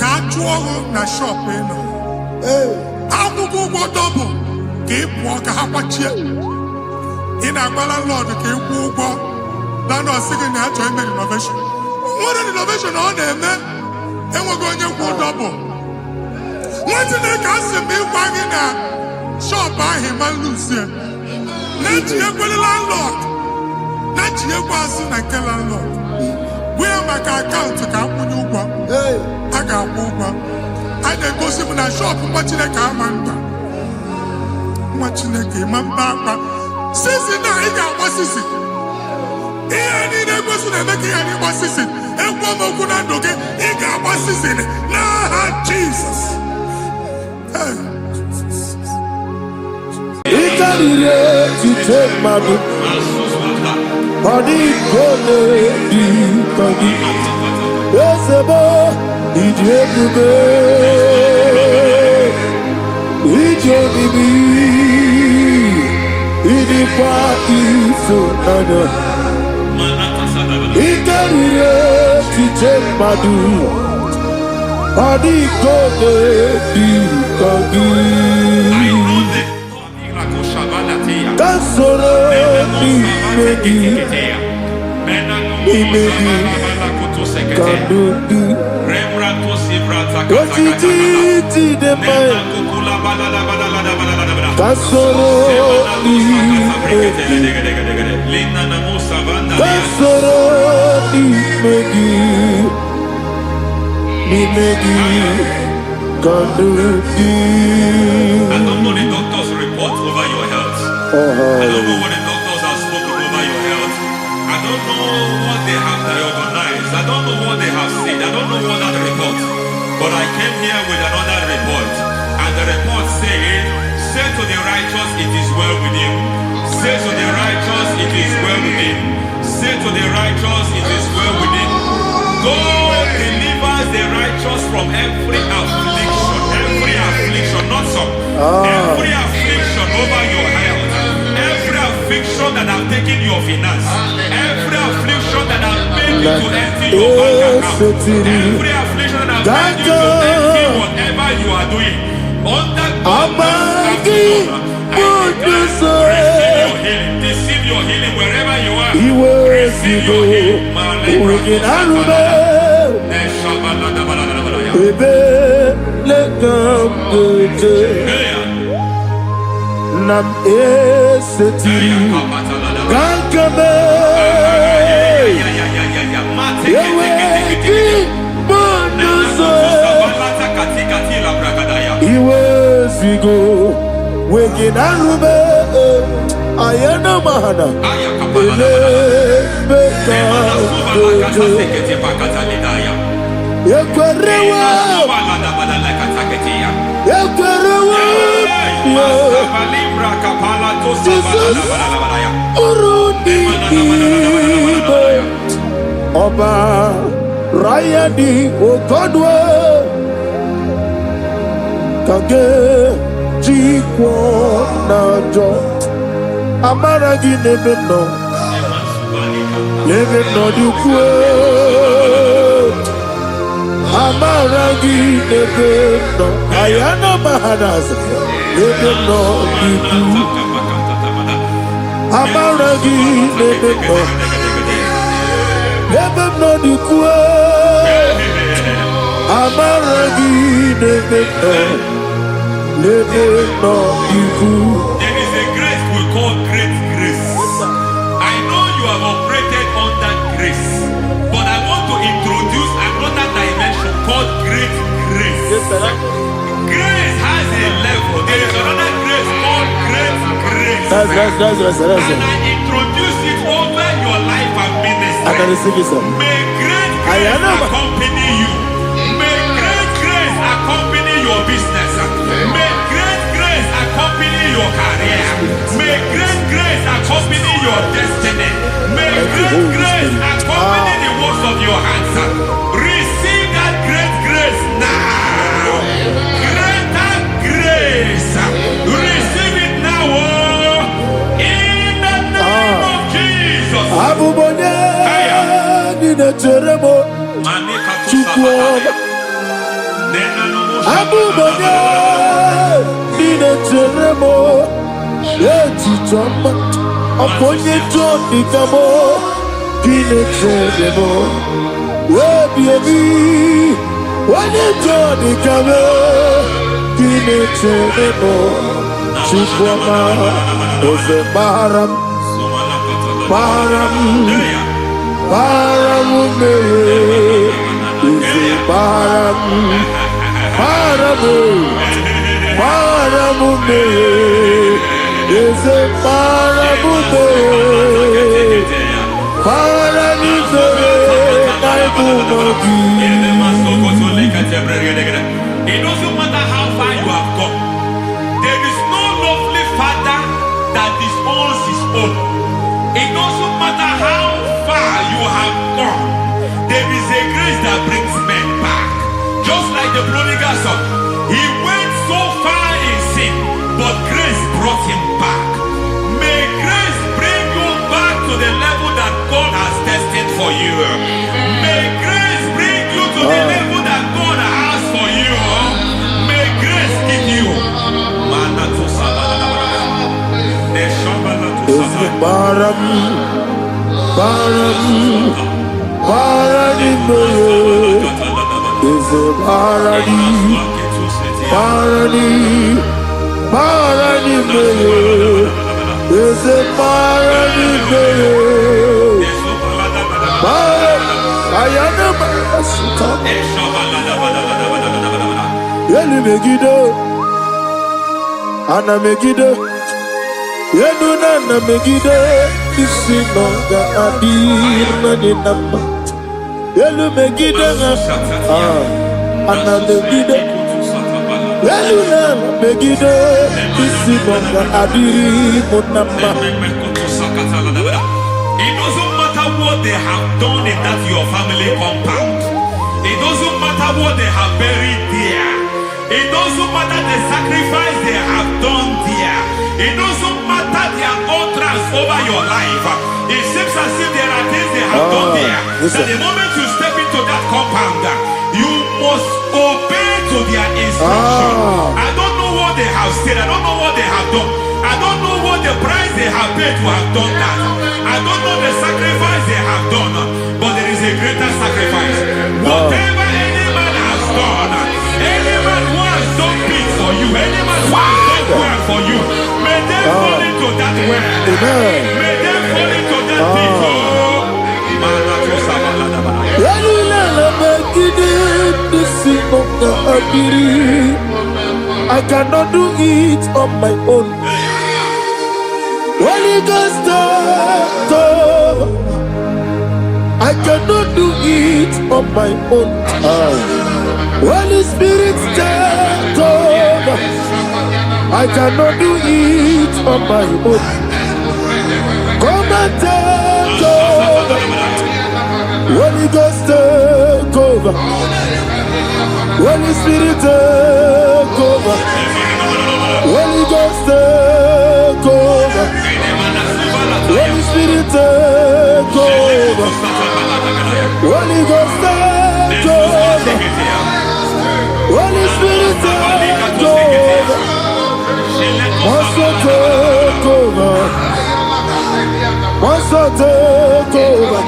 can't you na shop, you know? How to go double? Keep walk a half a chair. In a landlord, keep walk. Landlord singing that to make innovation. What an innovation on them, man. And we're going to go double. What did they cast me wagging at? Shop by him and lose him. Let you go the landlord. Let you go as soon as the landlord. Where my account to come when you go? I got one. I then go see when I shop watching a car man. Watching a game, man, Papa. Since now, I got what's this? Jesus.
To take my body, go yes, a boy,
I don't know the doctor's report over your health. I don't know what the doctors have spoken over your health. I don't know what they have diagnosed. I don't know what they have said. I don't know what that report. But I came here with another report. And the report said, say to the righteous, it is well with him. Say to the righteous, it is well with him. Say to the righteous, it is well with him. God delivers the righteous from every affliction, not some. Every affliction over your health, every affliction that have taken your finance, every affliction that have made you to empty your bank account, every affliction that have made you to empty whatever you are doing, under God's receive your healing wherever you are. Receive your healing.
Nam eseti gankame yeweki bonuso iwezigo weginarube ayana mahana ele beka yekwerewa Ọba Rayadi Ogodwe Kage Jikwo Najo Amaragi Nebeno Nebeno Dukwe Amaragi Nebeno Ayana Mahanas Nebeno Dukwe Amaragi Nebeno Nebeno Dukwe Amaragi Nebeno Nebeno Dukwe.
There is a grace we call great grace. I know you have operated under grace, but I want to introduce another dimension called great grace.
Yes, sir.
Grace has a level. There is another grace called great grace.
That's
And I introduce it over your life and ministry.
I can receive it, sir.
May great grace accompany you. May great grace accompany your business. May great grace accompany your career. May great grace accompany your destiny. May great grace accompany the works of your hands. Receive that great grace now. Greater grace. Receive it now. In the name of Jesus.
Abubonye Nina Teremo Chukwoba Abubonye Nina Teremo Eti Choma Aponye Toni Kamo Nina Teremo Webi Wane Toni Kamo Nina Teremo Chukwoba Ose Baharam Baharam Paramume, isi paramume, isi paramume,
It doesn't matter how far you have gone. There is no lovely father that disowns his own. It doesn't matter how far you have gone. There is a grace that brings men back. Just like the prodigal son. He went so far in sin, but grace brought him back. May grace bring you back to the level that God has destined for you. May grace bring you to the level that God has for you. May grace give you.
Ana Megiddo, Yenuna na Megiddo, Isinonga Adina ni Nama. Yelu Megiddo, Ana Megiddo, Yenuna na Megiddo, Isinonga Adina Nama.
It doesn't matter what they have done in that your family compound. It doesn't matter what they have buried there. It doesn't matter the sacrifice they have done there. It doesn't matter their utterance over your life. It seems as if there are things they have done there. That the moment you step into that compound, you must obey to their instruction. I don't know what they have said. I don't know what they have done. I don't know what the price they have paid to have done that. I don't know the sacrifice they have done. But there is a greater sacrifice. Whatever any man has done, any man who has done big for you, any man who has done well for you, may they fall into that well. May they fall into that pit.
I cannot do it on my own. Holy Ghost, I cannot do it on my own. Holy Spirit, take over. I cannot do it on my own. Come and take over. Holy Ghost, take over. Holy Spirit, take over. Holy Ghost, take over. Holy Spirit, take over. Holy Ghost, take over. Holy Spirit, take over. Also take over. Also take over.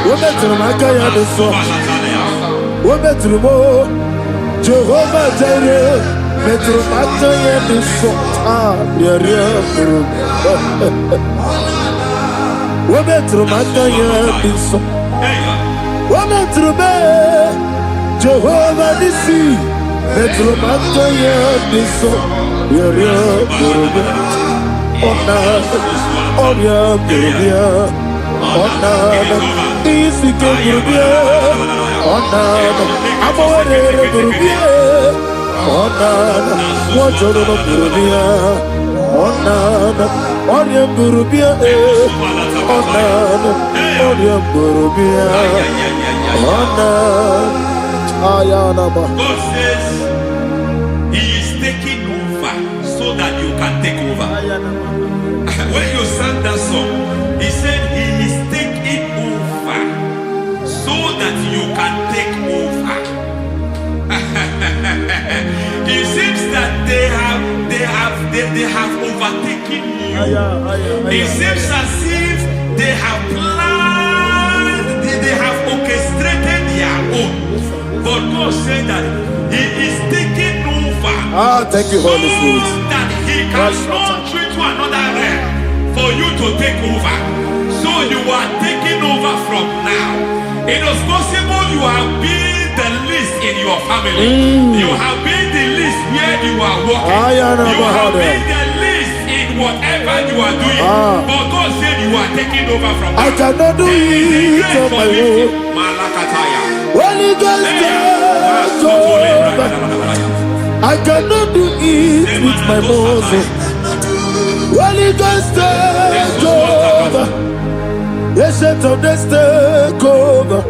Women to my guy the song. Women to more. Jehovah Jireh. Metro Mataya the song. Women to my guy the song. Women to me. Jehovah Nissi. Metro Mataya the song.
Taking over so that you can take over. When you sang that song, he said he is taking over so that you can take over. It seems that they have overtaken you. It seems as if they have planned, they have orchestrated their own. But God said that he is taking over.
Thank you, Holy Spirit.
So that he can launch you to another realm for you to take over. So you are taking over from now. It is possible you have been the least in your family. You have been the least where you are working. You have been the least in whatever you are doing, but God said you are taking over from
I cannot do it on my own. Holy Ghost, take over. I cannot do it with my muscle. Holy Ghost, take over. Yes, take over.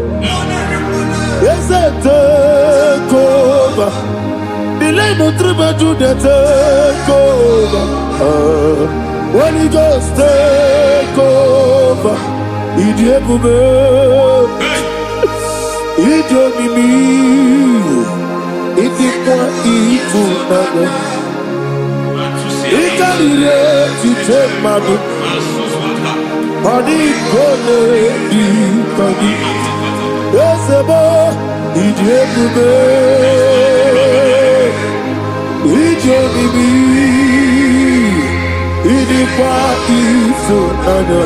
Yes, take over. Delay no trouble to the take over. Holy Ghost, take over. Idiebube, Idiomimi, Idikwa Ifunado, Ikarire Chitemadu, Adi Kone Ikadi, Yesebo, Idiebube, Idiomimi, Idikwa Ifunado,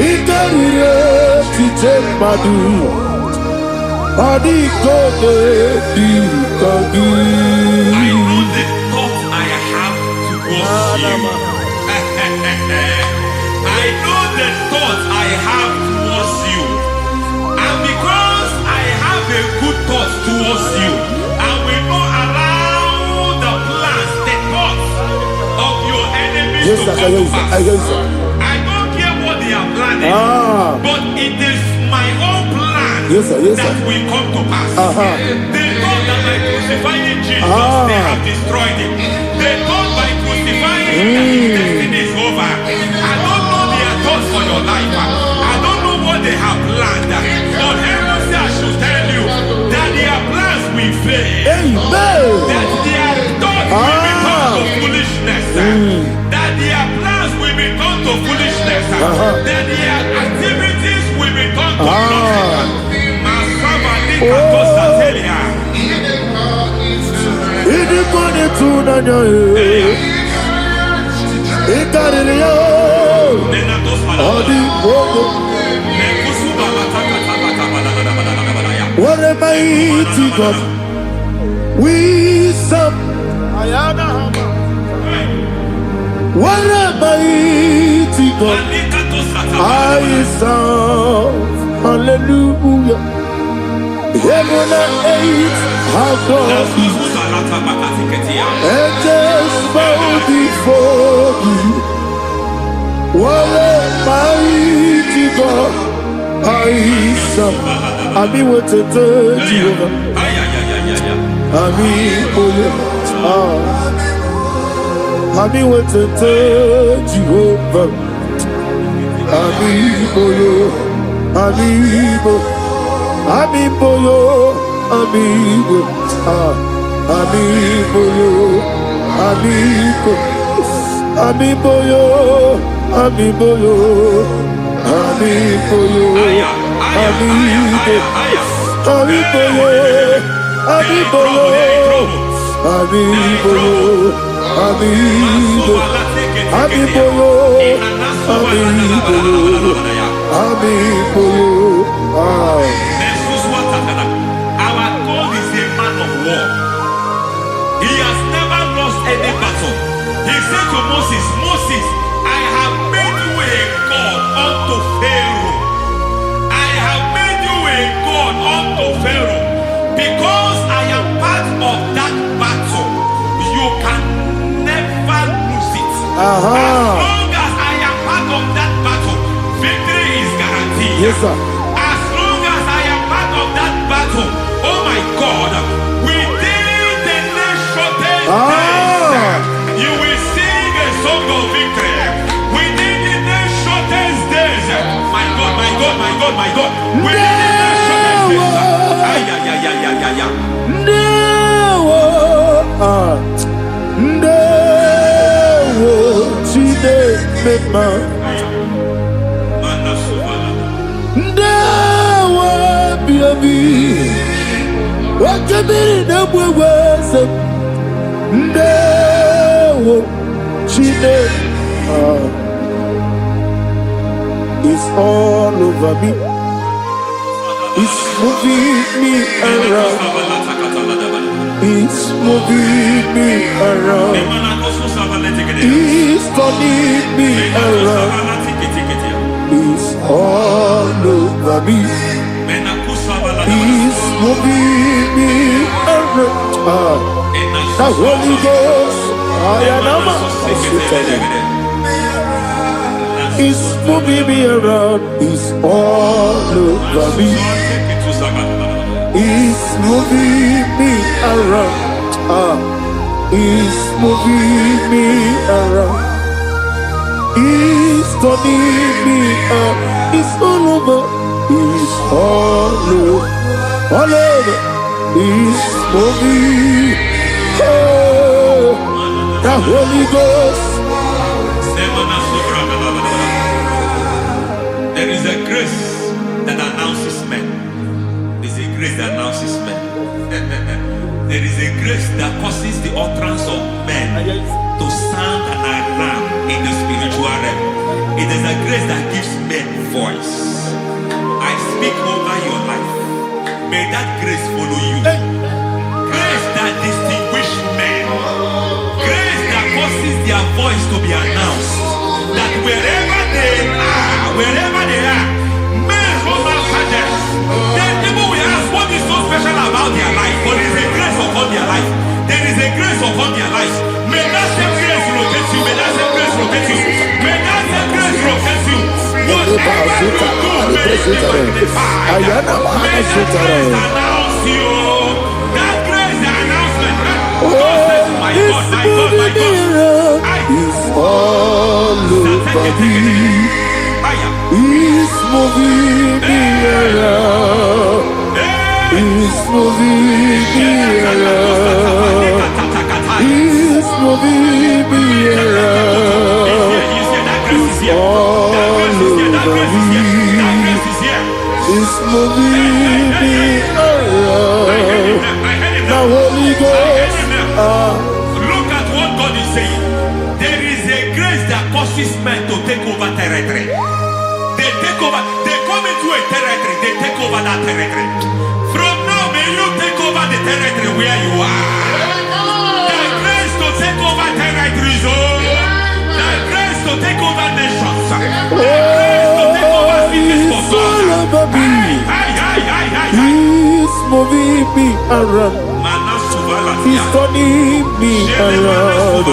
Ikarire Chitemadu, Adi Kone Ikadi.
I know the thoughts I have towards you. I know the thoughts I have towards you. And because I have a good thought towards you, I will not allow the plans, the thoughts of your enemies to come to pass. I don't care what they are planning, but it is my own plan that will come to pass. They thought that by crucifying Jesus, they have destroyed him. They thought by crucifying him that his destiny is over. I don't know their thoughts for your life. I don't know what they have planned. But heaven says I should tell you that their plans will fail. That their thoughts will be turned to foolishness. That their plans will be turned to foolishness. That their activities will be turned to nothing.
What a mighty God we serve. What a mighty God I serve. Hallelujah. Heaven and earth have done it. Angels bow before you. What a mighty God I serve. I mean what to tell you. I mean what to tell you. I mean Amiboyo, amigo, amiboyo, amigo, amiboyo, amiboyo, amiboyo, amigo, amiboyo, amiboyo, amiboyo, amigo, amiboyo, amiboyo, amiboyo.
Our God is a man of war. He has never lost any battle. He said to Moses, Moses, I have made you a God unto Pharaoh. I have made you a God unto Pharaoh. Because I am part of that battle, you can never lose it. As long as I am part of that battle, victory is guaranteed.
Yes, sir.
As long as I am part of that battle, oh my God, within the next shortest days, you will sing a song of victory. Within the next shortest days, my God, my God, my God, my God, within the next shortest days,
It's all over me. He's moving me around. He's moving me around. He's turning me around. He's all over me. He's moving me around. The Holy Ghost, He's moving me around. He's all over me. He's moving me around. He's moving me around. He's turning me up. He's all over. He's all over. All over. He's moving. Oh, the Holy Ghost.
There is a grace that announces men. There is a grace that announces men. There is a grace that causes the utterance of men to sound an alarm in the spiritual realm. It is a grace that gives men voice. I speak over your life. May that grace follow you. Grace that distinguishes men. Grace that causes their voice to be announced. That wherever they are, men hold our fathers. Then people will ask what is so special about their life. But there is a grace upon their life. There is a grace upon their life. May that same grace locate you. May that same grace locate you. May that same grace locate you. Whatever you do, may it be magnified. May that grace announce you. That grace, the announcement. My God, my God, my God.
He's all over me. He's moving me around. He's moving me around. He's moving me around. He's all over me. He's moving me around. The Holy Ghost.
Look at what God is saying. There is a grace that causes men to take over territory. They take over, they come into a territory, they take over that territory. From now, may you take over the territory where you are. The grace to take over territories, the grace to take over nations, the grace to take over cities for God.
He's moving me around. He's turning me around.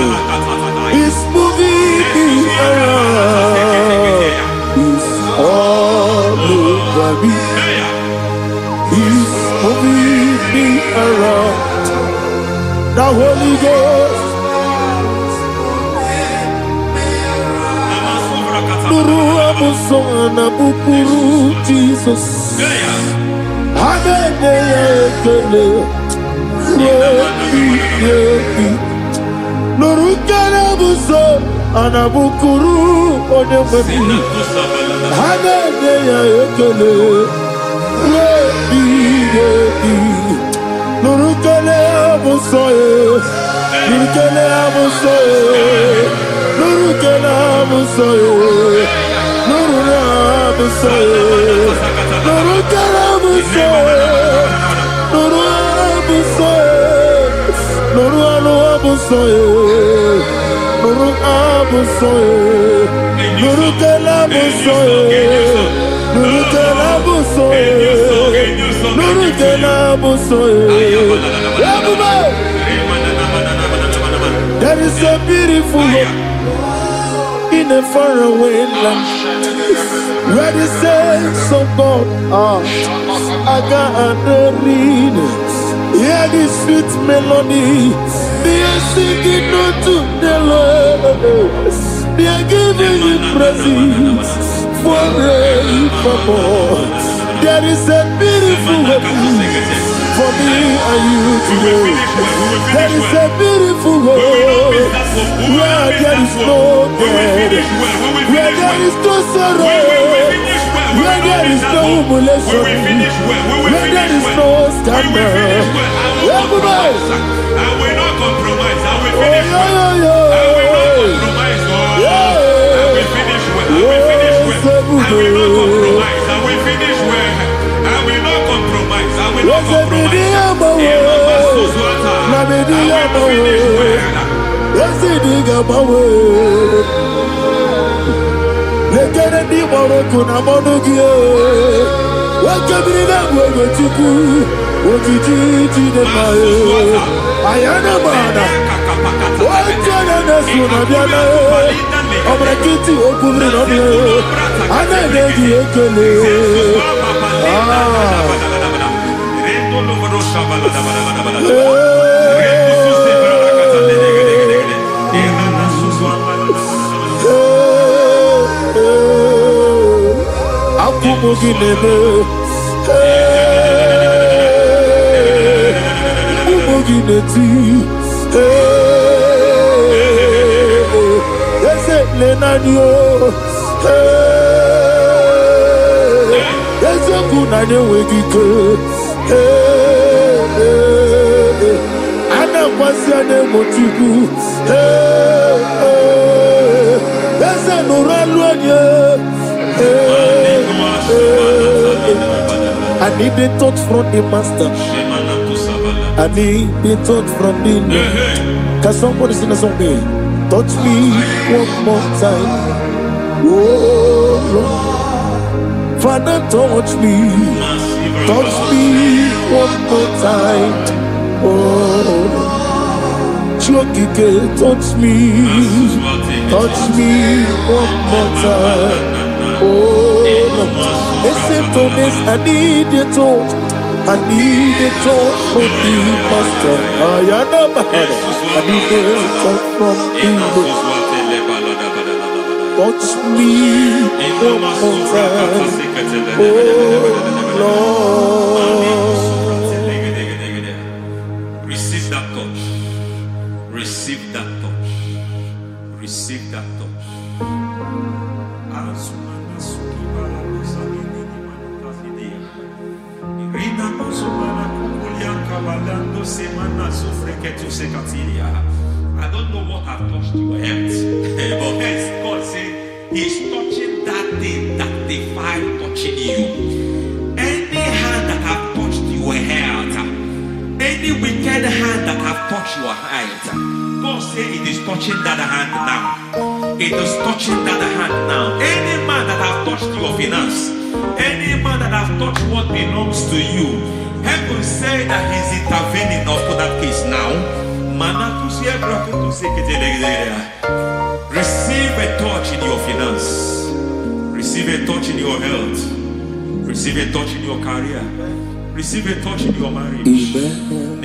He's moving me around. He's all over me. He's moving me around. The Holy Ghost. Nuru amusona bukuru Jesus. Amene ekele. Nurukana buso anabukuru onyemeni Hanene ya ekele Nurukana buso Nurukana buso Nurukana buso Nurukana buso Nurukana buso Nuru abusoye, Nuru abusoye, Nuru kelabusoye, Nuru kelabusoye, Nuru kelabusoye. There is a beautiful hope in a faraway land where the saints of God are. I got the reading. Hear the sweet melody. They are singing unto the Lord. They are giving you praise forevermore. There is a beautiful hope for me and you today. There is a beautiful hope where there is no death, where there is no sorrow, where there is no humiliation, where there is no scandal.
I will not compromise. I will finish well. I will not compromise. I will finish well. I will finish well. I will not compromise. I will finish well. I will not never compromise. I will finish well.
Lekere di moroko na monogie. Wakabiri na wewe tuku. Ojiji jide mae. Ayana mana. Wajana nesu na biana. Omrakiti okubri na bie. Ana neji ekele. Akumoginebe, Akumogineti, Ese Lenanio, Ese Kunane Wegike, Ana Kwasiane Motibu, Ese Nuraluanye. I need the touch from the master. I need the touch from the Lord. Can somebody sing a song here? Touch me one more time. Oh Lord, Father, touch me. Touch me one more time. Oh, Chokike, touch me. Touch me one more time. Oh, listen to this, I need your touch. I need a touch from the master. I need a touch from the Lord. Touch me one more time. Oh,
Lord. Receive that touch. Receive that touch. Receive that touch. I don't know what I've touched your health, but hence God said He's touching that thing that defied touching you. Any hand that have touched your health, any wicked hand that have touched your health, God said it is touching that hand now. It is touching that hand now. Any man that have touched your finance, any man that have touched what belongs to you, heaven say that He's intervening for that case now. Receive a touch in your finance. Receive a touch in your health. Receive a touch in your career. Receive a touch in your marriage. Amen.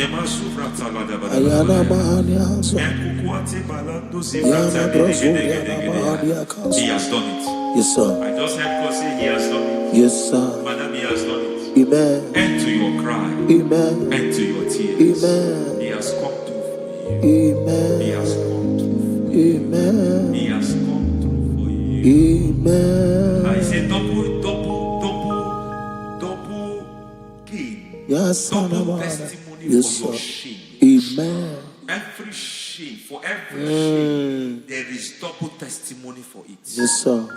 He has done it.
Yes, sir.
I just heard God say He has done it.
Yes, sir.
Madam, He has done it.
Amen.
End to your cry.
Amen.
End to your tears.
Amen.
He has come through for you.
Amen.
He has come through for you.
Amen.
He has come through for you.
Amen.
I say double gain.
Yes,
double testimony
yes,
for your
sir.
shame.
Amen.
Every shame, for every shame, there is double testimony for it.
Yes, sir.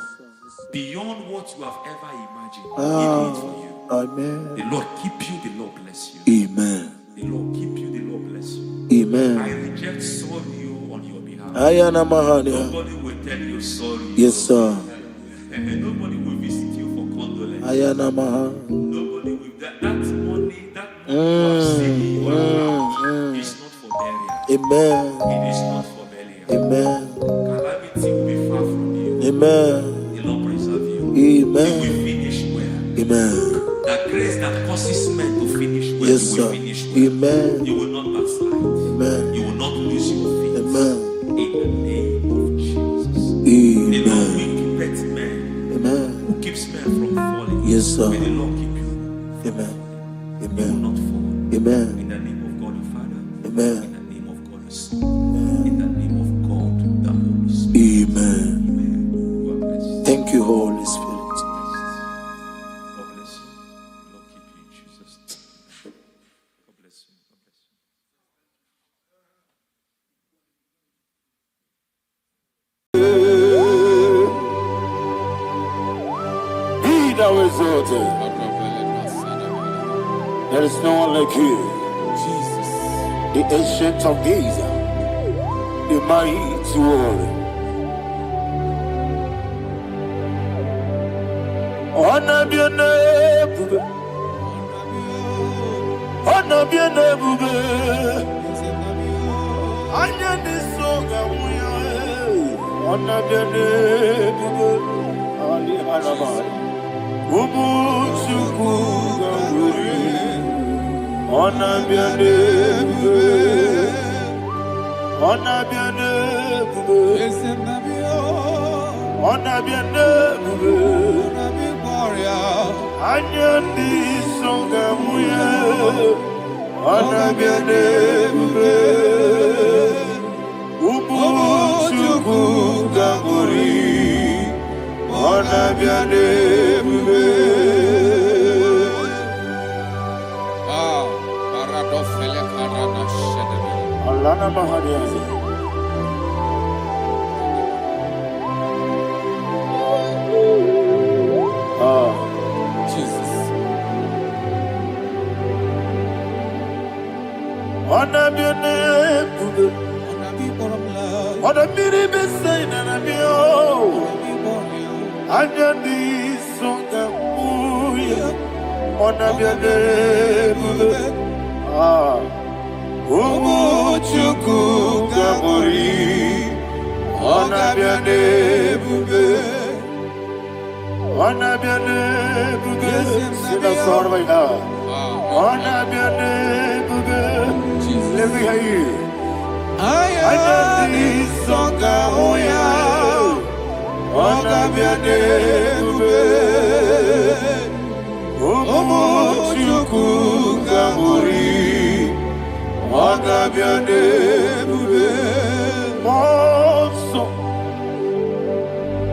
Beyond what you have ever imagined, He did it for you.
Amen.
The Lord keep you, the Lord bless you.
Amen.
The Lord keep you, the Lord bless you.
Amen.
I reject sorry on your behalf.
Nobody
will tell you sorry.
Yes, sir.
And nobody will visit you for condolence. Nobody will. That money you have saved in your account is not for burial.
Amen.
It is not for burial.
Amen.
Calamity will be far from you.
Amen.
The Lord preserve you.
Amen.
You will finish well.
Amen.
The grace that causes men to finish well,
Yes,
you will
sir.
finish well.
Amen.
You will not backslide.
Amen.
You will not lose your faith.
Amen.
In the name of Jesus.
Amen.
The Lord will keep men.
Amen.
Who keeps men from falling?
Yes, sir.
May the Lord keep you.
Amen.
You will
Amen.
not fall.
Amen.
In the name of God the Father.
Amen.
In the name of God the Son. In the name of God the Holy Spirit.
Amen.
Amen. You are blessed.
Thank you, Holy Spirit.
God bless you. The Lord keep you in Jesus' name. God bless you. God bless you.
Be thou exalted. There is no one like you.
Jesus.
The ancient of days, the mighty warrior. Honor be your name, honor be your name. Anya ni soga muya, honor be your name. Ali Alabari, Ubu Chuku Gamburi, honor be your name, honor be your name, honor be your name. Anya ni soga muya, honor be your name. Ubu Chuku Gamburi, honor be your name.
Paradofele karana shedebe.
Alana Mahadiazi.
Jesus.
Honor be your name. Honor be the best sign and I be oh. Anya di songa muya. Honor be your name. Umu Chuku Gamburi, honor be your name. Honor be your name. Sing a song right now. Honor be your name. Let me hear you. Anya di songa muya. Honor be your name. Umu Chuku Gamburi, honor be your name. Monso,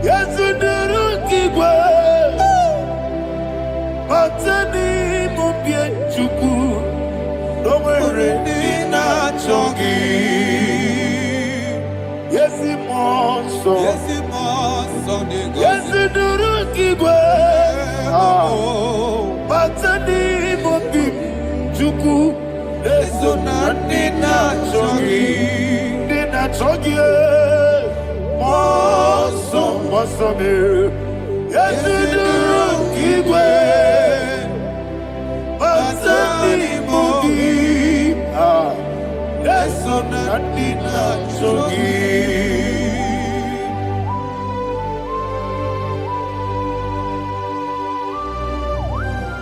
yes you do kigwe. Matani mubye chuku, no mere nina chongi. Yes monso, yes you do kigwe. Matani mubye chuku. Eso na nina chongi, moso me. Yes you kigwe, masani mogi. Eso na nina chongi.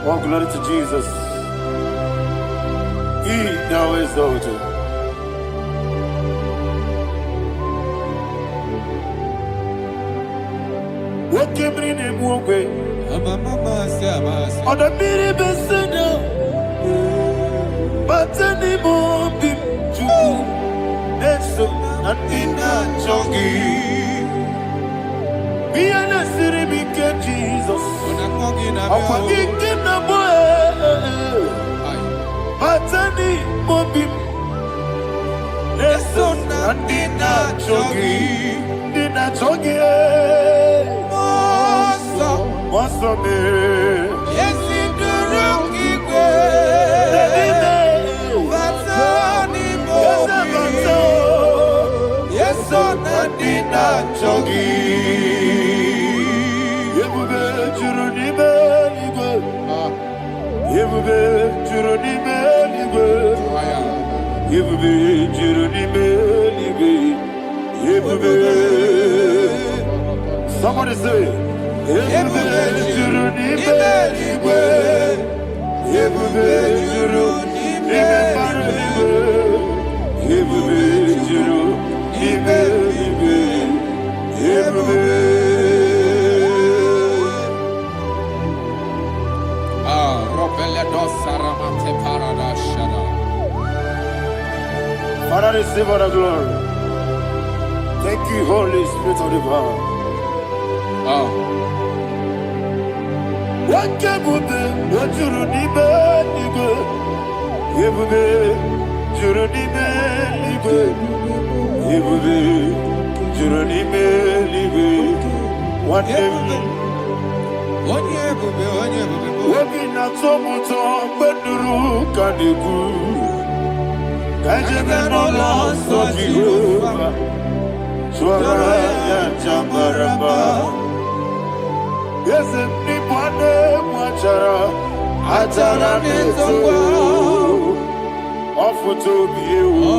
Oh, glory to Jesus. He now is over. What came in him walk away? On the mini besina, but any more big Jew. That's so not in that chongi. Be an city, big Jesus. I'm forgetting the boy. Matani mobi, leso na dina chogi, moso me. Yesi duruki kwe, matani mobi, yeso na dina chogi. Yebube churuni beligwe. Yebube churuni beligwe. Yebube churuni beligwe. Yebube. Somebody say. Yebube churuni beligwe. Yebube churuni beligwe. Yebube churuni beligwe. Yebube. Father, receive all the glory. Thank you, Holy Spirit of the power. What can you do? What you need, Yebube, Juronibe, Libe, Yebube, Juronibe, Libe. One day, Wabina tomuto beduru kaniku. Kajemeno loso Jehovah. Swara ya jamaraba. Yese ni mwane mwachara. Atara neto. Ofuto biyewu.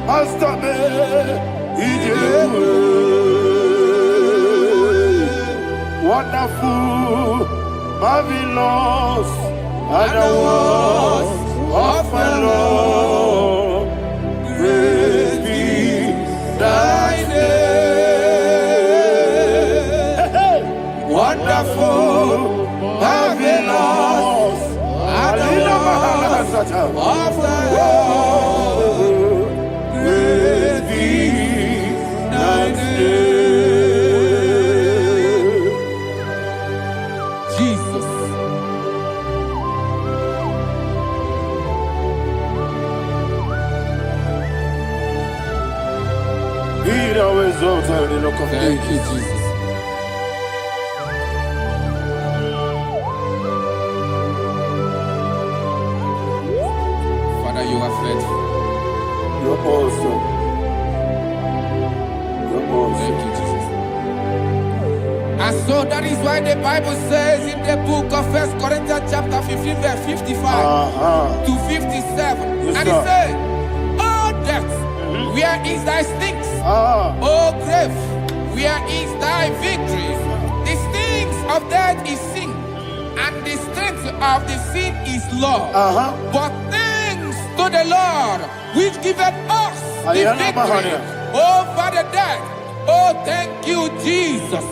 Astame ijewu. Wonderful, marvelous, and the words of my Lord. Praise be thy name. Wonderful, marvelous, and the words of my Lord. Praise be thy name. Thank
you, Jesus. Father, you are faithful.
You're awesome. You're awesome.
Thank you, Jesus. And so that is why the Bible says in the book of 1 Corinthians chapter 15, verse 55 to 57.
Yes,
and it says, "Oh death, where is thy stings? Oh grave, where is thy victory? The stings of death is sin, and the strength of the sin is law. But thanks to the Lord, which giveth us the victory over the death. Oh, thank you, Jesus."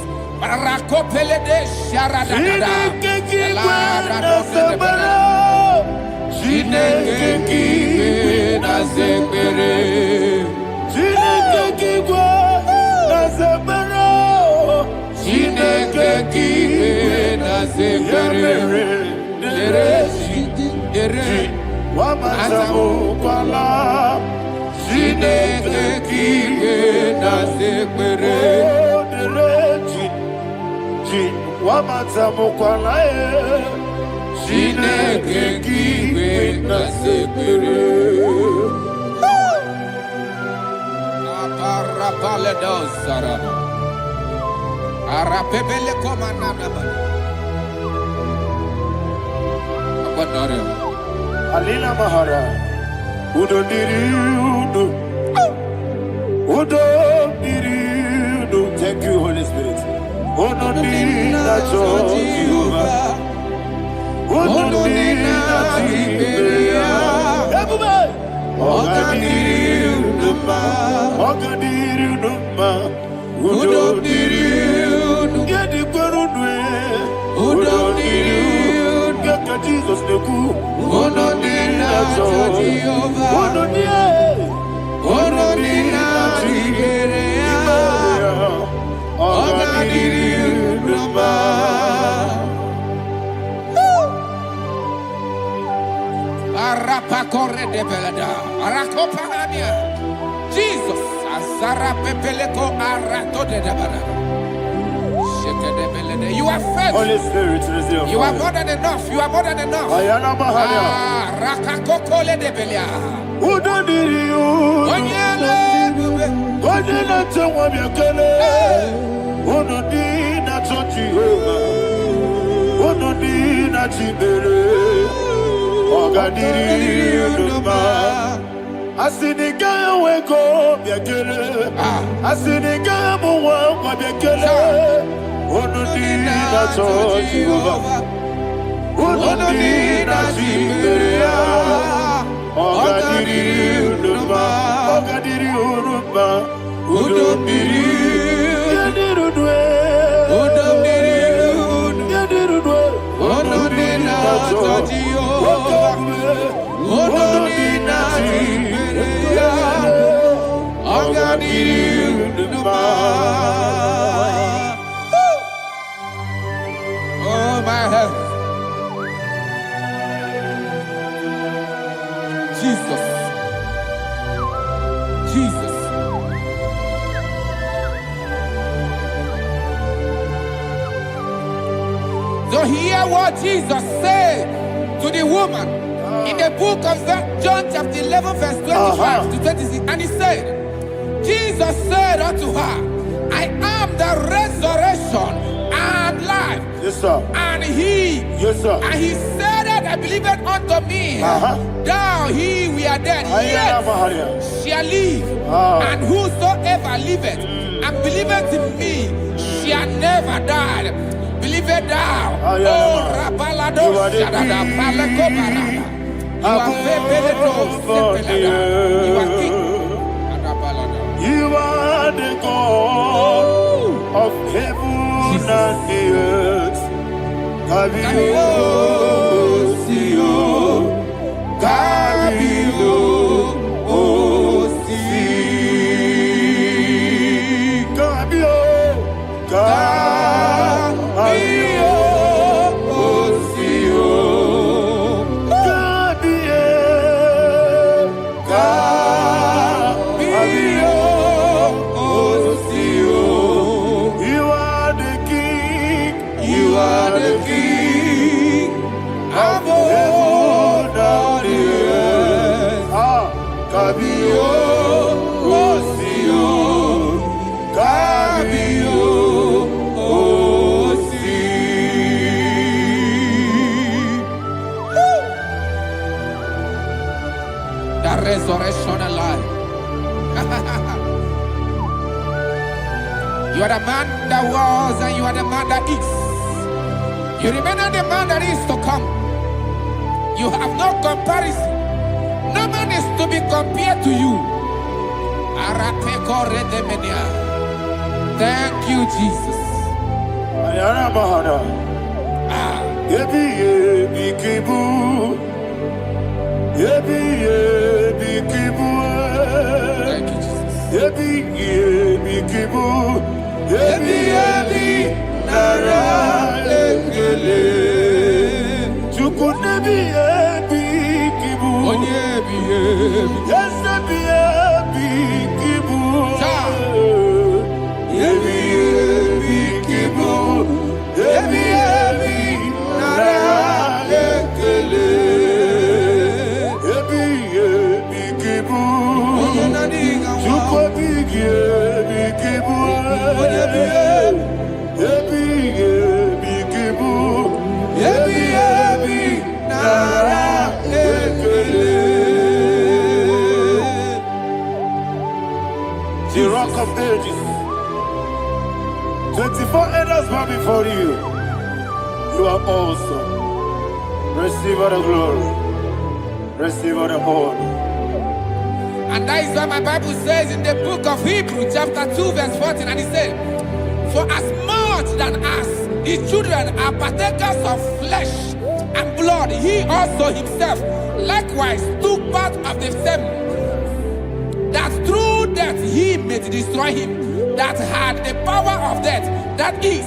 Alina Mahara, Udo Diriudo, Udo Diriudo. Thank you, Holy Spirit. Udo Diriudo, Udo Diriudo, Jesus the cool.
Jesus, you are faithful.
Holy Spirit, receive.
You are more than enough. You are more than enough. Rakakokole de Belia.
Who don't need you? Not to one you can. Who don't need not to Jehovah. Who don't need not to be. Oh, God, did you do? I see the guy wake up, you get it. I see the guy move up, you get it. Who don't need not to Jehovah. Who don't need not to be. Oh, God, did you do? Oh, God, did you do? Who don't need you? You did it. Who don't need you? You did it. Who don't need not to Jehovah. Who don't need not to be. Oh, God, did you do?
Oh, my head. Jesus. Jesus. So hear what Jesus said to the woman in the book of John chapter 11 verse 25 to 26. And he said, Jesus said unto her, I am the resurrection and life.
Yes, sir.
And he,
yes, sir.
And he said that I believed unto me, thou he we are dead, yet shall live. And whosoever liveth and believeth in me shall never die. Believe it thou. Oh, Rabalado, Shadada, Palako Barada. You are king.
You are the God of heaven and the earth. Kabio, Sio, Kabio, Osi, Kabio, Kabio, Osio, Kabio, Kabio, Osio. You are the king. You are the king of heaven and the earth. Kabio, Osio, Kabio, Osi.
The resurrection and life. You are the man that was and you are the man that is. You remain the man that is to come. You have no comparison. No man is to be compared to you. Thank you, Jesus. Thank you,
The Rock of Ages. 24 elders bow before you. You are awesome. Receive all the glory. Receive all the honor.
And that is what my Bible says in the book of Hebrews chapter 2 verse 14. And it said, for as much than us, his children are partakers of flesh and blood, he also himself likewise took part of the same, that through death he may destroy him that had the power of death, that is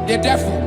the devil.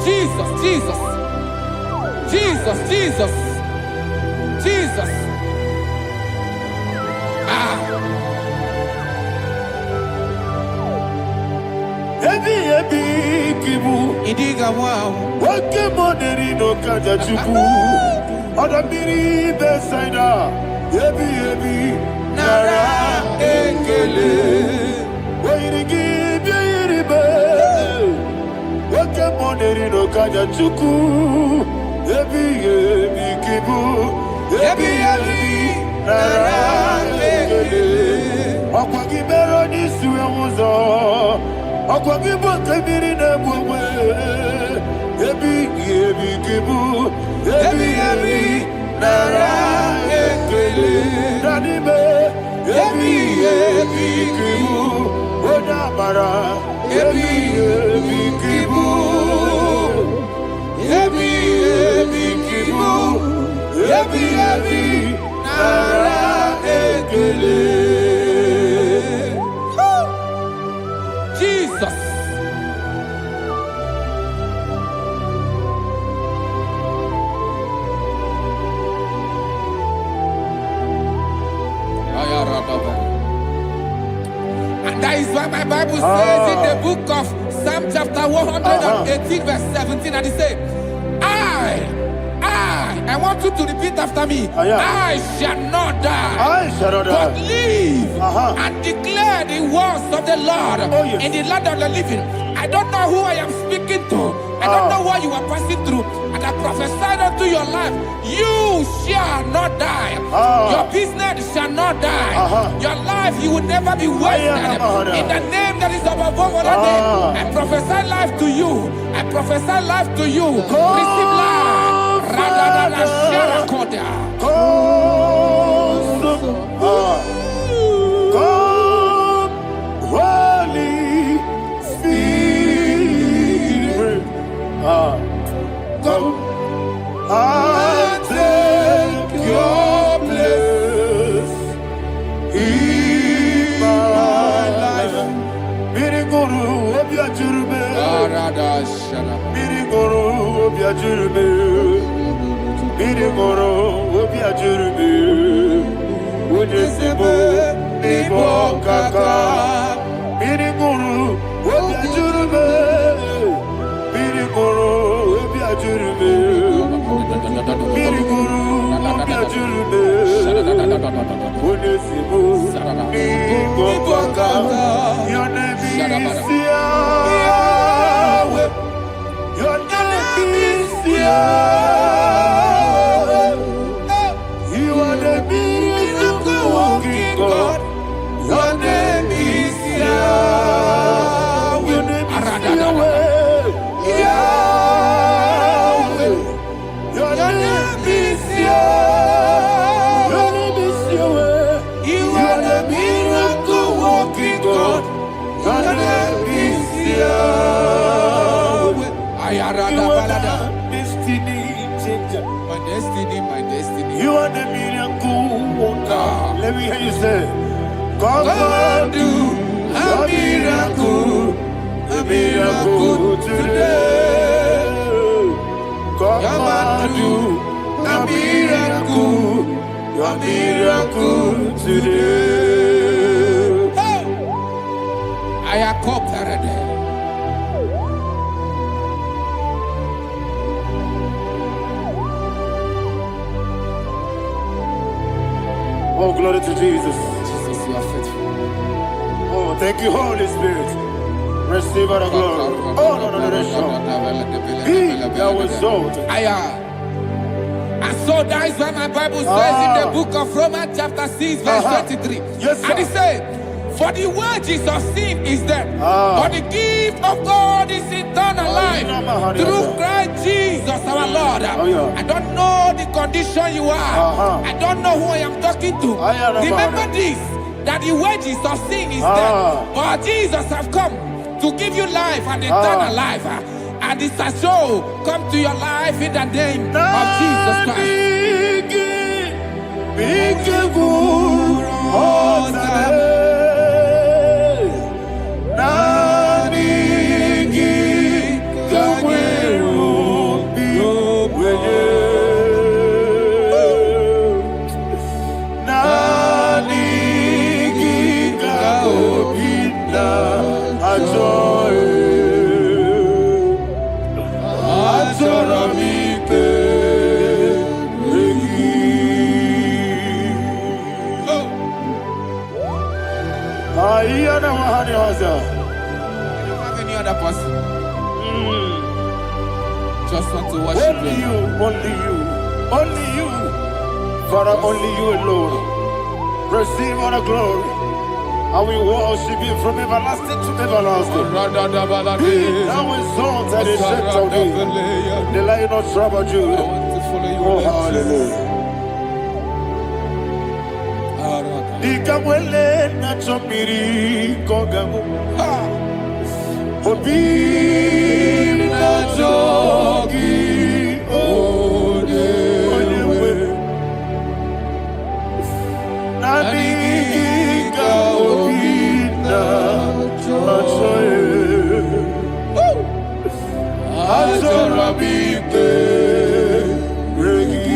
Jesus, Jesus, Jesus, Jesus, Jesus. Idiga wow.
Wake money no kaja chuku. Oda miri besaida. Ebi nara ekele. Wairigi biiribe. Wake money no kaja chuku. Ebi kibu. Ebi nara ekele. Okwagi bero ni suwe muzo. Akwagibo kebiri na bwewe. Ebi kibu. Ebi nara ekele. Nanibe. Ebi kibu. Odabara. Ebi kibu. Ebi kibu. Ebi nara ekele.
Jesus. And that is why my Bible says in the book of Psalm chapter 118 verse 17, and it says, I want you to repeat after me. I shall not die, but live and declare the words of the Lord in the land of the living. I don't know who I am speaking to. I don't know what you are passing through. And I prophesied unto your life, you shall not die. Your business shall not die. Your life, you will never be wasted. In the name that is above all other name, I prophesy life to you. I prophesy life to you. Receive life. Radadada Sharakoda.
Come, Holy Spirit. Come and take your place in my life. Miriguru obiajurube. Miriguru obiajurube. Miriguru obiajurube. Ujesibo ibo kaka. Miriguru obiajurube. Miriguru obiajurube. Miriguru obiajurube. Ujesibo ibo kaka. Your name is Yahweh. Your name is Yahweh. You are the miracle working God. Your name is Yahweh. Your name is Yahweh. Yahweh. Your name is Yahweh. Your name is Yahweh. You are the miracle working God. Your name is Yahweh. You are the destiny changer.
My destiny.
You are the miracle worker. Let me hear you say, come and do a miracle today. Come and do a miracle today.
I am cooperative.
Oh, glory to Jesus.
Jesus, you are faithful.
Oh, thank you, Holy Spirit. Receive our glory. Oh, no. Be thou exalted.
And so that is why my Bible says in the book of Romans chapter 6 verse 23.
Yes, sir.
And it says, for the wages of sin is death, but the gift of God is eternal life through Christ Jesus our Lord. I don't know the condition you are. I don't know who I am talking to. Remember this, that the wages of sin is death, but Jesus have come to give you life and eternal life. And this has so come to your life in the name of Jesus Christ.
You don't
have any other person. Just want to worship
only you. Only you. Father, only you alone. Receive all the glory. I will worship you from everlasting to everlasting. Be thou exalted and set of thee. The Lion of Tribe of Judah. Oh, hallelujah. Ikamwele na chomiri kogamu. Obi na jogi onewe. Naniga obi na jogi. Azorabike regi.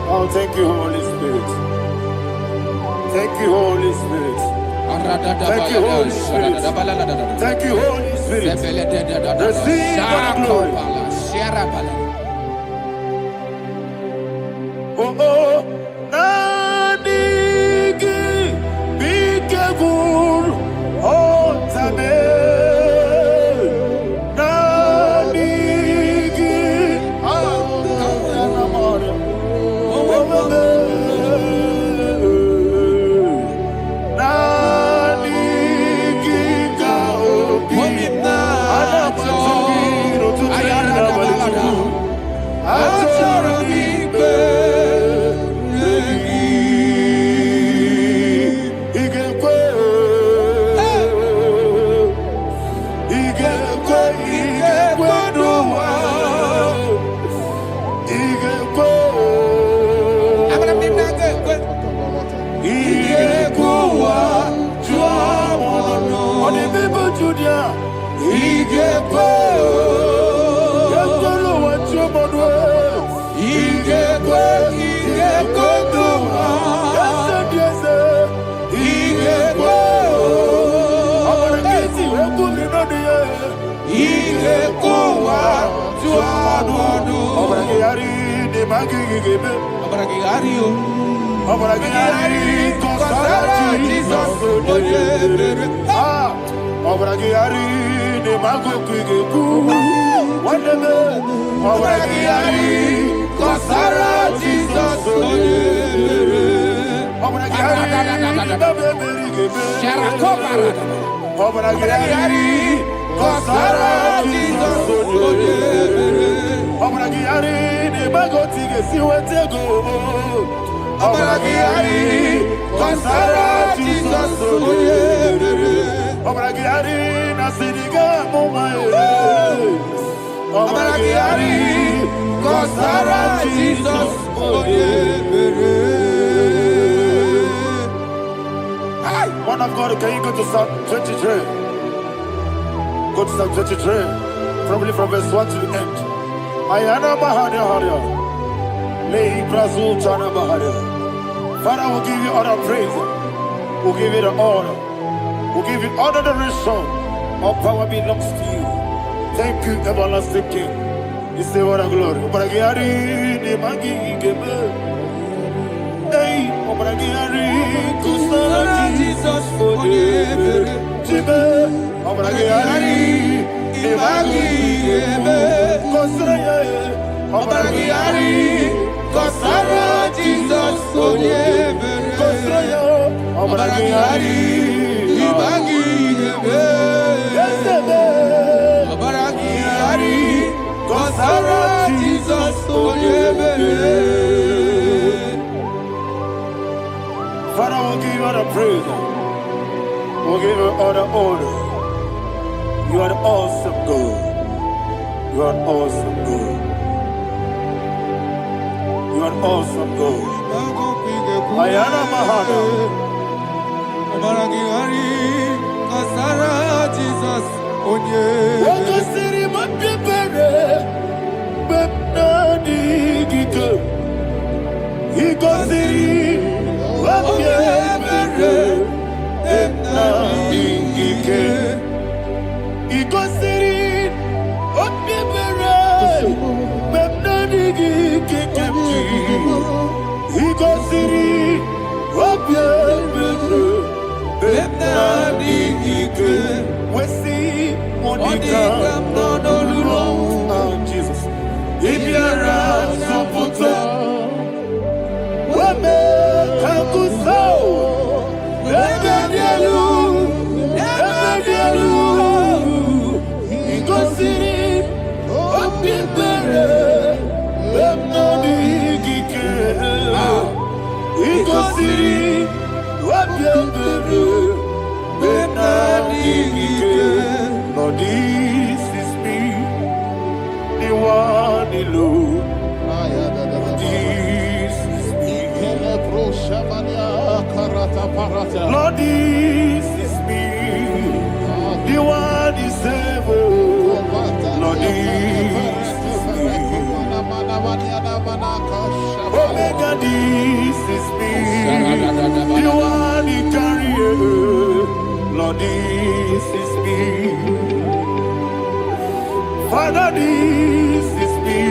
Oh, thank you, Holy Spirit. Thank you, Holy Spirit. Thank you, Holy Spirit. Thank you, Holy Spirit. Receive the glory. Oh, oh, Nadigi, Bigagul, oh, Tame. Man of God, can you go to Psalm 23? Go to Psalm 23, probably from verse 1 to the end. Ayana Mahania Haria. Lay Brazil Chana Mahania. Father, we'll give you all the praise. We'll give you the honor. We'll give you all the adoration. All power belongs to you. Thank you, everlasting King. You say what a glory. Hey, Obragiari, Kusara Jesus, Onyebere, Jibe, Obragiari, Ibagi, Kusara, Obragiari, Kusara Jesus, Onyebere, Kusara, Obragiari, Ibagi, Obragiari, Kusara Jesus, Onyebere. Father, we'll give you all the praise. We'll give you all the honor. You are the awesome God. You are an awesome God. You are an awesome God. Ayana Mahana. Jesus. Waka siri mapipere. Bepnani gito. Iko siri. Jesus. If you're Lord, this is me, the one alone. This is me. Lord, this is me, the one is able. Lord, this is me. Omega, this is me, the one in carrier. Lord, this is me. Father, this is me.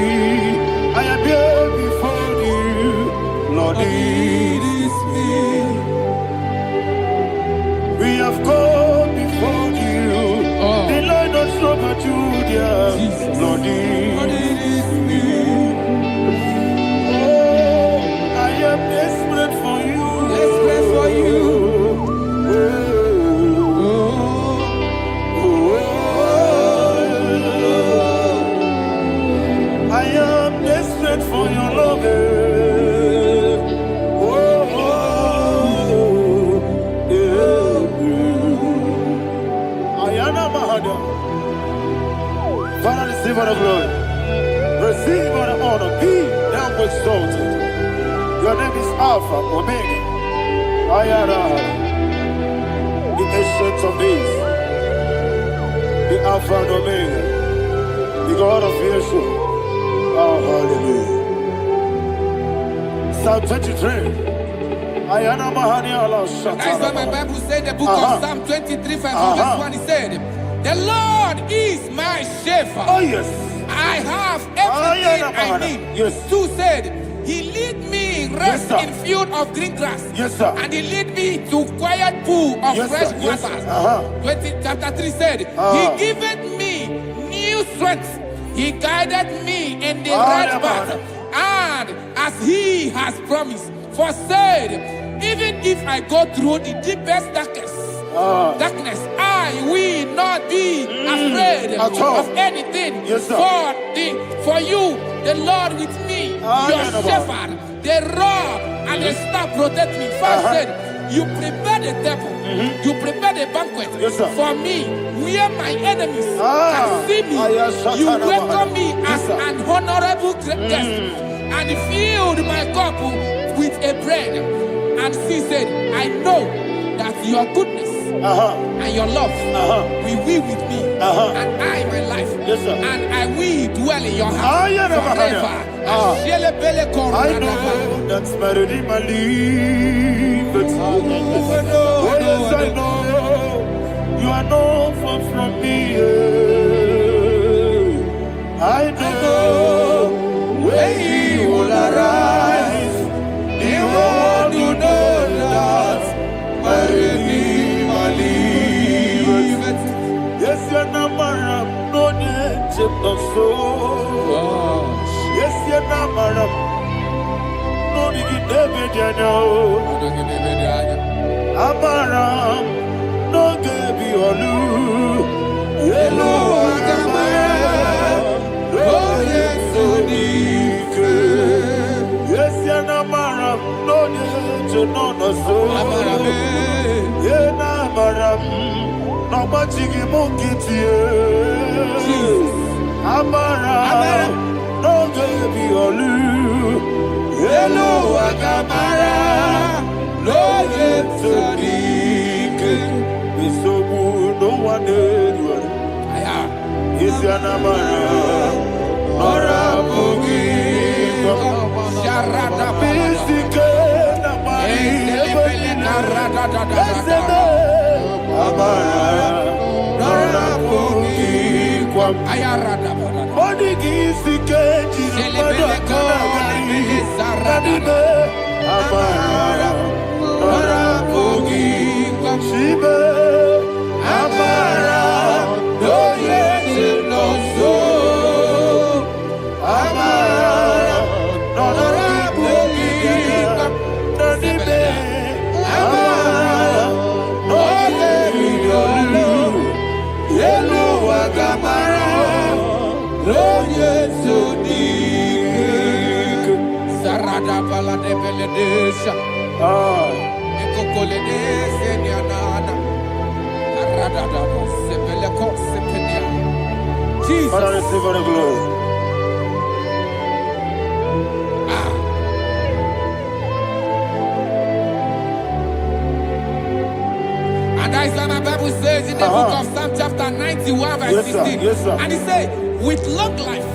I am here before you. Lord, this is me. We have come before you. The Lord of Super Judah. Lord, this is me. Oh, I am desperate for you. Desperate for you. For your love, Ayana Mahada. Father, receive all the glory, receive all the honor. Be thou exalted. Your name is Alpha, Omega. Ayana, the ancient of days, the Alpha and Omega, the God of Yeshua. Oh, hallelujah. Psalm 23. Ayana Mahania Allah Shatters.
That's what my Bible said, the book of Psalm 23, verse 1. It said, the Lord is my shepherd.
Oh, yes.
I have everything I need.
Yes.
2 said, he lead me rest in field of green grass.
Yes, sir.
And he lead me to quiet pool of fresh waters. 20, chapter 3 said, he giveth me new strength. He guided me in the right path, and as he has promised, for said, even if I go through the deepest darkness, I will not be afraid of anything.
Yes,
for you, the Lord with me, your shepherd, the rod and the staff protect me. First said, you prepare the table, you prepare the banquet for me, where my enemies can see me. You welcome me as an honorable guest, and filled my cup with a bread. And she said, I know that your goodness and your love will be with me, and I, my life, and I will dwell in your house forever.
I know that's better than my life. Oh, yes, I know you are not far from me. I know when he will arise, the world will know. so. Yes, you're not madam. No, you get David, you know. Amaram, no, give you a loo. Yellow, oh, yes, so deep. Yes, you're not madam. No, you know, so. Yeah, madam. No, but you give monkey to you. Amaram, no, give you a loo. Hello, Agamara, no yet so deep. It's so good, no one did. Is your Namara, or a boogie? Sharada, Pistica, Amara, or a boogie. Body is the cage, Amara, Shiba, Amara, no yes, no so, Amara, no Amara, no yellow Agamara, no yes, so deep.
Sarada bala de beledesha. Ekokoledese nianana. Arada da sepele kosepenia. Jesus.
Father, receive all the glory.
And that is why my Bible says in the book of Psalm chapter 91 verse 16.
Yes, sir.
And it says, with long life.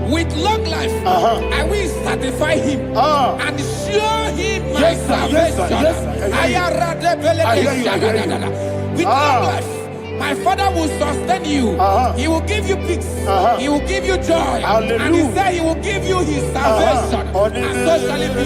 With long life, I will satisfy him and show him my salvation. With long life, my Father will sustain you. He will give you peace. He will give you joy.
Hallelujah.
And he said he will give you his salvation. And so shall it be.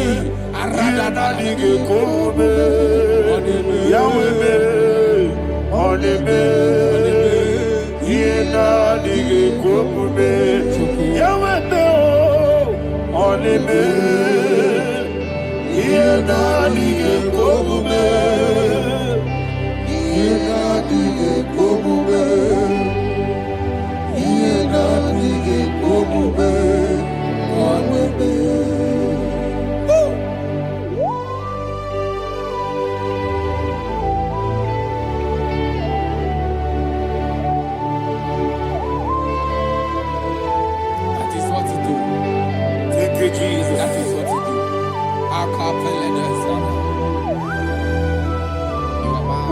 Jesus.
That is what you do.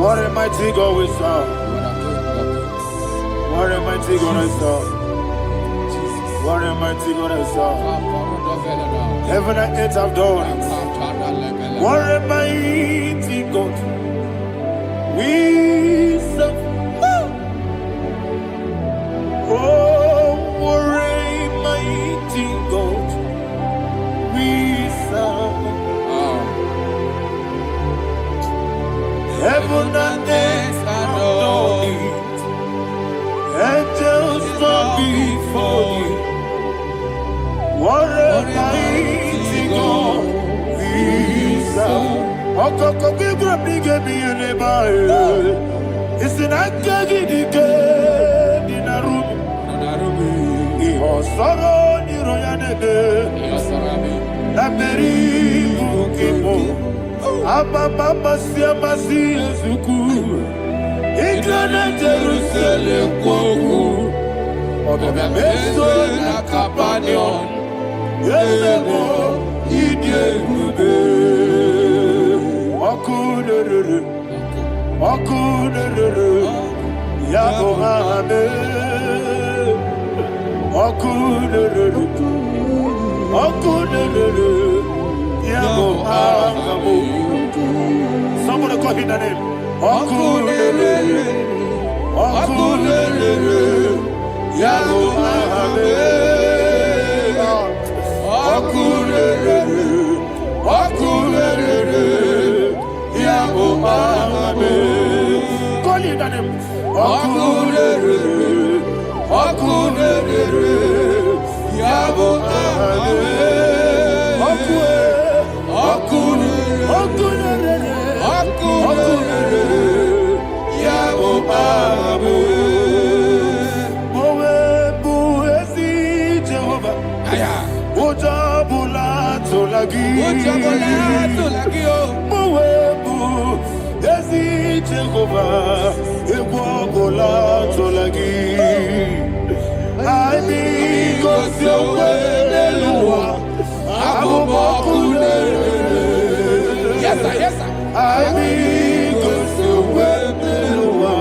What a mighty God we serve. What a mighty God I serve. What a mighty God I serve. Heaven and earth have done it. What a mighty God we serve. Oh, what a mighty God we serve. Heaven and earth have done it. Angels bow before you. What a mighty God we serve. Okoko bibra bige bi eneba. It's an akagi dike dinarubi. Iho soro ni royanebe. Naberi bukipo. Ababa siamasi ezuku. Igrana Jerusalem kwoku. Obebe meso na kapanion. Yesemo idie gube. Wakunerere. Yago hame. Wakunerere. Yago hame. Somebody call him the name. Wakunerere. Yago hame. Wakunerere. Yago hame. Call him the name. Wakunerere.
Okunere, Yabo Abe. Okunere, Yabo Abe.
Mowebu ezi Jehovah. Ojabula tolagi. Mowebu ezi Jehovah. Egwabula tolagi. Aibi kosyowe neluwa.
Yes, sir, yes, sir.
Aibi kosyowe neluwa.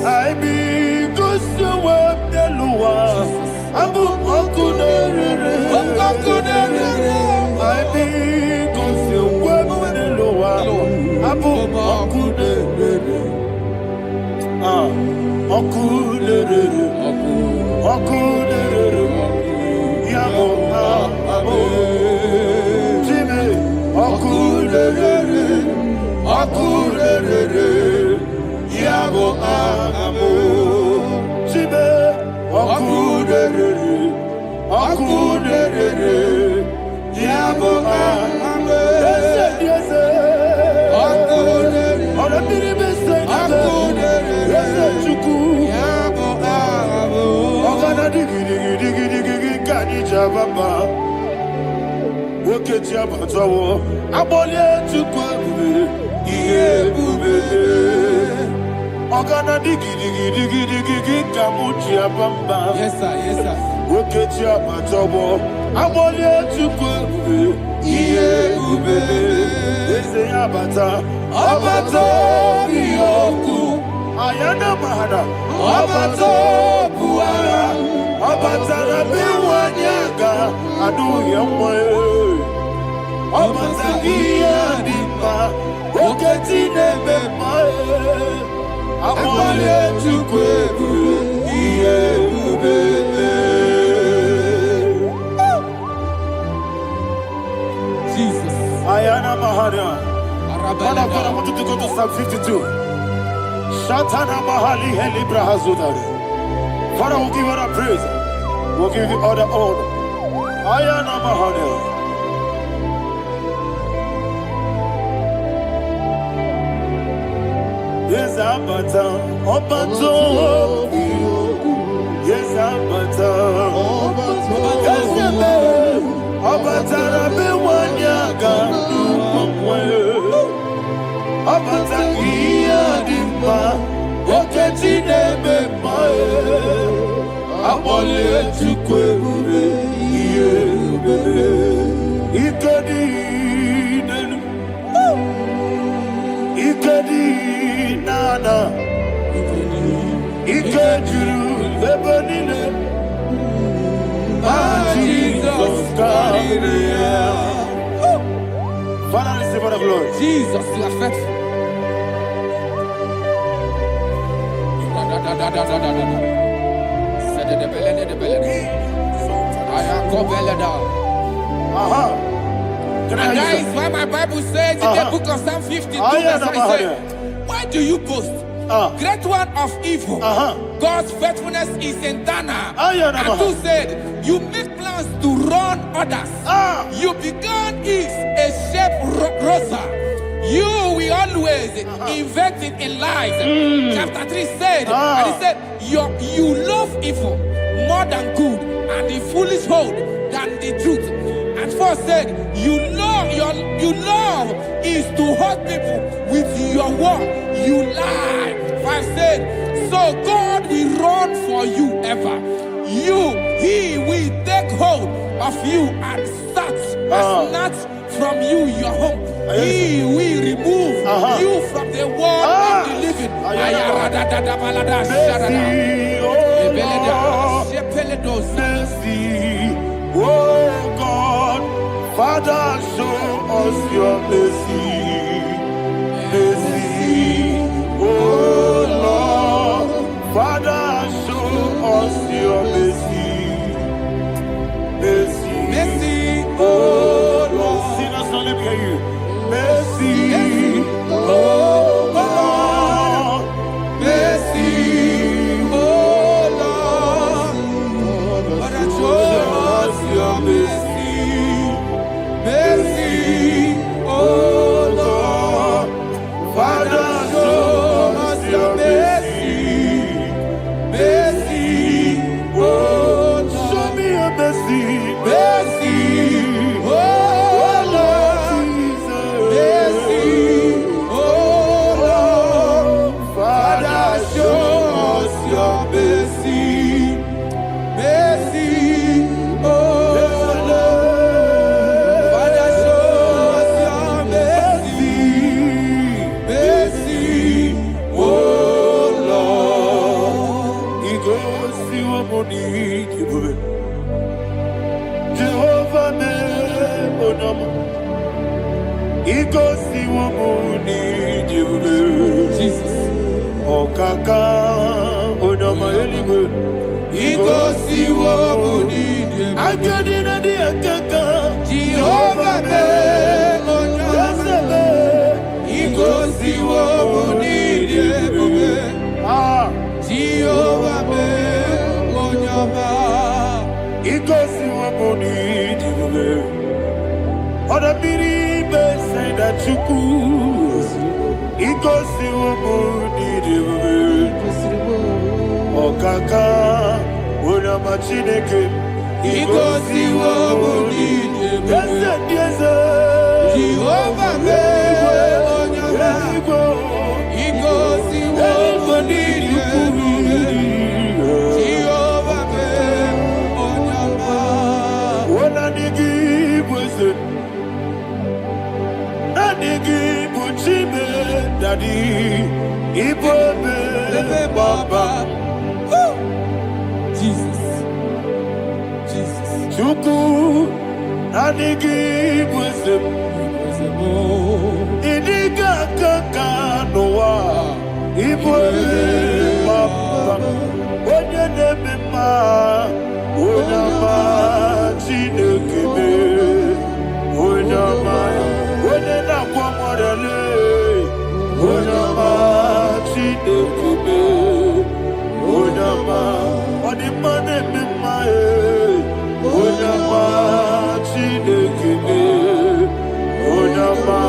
Aibi kosyowe neluwa. Abu okunere. Aibi kosyowe neluwa. Abu okunere. Okunere. Okunere. Yabo abo. Jimmy. Okunere. Okunere. Yabo abo. Jimmy. Okunere. Okunere. Yabo abo. Yes, Okunere. Okunere. Baba, Woketi abatawo, abole tukwa bube, iye bube. Ogana digi kamuchi abamba.
Yes, sir, yes, sir.
Woketi abatawo, abole tukwa bube, iye bube. Ese abata, abato biyoku, ayana mahada, abato buara. Abatara biwanyaga adu yamwe. Abatagia dimba oketi nebe mae. Abale tukwebu iye ubebe.
Jesus.
Ayana mahana. God, I want you to go to Psalm 52. Shatana mahali helibra hazudari. Father, we'll give you all the praise. We'll give you all the honor. Ayana mahane. Yes, Abata. Obato. Yes, Abata. Yes, Abata. Rabe wanyaga. Abata iya dimba. Oketi nebe mae. Abole tukwe bube iye bube. Ikedi nenu. Ikedi nana. Ikediru ebenine. Jesus God. Father, receive all the glory.
Jesus, you are faithful. And that is why my Bible says in the book of Psalm 52, verse 9 says, why do you boast? Great one of evil. God's faithfulness is eternal. And who said, you make plans to run others. You began is a shape rosa. You will always invent it in lies. Chapter 3 said, and he said, you love evil more than good, and the foolish hold than the truth. And 4 said, you love is to hurt people with your word. You lie. 5 said, so God will run for you ever. He will take hold of you and snatch from you your home. He will remove you from the world of the living.
Oh God, Father, show us your mercy. Mercy, oh Lord, Father, show us your mercy. Mercy,
Mercy,
oh Lord. Sinners, don't let me hear you. Mercy, oh Lord, Okaka, Unama Chineke,
Igosiwo Munide Jehovah me Onyama Igosiwo Munide Jehovah me Onyama
Onanigi Bwese Nanigi Buchime Daddy Ibobe Baba
Jesus
Chuku Nanigi Bwese Idiga Kaka Noa Ibobe Baba Onye Nebima Onyama Chinekebe Onyama Onye Nakwamorele Onyama Chinekebe Onyama Odimane Mimae Onyama Chinekebe Onyama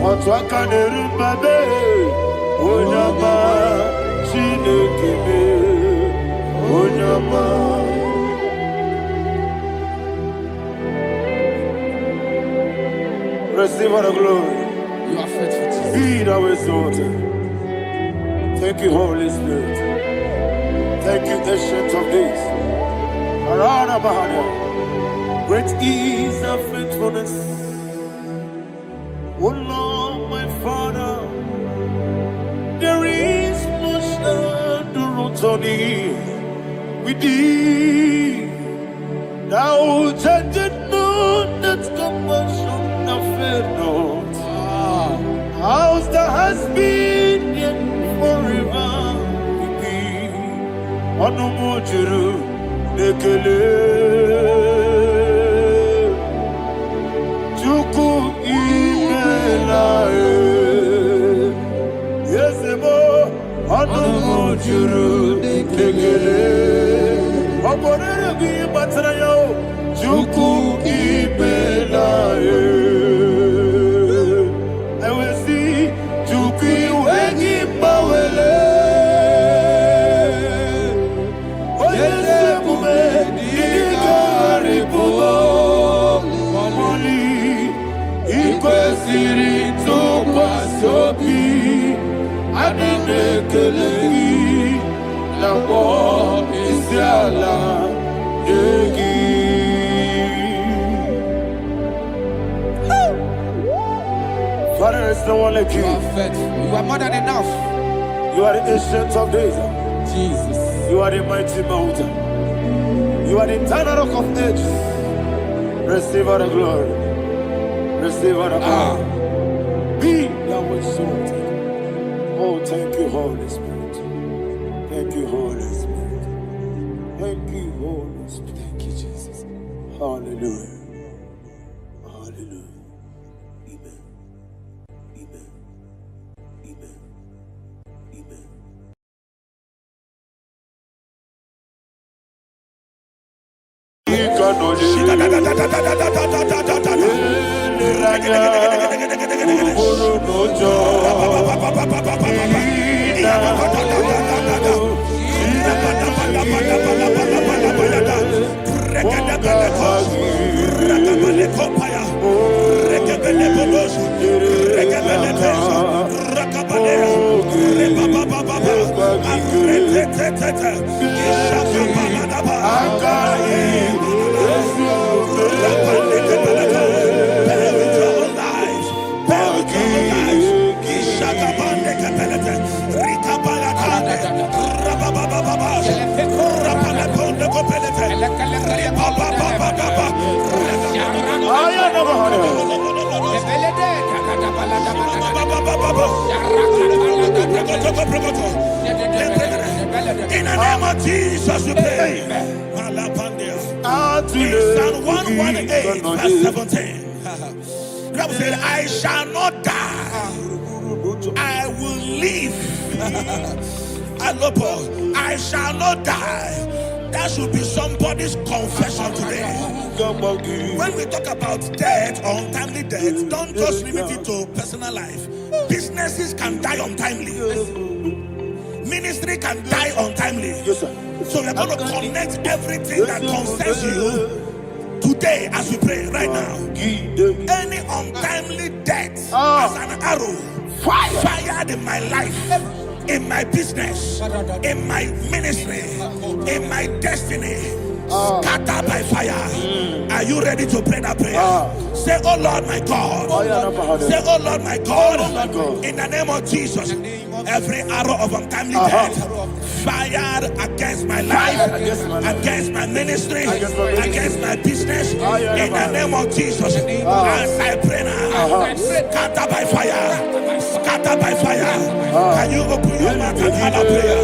Otwakane Rumbabe Onyama Chinekebe Onyama. Receive all the glory.
You are faithful, Jesus.
Be thou exalted. Thank you, Holy Spirit. Thank you, Ancient of Days. Arana Bahania. Great is thy faithfulness. O Lord, my Father, there is much endurance on thee. With thee, thou judgest not that compassion of faith not. How's the has been yet forever with thee? Anumujuru nekele Chuku imelae Yesebo Anumujuru nekele Oborere gi batrayo Chuku imelae Father, there's no one like you.
You are faithful. You are more than enough.
You are the Ancient of Days.
Jesus.
You are the mighty mountain. You are the eternal rock of ages. Receive all the glory. Receive all the honor. Be thou exalted. Oh, thank you, Holy Spirit. Thank you, Holy Spirit. Thank you, Holy Spirit.
Thank you, Jesus.
Hallelujah. Hallelujah. Amen. Amen. Amen. Amen.
In the name of Jesus, we pray. In Psalm 118, verse 17, the Bible said, I shall not die, I will live. I shall not die. That should be somebody's confession today. When we talk about death or untimely death, don't just limit it to personal life. Businesses can die untimely. Ministry can die untimely.
Yes, sir.
So we're going to connect everything that concerns you today as we pray right now. Any untimely death as an arrow fired in my life, in my business, in my ministry, in my destiny, scattered by fire. Are you ready to pray that prayer? Say, oh Lord my God. Say, oh Lord my God. In the name of Jesus, every arrow of untimely death fired against my life, against my ministry, against my business, in the name of Jesus, as I pray now, scattered by fire, scattered by fire. Can you open your mouth and have a prayer?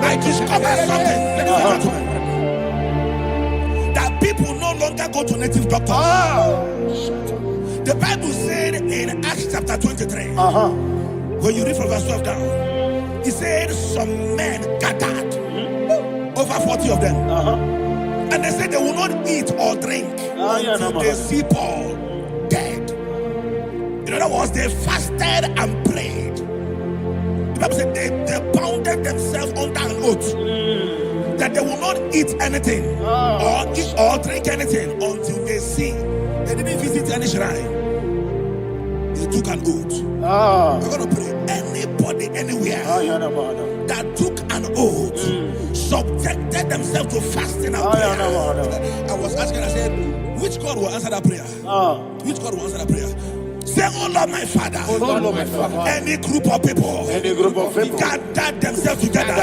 I discovered something, ladies and gentlemen, that people no longer go to native doctors. The Bible said in Acts chapter 23, when you read from verse 12 down, it said some men gathered, over 40 of them, and they said they will not eat or drink until they see Paul dead. In other words, they fasted and prayed. The Bible said they bounded themselves under an oath that they will not eat anything or drink anything until they see. They didn't visit any shrine. They took an oath. We're going to pray. Anybody, anywhere that took an oath, subjected themselves to fasting and prayer. I was asking, I said, which God will answer that prayer? Which God will answer that prayer? Say, oh Lord my Father, any group of people gathered themselves together,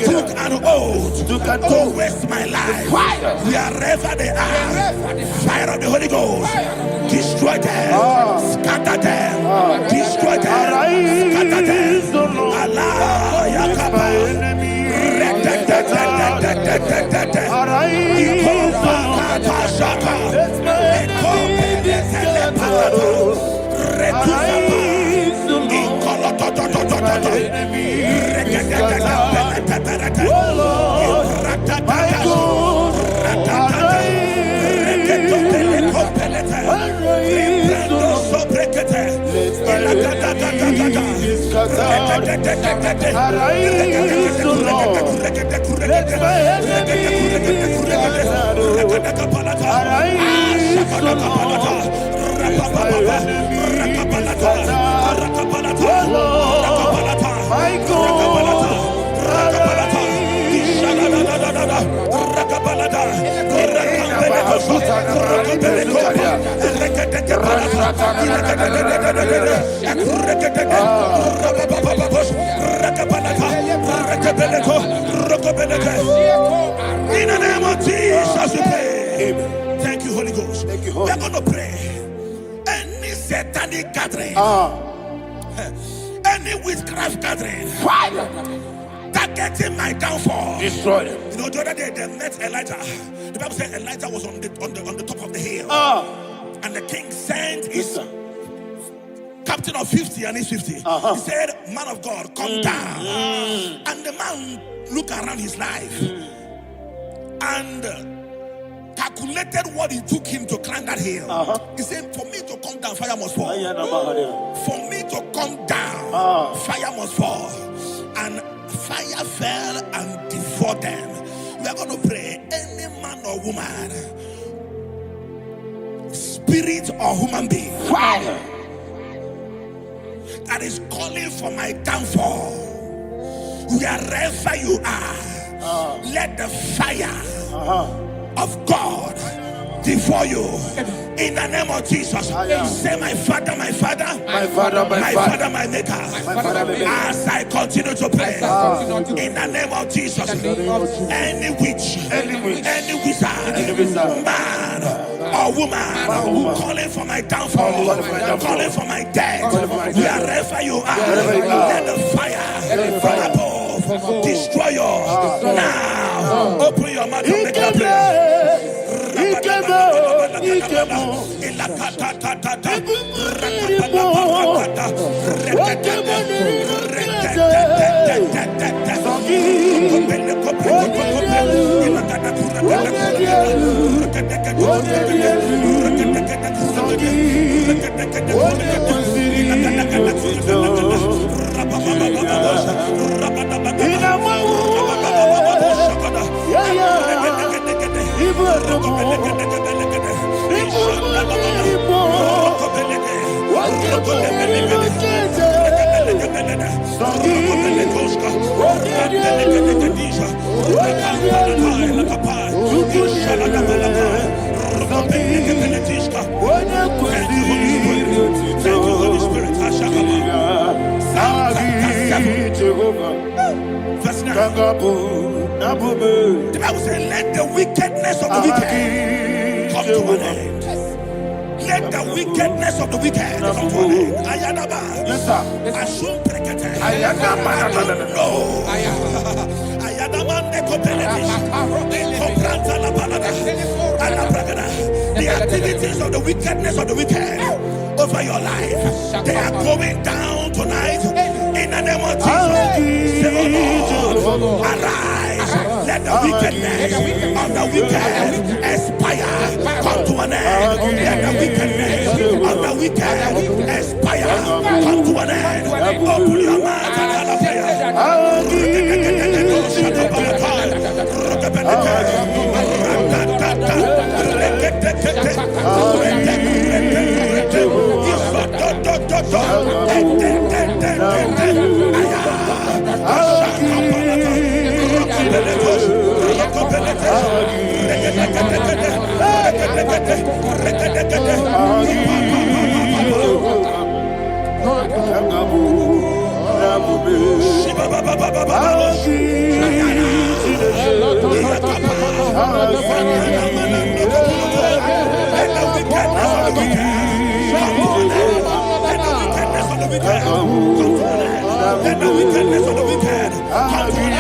took an oath to waste my life, wherever they are, fire of the Holy Ghost, destroy them, scatter them, destroy them, scatter them. Allah Yakaba, In the name of Jesus we pray. Amen. Thank you, Holy Ghost. Thank you, Holy. We're going to pray. Any satanic gathering, any witchcraft gathering, targeting my downfall, destroy them. You know, the other day they met Elijah. The Bible said Elijah was on the top of the hill, and the king sent his captain of 50 and his 50. He said, man of God, come down. And the man looked around his life and calculated what it took him to climb that hill. He said, for me to come down, fire must fall. For me to come down, fire must fall. And fire fell and devoured them. We are going to pray. Any man or woman, spirit or human being, fire that is calling for my downfall, wherever you are, let the fire of God before you. In the name of Jesus, say, my Father, my Father,
My Father,
my Father, my Maker. As I continue to pray, in the name of Jesus, any witch, any wizard, man or woman calling for my downfall, calling for my death, wherever you are, let the fire from above destroy you now. Open your mouth and make that prayer. The Bible says, let the wickedness of the wicked come to an end. Let the wickedness of the wicked come to an end. Ayadaba.
Yes, sir.
Assume prekete.
Ayadaba.
No. Ayadaba ne kopeletis. Kompranta la balada. Ala bragada. The activities of the wickedness of the wicked over your life, they are going down tonight in the name of Jesus. Say, oh Lord, arise. Let the wickedness of the wicked expire, come to an end. Let the wickedness of the wicked expire, come to an end. Open your mouth and have a prayer. Let the wickedness of the wicked come to an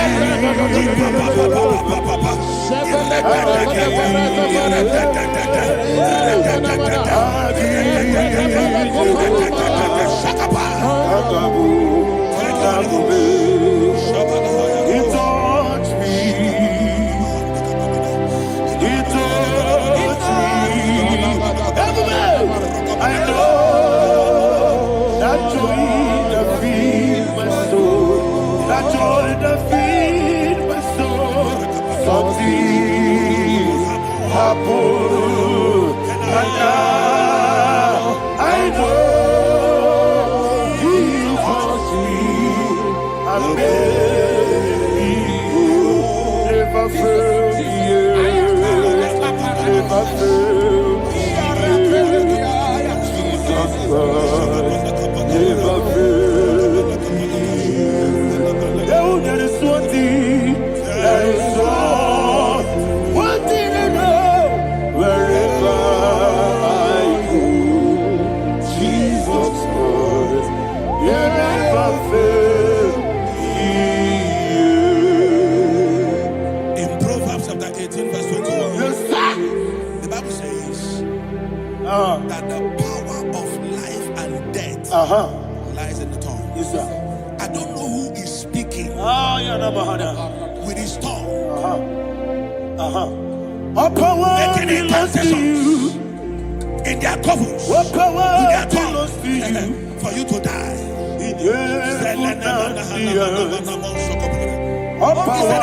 that the power of life and death lies in the tongue.
Yes, sir.
I don't know who is speaking with his tongue, making intercessions in their covens with their tongue for you to die. He said in the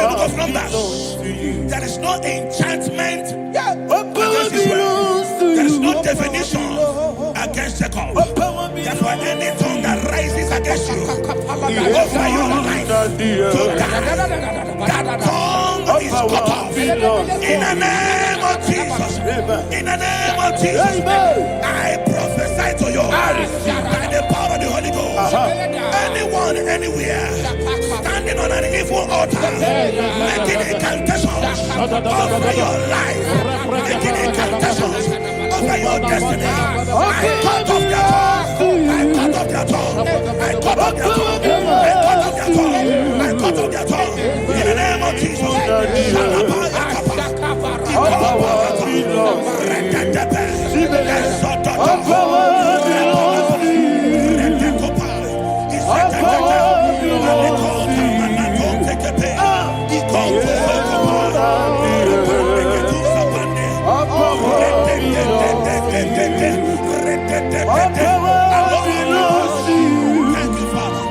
book of Numbers, there is no enchantment against Israel. There is no definition against Jacob. Therefore, any tongue that rises against you over your life to die, that tongue is cut off in the name of of Jesus. In the name of Jesus. I prophesy to you by the power of the Holy Ghost. Anyone, anywhere, standing on an evil altar, making incantations over your life, making incantations over your destiny. I cut off their tongue. I cut off their tongue. I cut off their tongue. I cut off their tongue. I cut off their tongue. In the name of Jesus. Thank you, Father.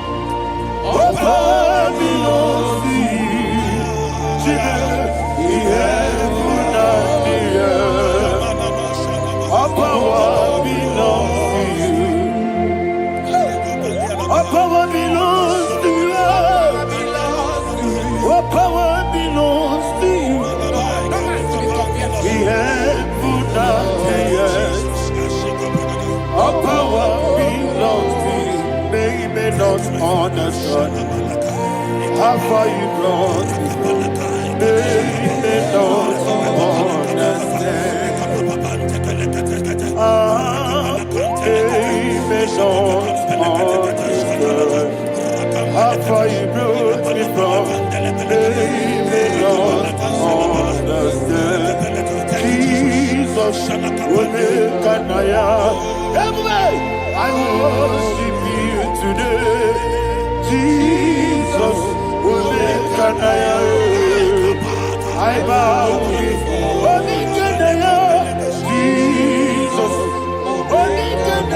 Understand how far you brought me from. They don't understand. They don't understand how far you brought me from. They don't understand. Jesus, will make an I worship you today. Jesus, will make an I bow before Jesus, will make an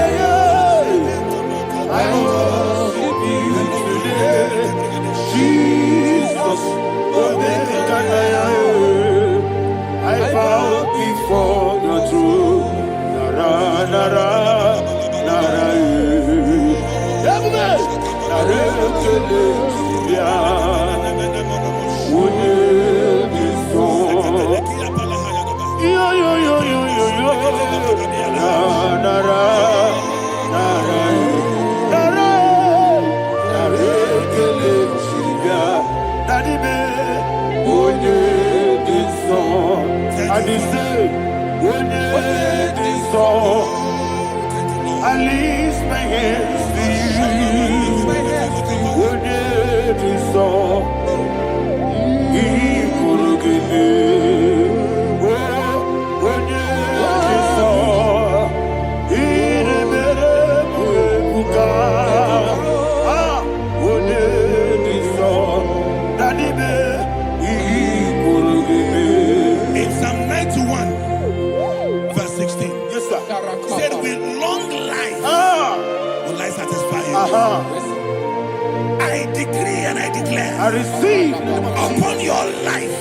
I worship you today. Jesus, will make an I bow before the throne. Nara, nara. I lift my hands to you. Would it be so? He could give me. Would it be so? He never would would it be so? That he could give me.
In Psalm 91, verse 16. Yes, sir. Said with long life will I satisfy you. I decree and I declare,
I receive
upon your life,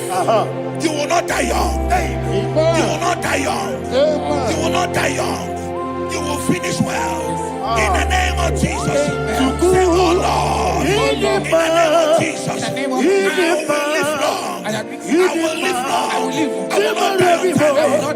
you will not die young. You will not die young. You will not die young. You will finish well. In the name of Jesus. Say, oh Lord, in the name of Jesus, I will live long. I will live long. I will not die on time.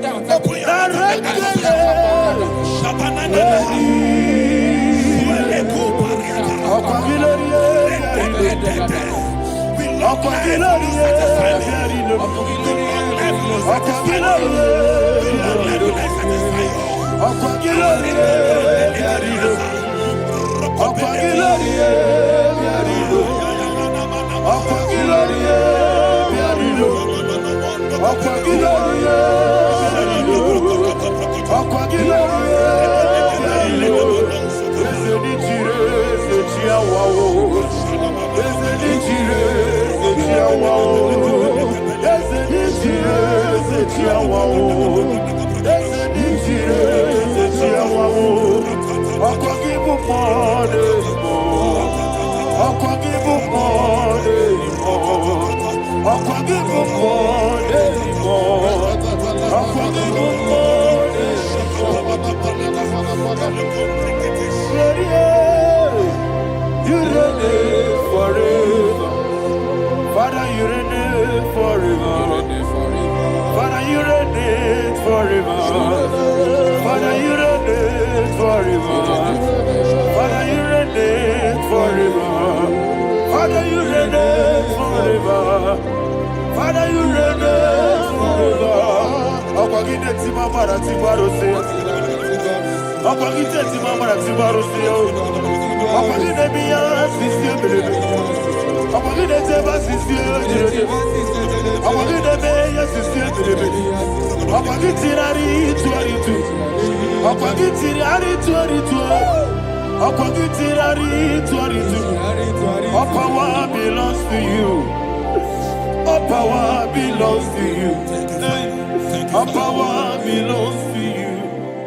Father, you reign forever. Father, you reign reign forever. Father, you reign forever. Father, you reign forever. Father, you reign forever. Father, you reign forever. Akwagide timamara tibarose. Akwagide timamara tibarose. Akwagide biya sisi belebe. Akwagide teba sisi belebe. Akwagide beya sisi belebe. Akwagide rari tuaritu. Akwagide rari tuaritu. Akwagide rari tuaritu. All power belongs to you. All power belongs to you. All power belongs to you.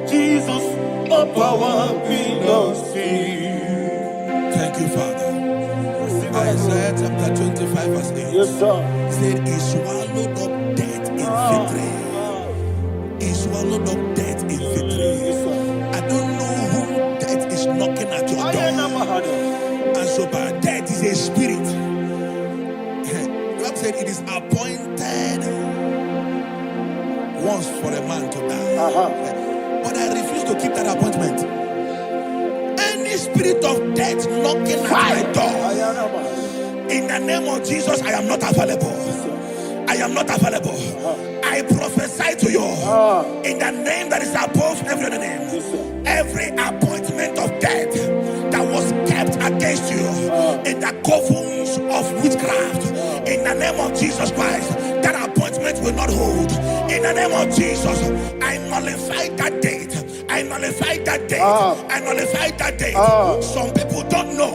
Jesus, all power belongs to you.
Thank you, Father. Isaiah chapter 25 verse 8.
Yes, sir.
Said he swallowed up death in victory. He swallowed up death in victory. I don't know who death is knocking at your door. And so by death is a spirit. God said it is appointed once for a man to die. But I refuse to keep that appointment. Any spirit of death knocking at my door, in the name of Jesus, I am not available. I am not available. I prophesy to you in the name that is above every other name. Every appointment of death that was kept against you in the covens of witchcraft, in the name of Jesus Christ, that appointment will not hold. In the name of Jesus, I nullify that date. I nullify that date. I nullify that date. Some people don't know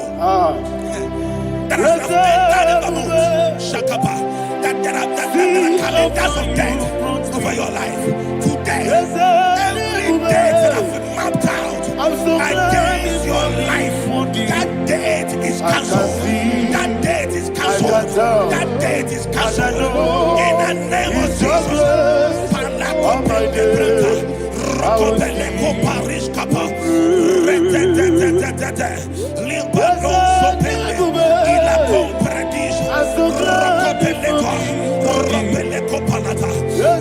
that as of Shakapa, that there are calendars of death over your life. Today, every date that I've mapped out against your life, that date is cancelled. That date is cancelled. That date is cancelled. In the name of Jesus.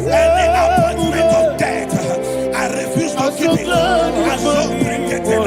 Any appointment of death, I refuse to keep it. I so bring it in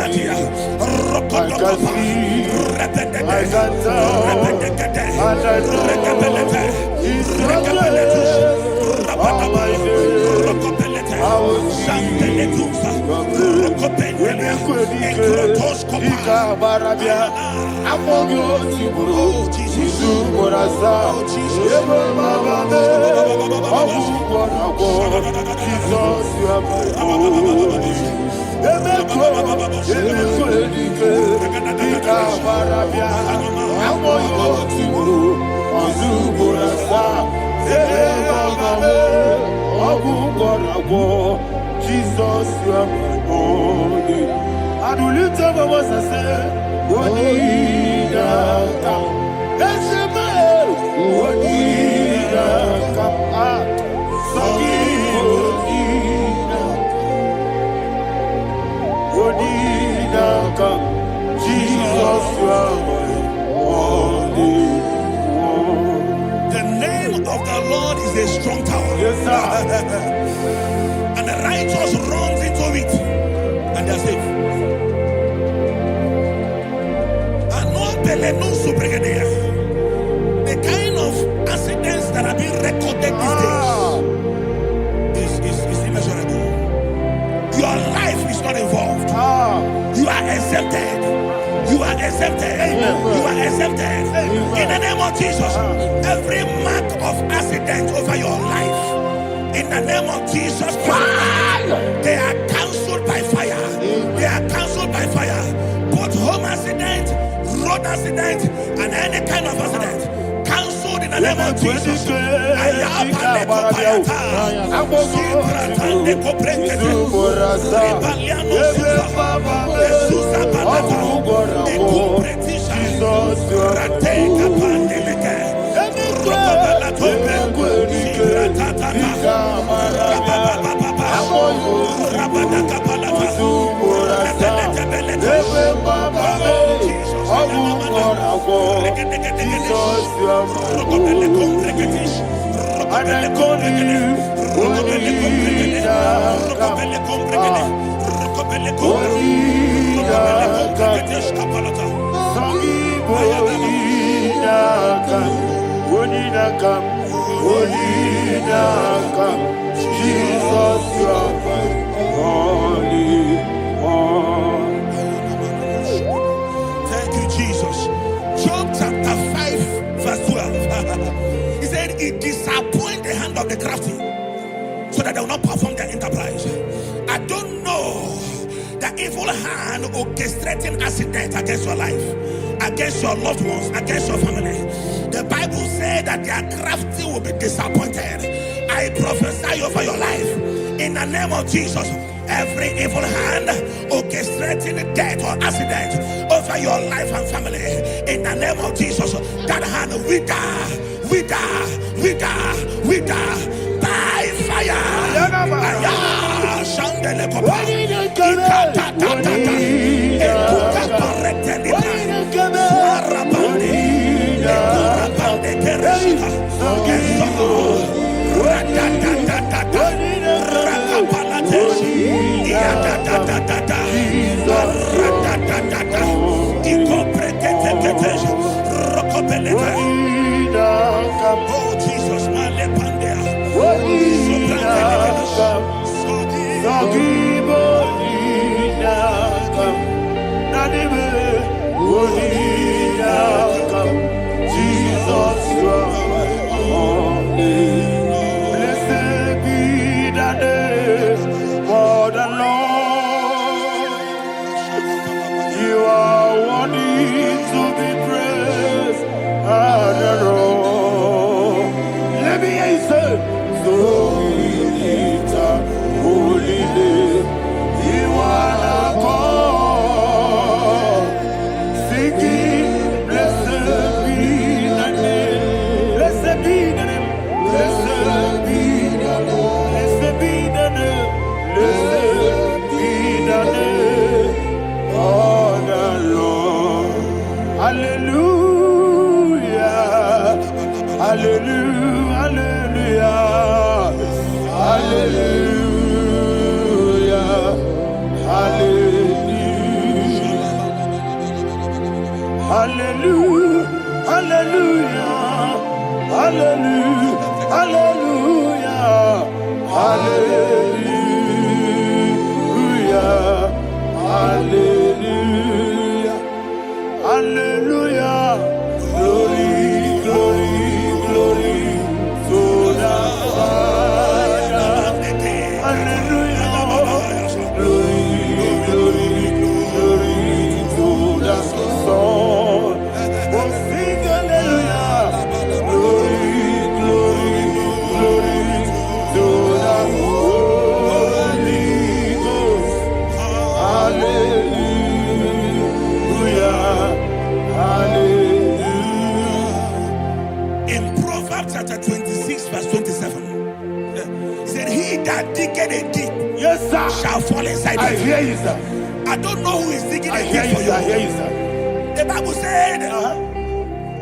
Jesus, you are my only. And will you tell me what I say? What did I come? That's the man. What did I come? What did I come? Jesus, you are my only. The name of the Lord is a strong tower.
Yes, sir.
And the righteous runs into it and they are safe. The kind of accidents that are being recorded these days is immeasurable. Your life is not involved. You are exempted. You are exempted. You are exempted. In the name of Jesus, every mark of accident over your life, in the name of Jesus Christ, they are cancelled by fire. They are cancelled by fire. Both home accident, road accident, and any kind of accident, cancelled in the name of Jesus.
Jesus, you are holy one.
Thank you, Jesus. Job chapter 5, verse 12. He said, it disappoints the hand of the crafty, so that they will not perform their enterprise. I don't know the evil hand orchestrating accident against your life, against your loved ones, against your family. The Bible said that their crafty will be disappointed. I prophesy over your life in the name of Jesus. Every evil hand orchestrating death or accident over your life and family, in the name of Jesus, that hand wither by fire. Shandele kopa ikatatata etuka parete libra warabande ekurabande kereshika eso ratatatata rakapalateshi iatatatata ratatatata ikopretetetetesh rokopelete. Oh Jesus, malepandea
Jesus, you are holy. Blessed be the name for the Lord. You are worthy to be praised and adored. Let me hear you say, so we lift up holy name. You are the God. Singing, blessed be the name. Blessed be the name. Blessed be the name. Blessed be the name. Blessed be the name of the Lord. Hallelujah. Hallelujah. Hallelujah. Hallelujah. Hallelujah. Hallelujah. Hallelujah. Hallelujah. Hallelujah. Hallelujah. Hallelujah. Glory, glory, glory to the Father. Hallelujah. Glory, glory, glory to the Son. Oh, sing hallelujah. Glory, glory, glory to the Holy Ghost. Hallelujah. Hallelujah.
In Proverbs chapter 26, verse 27, he said, he that diggeth a deep,
Yes, sir,
shall fall inside
I
it.
hear you, sir.
I don't know who is digging
I
a
hear
deep
you,
for
sir. I hear
you.
you, sir.
The Bible said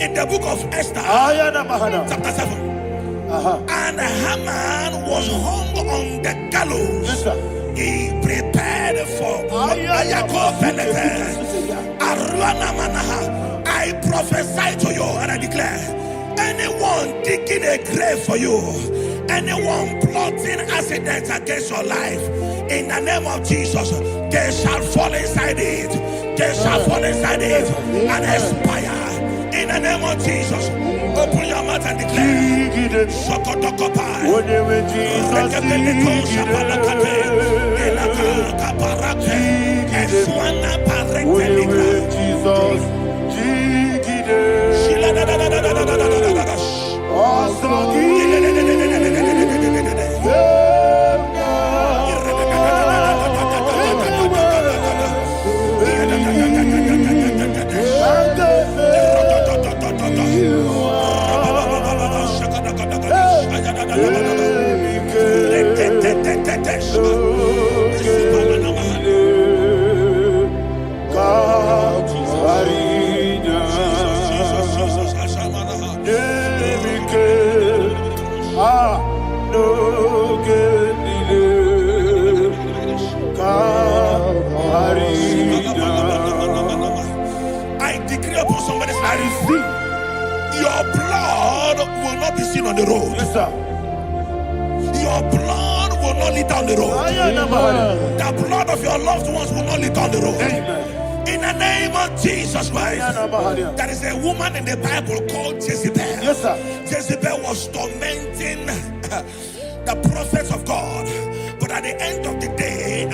in the book of Esther, chapter 7, and Haman was hung on the gallows.
Yes, sir.
He prepared for I prophesy to you and I declare, anyone digging a grave for you, anyone plotting accidents against your life, in the name of Jesus, they shall fall inside it. They shall fall inside it and expire. In the name of Jesus, open your mouth and declare. Sokotokopai.
God,
decree upon somebody's
I
life.
receive.
Your blood will not be seen on the road.
Yes, sir.
Your blood will not lead down the road. The blood of your loved ones will not lead down the road.
Amen.
In the name of Jesus Christ. There is a woman in the Bible called Jezebel.
Yes, sir.
Jezebel was tormenting the prophets of God. But at the end of the day,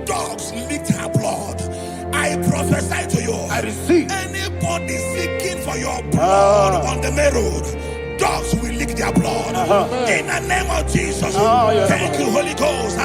dogs licked her blood. I prophesy to you.
I receive.
Anybody seeking for your blood on the main road, dogs will lick their blood. In the name of Jesus. Thank you, Holy Ghost.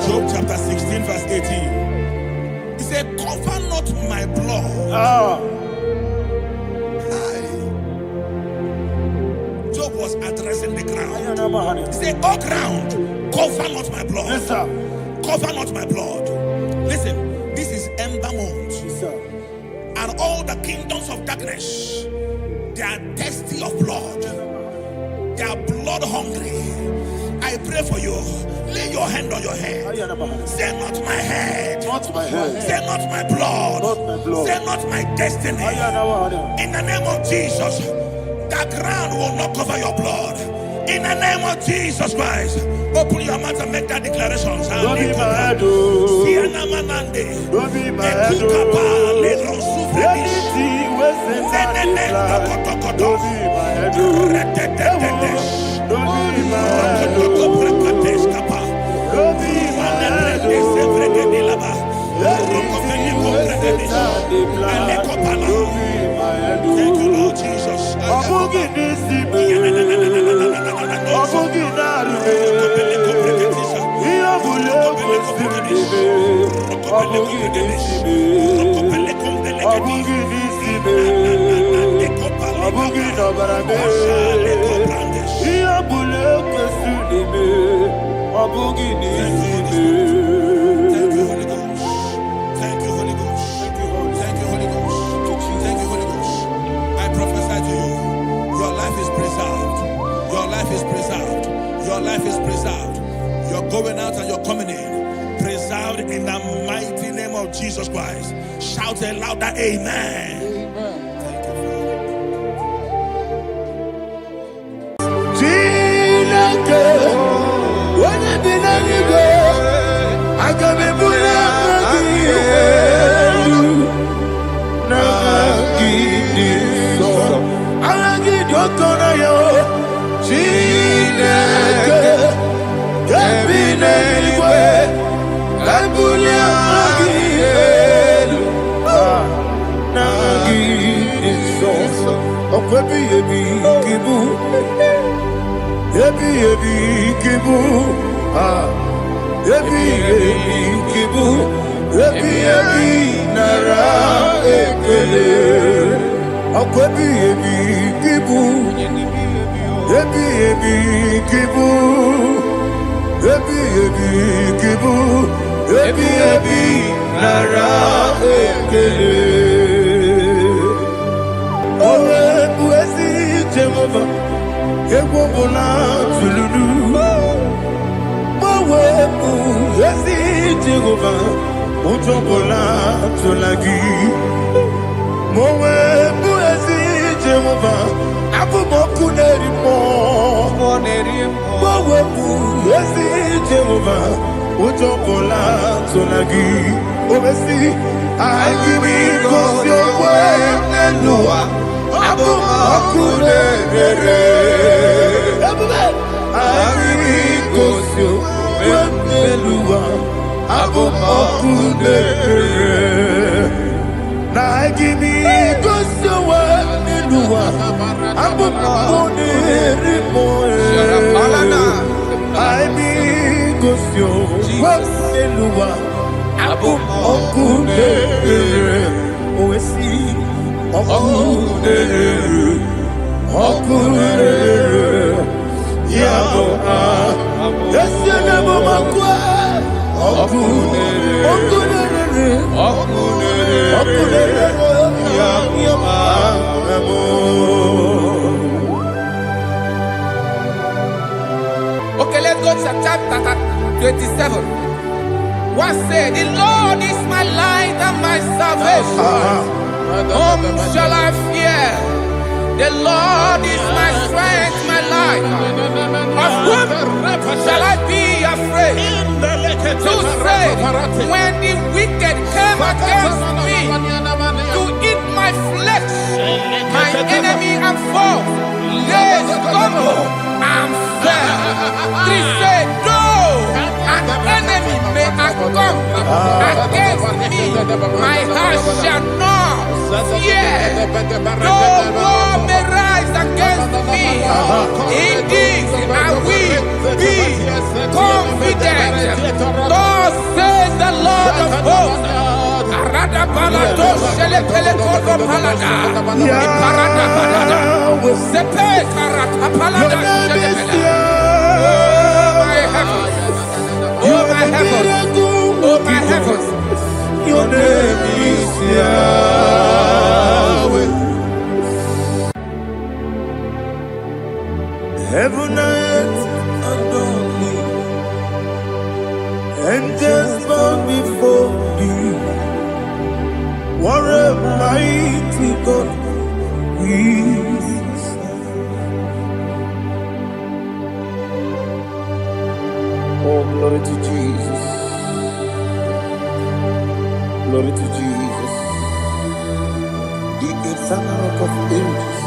Job chapter 16 verse 18. He said, cover not my blood. Job was addressing the ground. He said, oh ground, cover not my blood.
Yes, sir.
Cover not my blood. Listen, this is ember month.
Yes, sir.
And all the kingdoms of darkness, they are thirsty of blood. They are blood hungry. I pray for you. Lay your hand on your head. Say not my head.
Not my head.
Say not my blood.
Not my blood.
Say not my destiny. In the name of Jesus, the ground will not cover your blood. In the name of Jesus Christ, open your mouth and make that declaration.
Don't be my head. Don't be my head. Anything was in that blood. Don't be my head. Don't be my head. Don't be my head.
Thank you, Lord Jesus. Thank you, Holy Ghost. Thank you, Holy Ghost. Thank you, Holy Ghost. Thank you, Holy Ghost. Thank you, Holy Ghost. I prophesy to you, your life is preserved. Your life is preserved. Your life is preserved. You're going out and you're coming in. Preserved in the mighty name of Jesus Christ. Shout a louder amen. Thank you,
Ujokola Tonagi. Obesi, I give me cause your way, Nelua. Abu Makune. I give me cause your way, Nelua. Abu Makune. Now I give me cause your way, Nelua. Abu Makune. I be Gosio, Elua, Abu Okune, Oesi, Okune, Okune, Yabo, Yasanabo Makwa, Okune, Okune, Okune, Yabo.
Okay, let's go to chapter 27. What said, the Lord is my light and my salvation. Whom shall I fear? The Lord is my strength, my life. Of whom shall I be afraid? To say, when the wicked came against me to eat my flesh, my enemy and foe, they stumble and fell. Three say, though an enemy may have come against me, my heart shall not fear. Though war may rise against me, in this I will be confident. Thus says the Lord of hosts. Arada balado shele pele kodo palada. Iparada balada. Sepe karata palada shele pele. Oh my heavens. Oh my heavens. Oh my heavens.
Your name is Yahweh. Heaven and earth adore me. Angels bow before you. What a mighty God we serve. Oh, glory to Jesus. Glory to Jesus. The eternal rock of ages.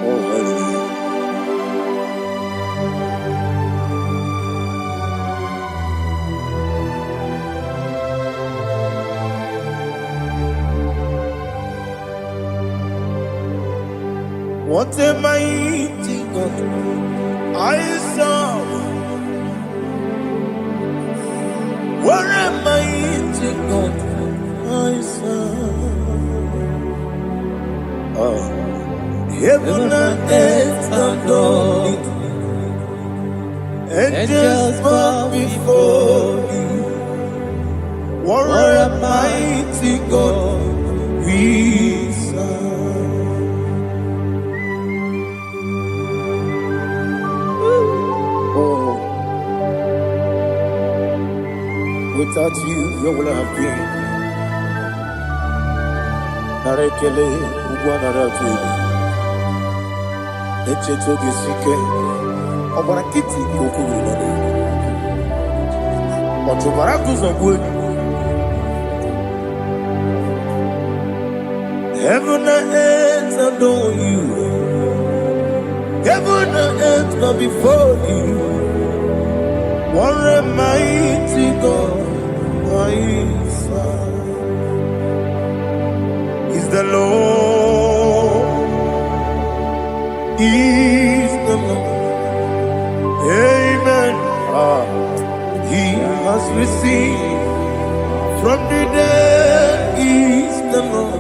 Oh, hallelujah. What a mighty God I serve. What a mighty God I serve. Oh, heaven and earth adore it. Angels bow before you. What a mighty God we serve. Without you, where would I have been? Narekele, Ugwanaratu. Echeto Gisike, Obarakiti, Kokuru. Otobarakus of wood. Heaven and earth adore you. Heaven and earth bow before you. What a mighty God I serve. Is the Lord, is the Lord. Amen. He has received from the dead, is the Lord.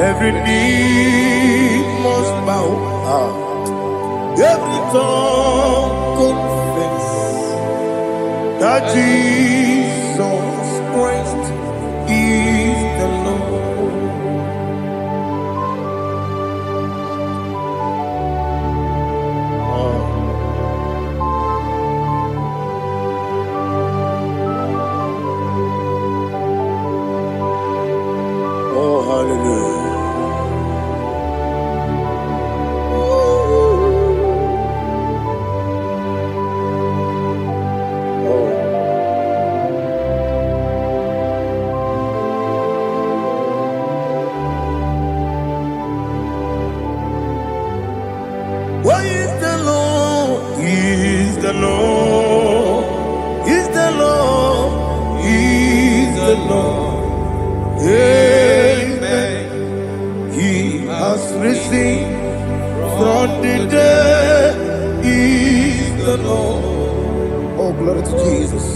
Every knee must bow. Every tongue confess that Jesus Christ is the Lord. Oh, hallelujah.
1 the Lord.
Oh, glory to Jesus.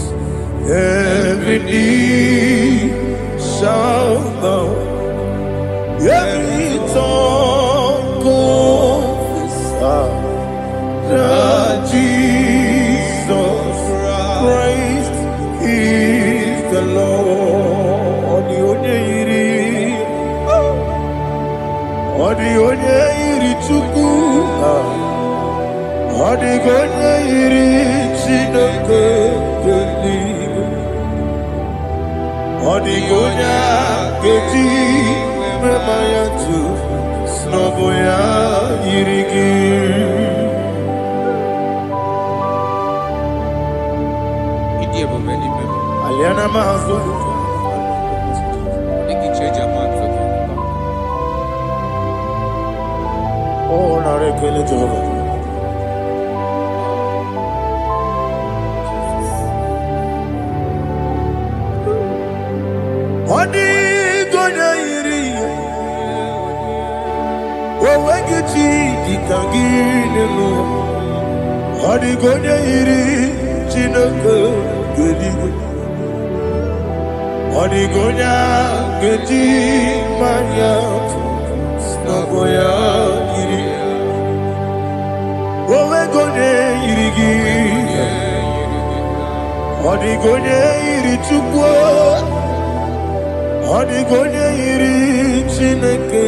Every knee shall bow, every tongue confess that Jesus Christ is the Lord. Onye iri Chukwu, onye iri Chineke eluigwe. Onye ga-eji mema ya tu n'ọbụ ya yiri gị. Aliana Mahazo. Oh, nare kele Jehovah. Onye yiri ya, onweghị chi dịka gị n'elu. Onye yiri Chineke eluigwe. Onye ga-eji mmanya n'ọbụ ya yiri ya. Onweghị onye yiri gị. Onye yiri Chukwu. Onye yiri Chineke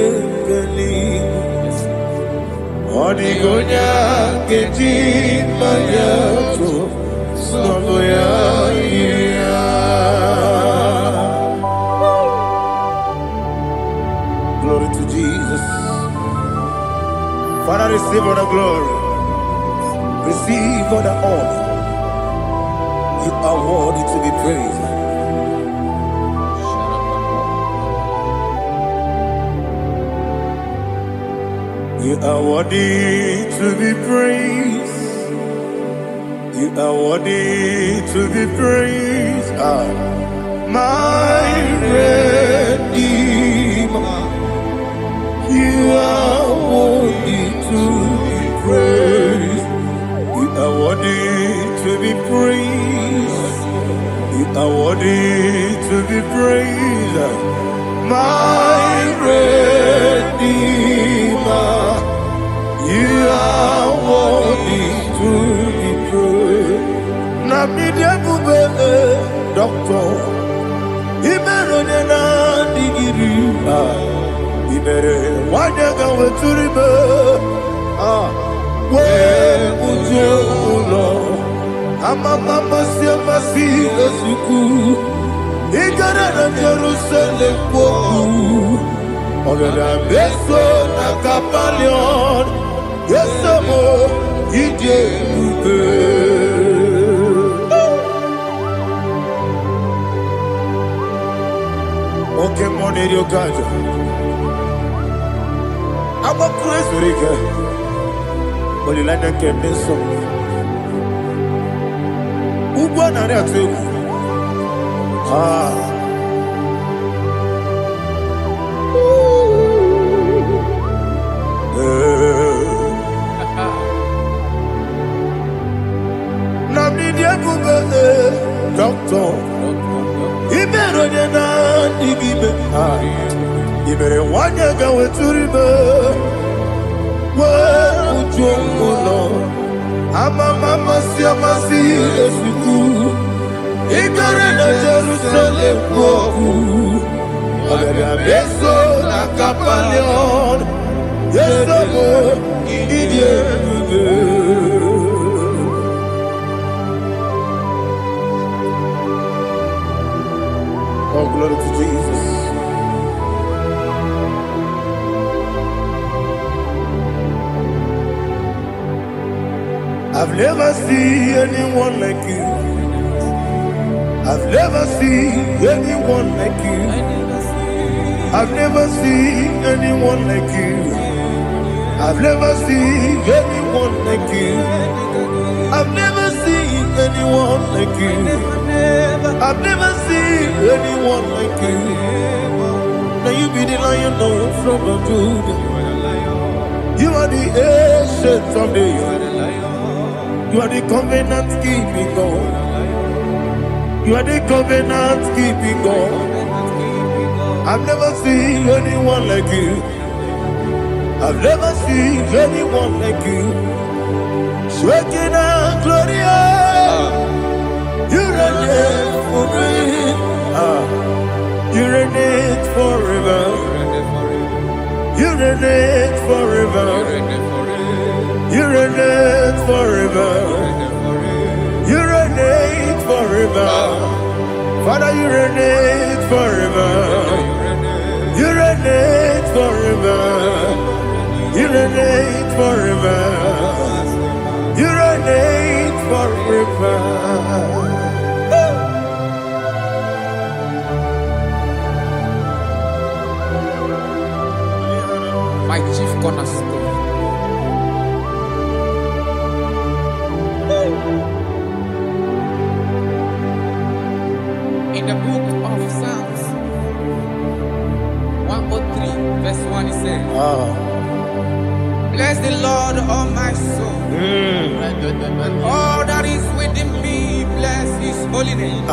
eluigwe. Onye ga-eji mmanya n'ọbụ ya yiri ya. Glory to Jesus. Father, receive all the glory. Receive all the honor. You are worthy to be praised. You are worthy to be praised. You are worthy to be praised. My Redeemer. You are worthy to be praised. You are worthy to be praised. You are worthy to be praised. My Redeemer. You are worthy to be praised. Namidebube, Doctor. Imeronena digiri. Ibere wanyaga weturibe. We ujo ulo. Amama siamasi esuku. Igara na Jerusalem kwoku. Ogada beso na kapalion. Yesomo ije ube. Okay, money you got. I'm a crazy rigger. Only like a cabin song. Who won on that too? Doctor, Iberonena Digibe, Ibere Wanyaga Weturibe, Well, Ujono, Amama Siamasi, Esuku, Igarena Jerusalem, Agada Beso, Nakapalion, Yesomo, Idiot. Oh, glory to Jesus. I've never seen anyone like you. I've never seen anyone like you. I've never seen anyone like you. I've never seen anyone like you. I've never seen anyone like you. I've never seen anyone like you. Now you be the Lion from the Judah. You are the ancient of days.
You are the covenant keeping God. You are the covenant keeping God. I've never seen anyone like you. I've never seen anyone like you. Shekinah Gloria, you reign forever. You reign forever. You reign forever. You reign forever. You reign forever. Father, you reign forever. You reign forever. You reign forever. You reign forever.
My chief cornerstone. In the book of Psalms 103, verse 1, it says, bless the Lord, all my soul, and all that is within me, bless his holy name.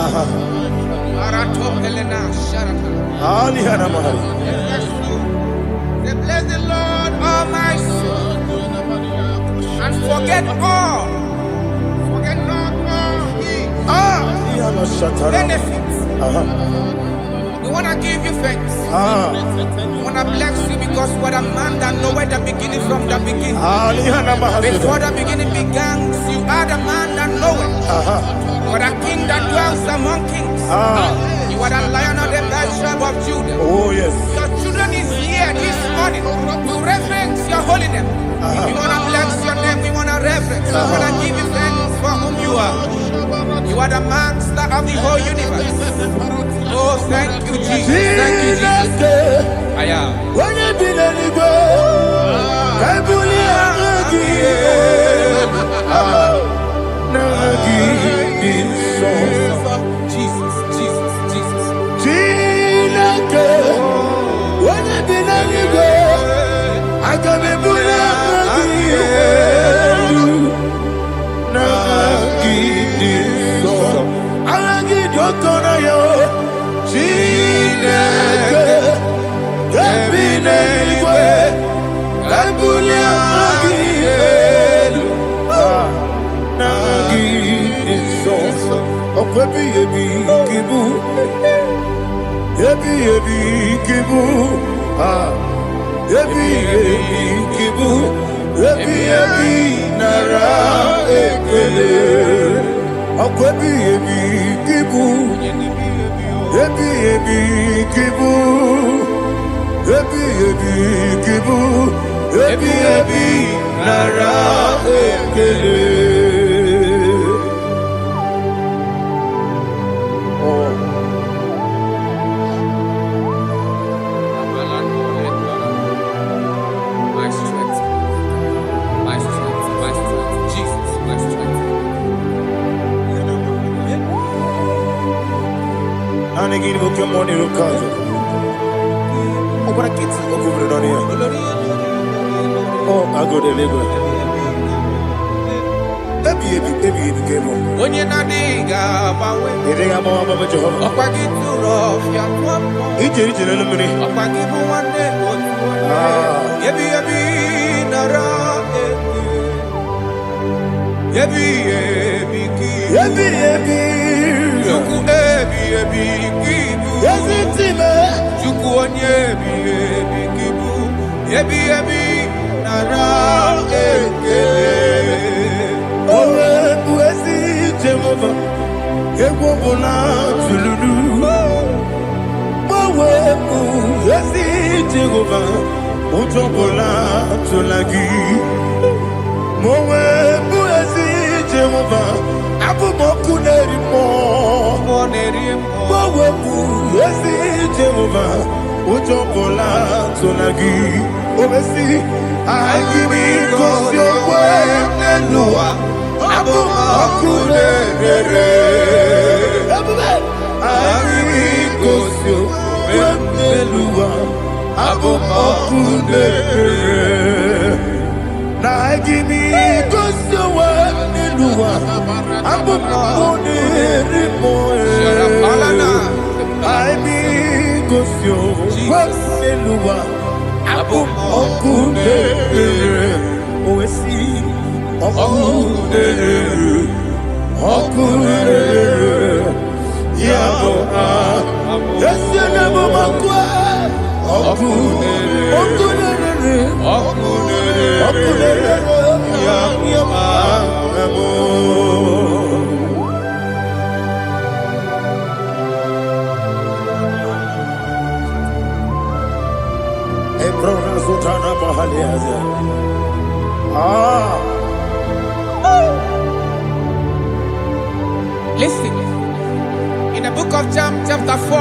Say, bless the Lord, all my soul, and forget all. Forget not all his benefits. We want to give you thanks. We want to bless you because what a man that knoweth the beginning from the beginning. Before the beginning began, you are the man that knoweth. You are the king that dwells among kings. You are the lion of the tribe of Judah.
Oh yes.
Your children is here this morning to reverence your holy name. If you want to bless your name, we want to reverence. We want to give you thanks for whom you are. You are the master of the whole universe. Oh, thank you, Jesus. Thank you, Jesus. I am.
When you did any go, I
Jesus, Jesus, Jesus.
When you did any go, I can be
My strength, my strength, my strength, Jesus, my strength.
And again, we'll come on in the oh, I go to Lagos.
When you're not digging, Jehovah. Listen, in the book of John, chapter 4,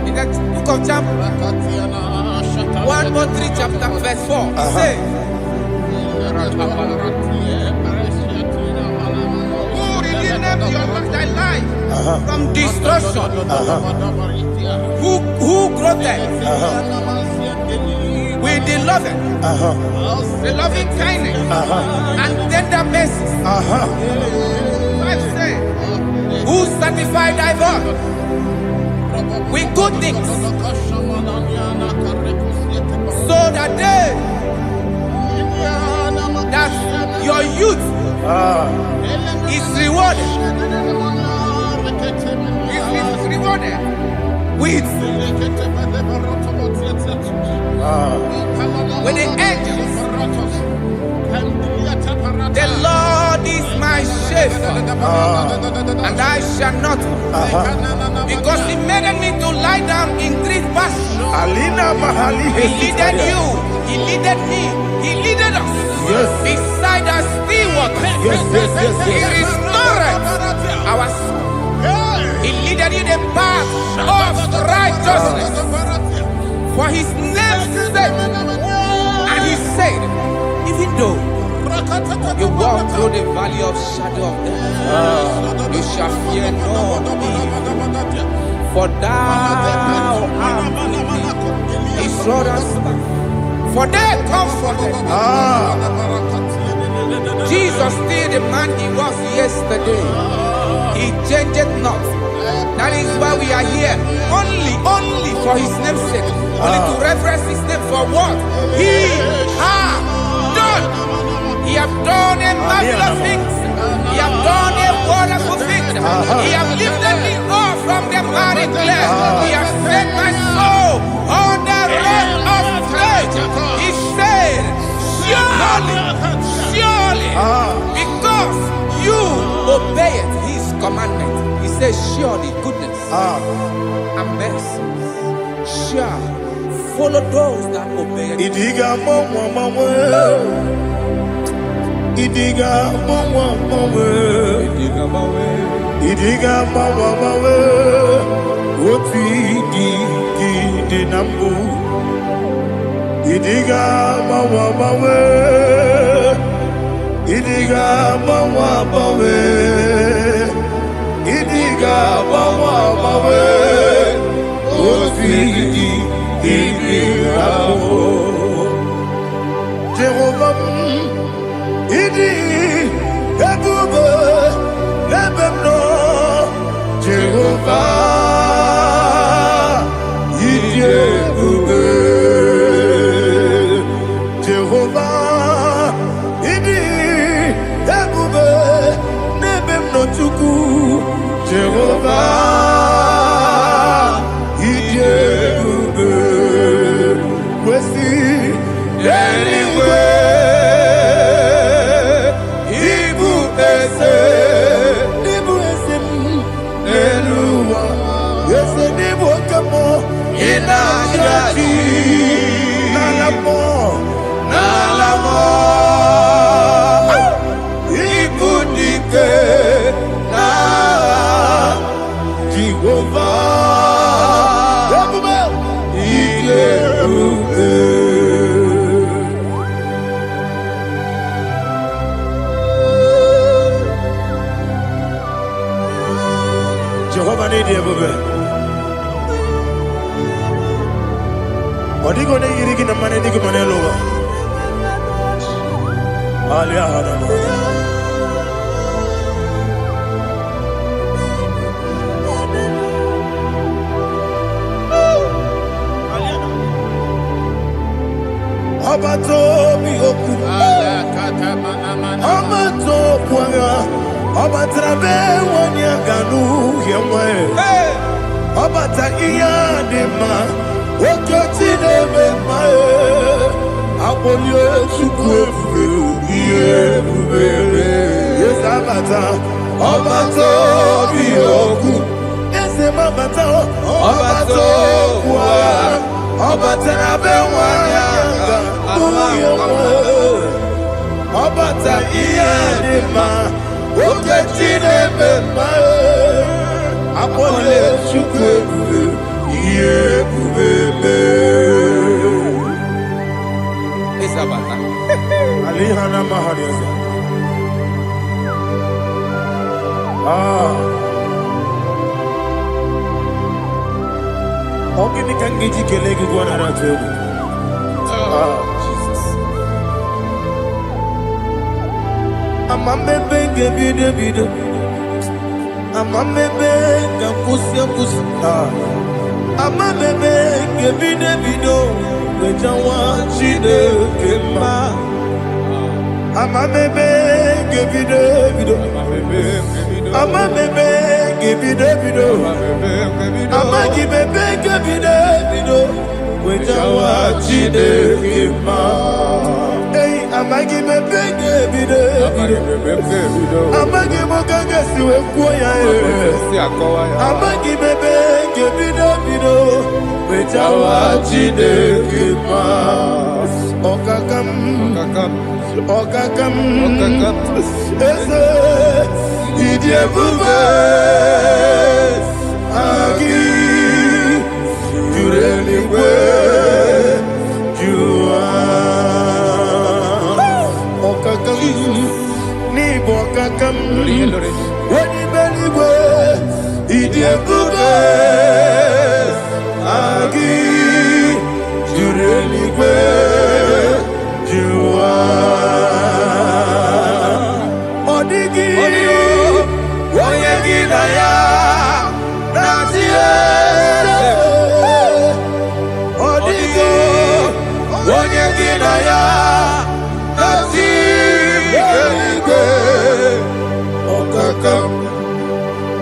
in the book of John, 1:3, chapter verse 4, it says, who redeemed thy life from destruction, who groweth with the loving kindness and tender mercies. Who sanctify thy body with good things, so that your youth is rewarded. Is rewarded with the angels. The Lord is my shepherd, and I shall not, because He made me to lie down in green pastures. He leaded you, He leaded me, He leaded us beside the still waters. He restored our soul. He leaded you the path of righteousness for His name's sake. And He said, even though you walk through the valley of shadow of death, you shall fear no evil, for thou art with me. His rod and staff, for they comforted. Jesus still the man He was yesterday. He changed not. That is why we are here. Only for His name's sake. Only to reverence His name for what He has done. He has done a marvelous things. He has done a wonderful thing. He has lifted me up from the miry clay. He has set my soul on the road of faith. He said, surely, because you obeyed His commandment. He says, surely goodness and mercy shall follow those that obey it.
Idiga mawe Oti di nambu Idiga mawe Idiga mawe Idiga mawe Oti di nambu Jehovah Idi ebube lebemno Jehovah Idi ebube Jehovah Idi ebube lebemno chuku Jehovah Idi ebube Wesi anyway Jehovah need you, baby. Odigo ne yirigi na mane digi mane lowa. Alia hana. Obato Bioku, Obato Puanga, Obatrabe, Wanyaganu, Yamwe, Obata Iyadema, Okotine Mae, Abolio Chukwu, yes, Abata, Obato Bioku, yes, Mabata, Obato Pua, Obatrabe, Wanyaganu, Obata Iyadema, Okotine Mae, Apole Chukwu,
Isabata.
Alihana Mahariasa. Ogini Kangiji Kelegi Guanara Tobu.
Jesus.
Amame Benge Bide Bide. Amame Benga Kusia Kusia. Amame Benge Bide Bido. Wejawa Chide Kema. Amame Benge Bide Bido. Amame Benge Bide Bido. Amagi Benge Bide Bido. Wejawa Chide Kema. Hey, Amagi Benge Bide Bido. Amagi Mogaga Siwe Kuya. Amagi Benge Bide Bido. Wejawa Chide Kema. Okakam. Eze Idiebube Agi Jureligwe Jua Okakam Nibo Okakam Wani Beligwe Idiebube Agi Jureligwe Jua Odigi Oyegi Daya Natie Odigi Oyegi Daya Natie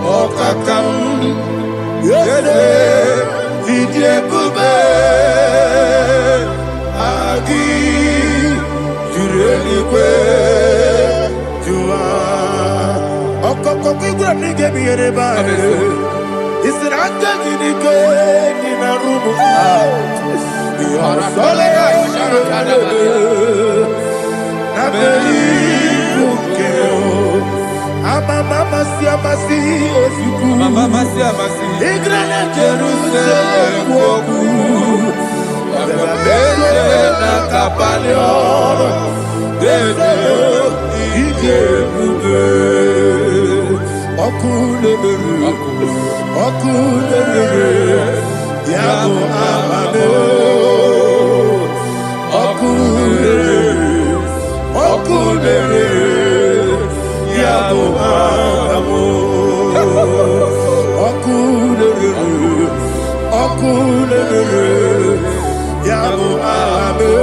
Okakam Yede Idiebube Agi Jureligwe Jua Okokokigura nige biyereba Isiranga ginike Nina rumu Yarasolera Nabeli Bukeo Mama siamasi Osuku
Mama siamasi
Igrana Jerusalem Woku Bele na kapalion Bele Idiebube Okulere Yabo Amamo Okulere Yabo Amamo Okulere Yabo Amamo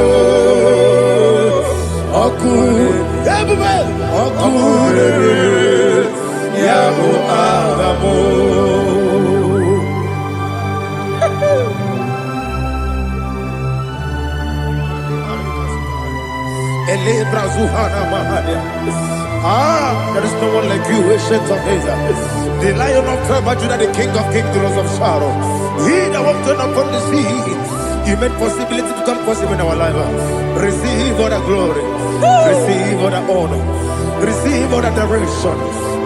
Okulere Yabo Amamo Elebra Zuhana Mahania. There is no one like you, ancient of days. The Lion of tribe of Judah, the King of kings, the Rose of Sharon. He that walked on upon the sea. You made possibility to come possible in our life. Receive all the glory. Receive all the honor. Receive all the direction.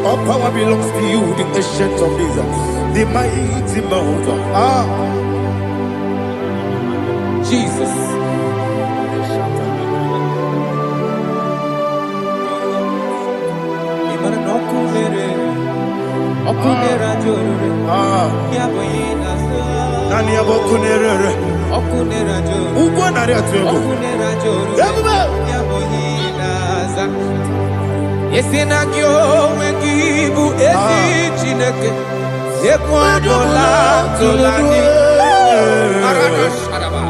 All power belongs to you, the ancient of days. The mighty mountain.
Jesus. Okunera jorore. Yaboyina so.
Nani abokunere.
Okunera jorore.
Ugwa nari atwego.
Okunera jorore. Yaboyina za. Yesina kyo wengibu esi chineke. Ekwadola tolani. Arana sharaba.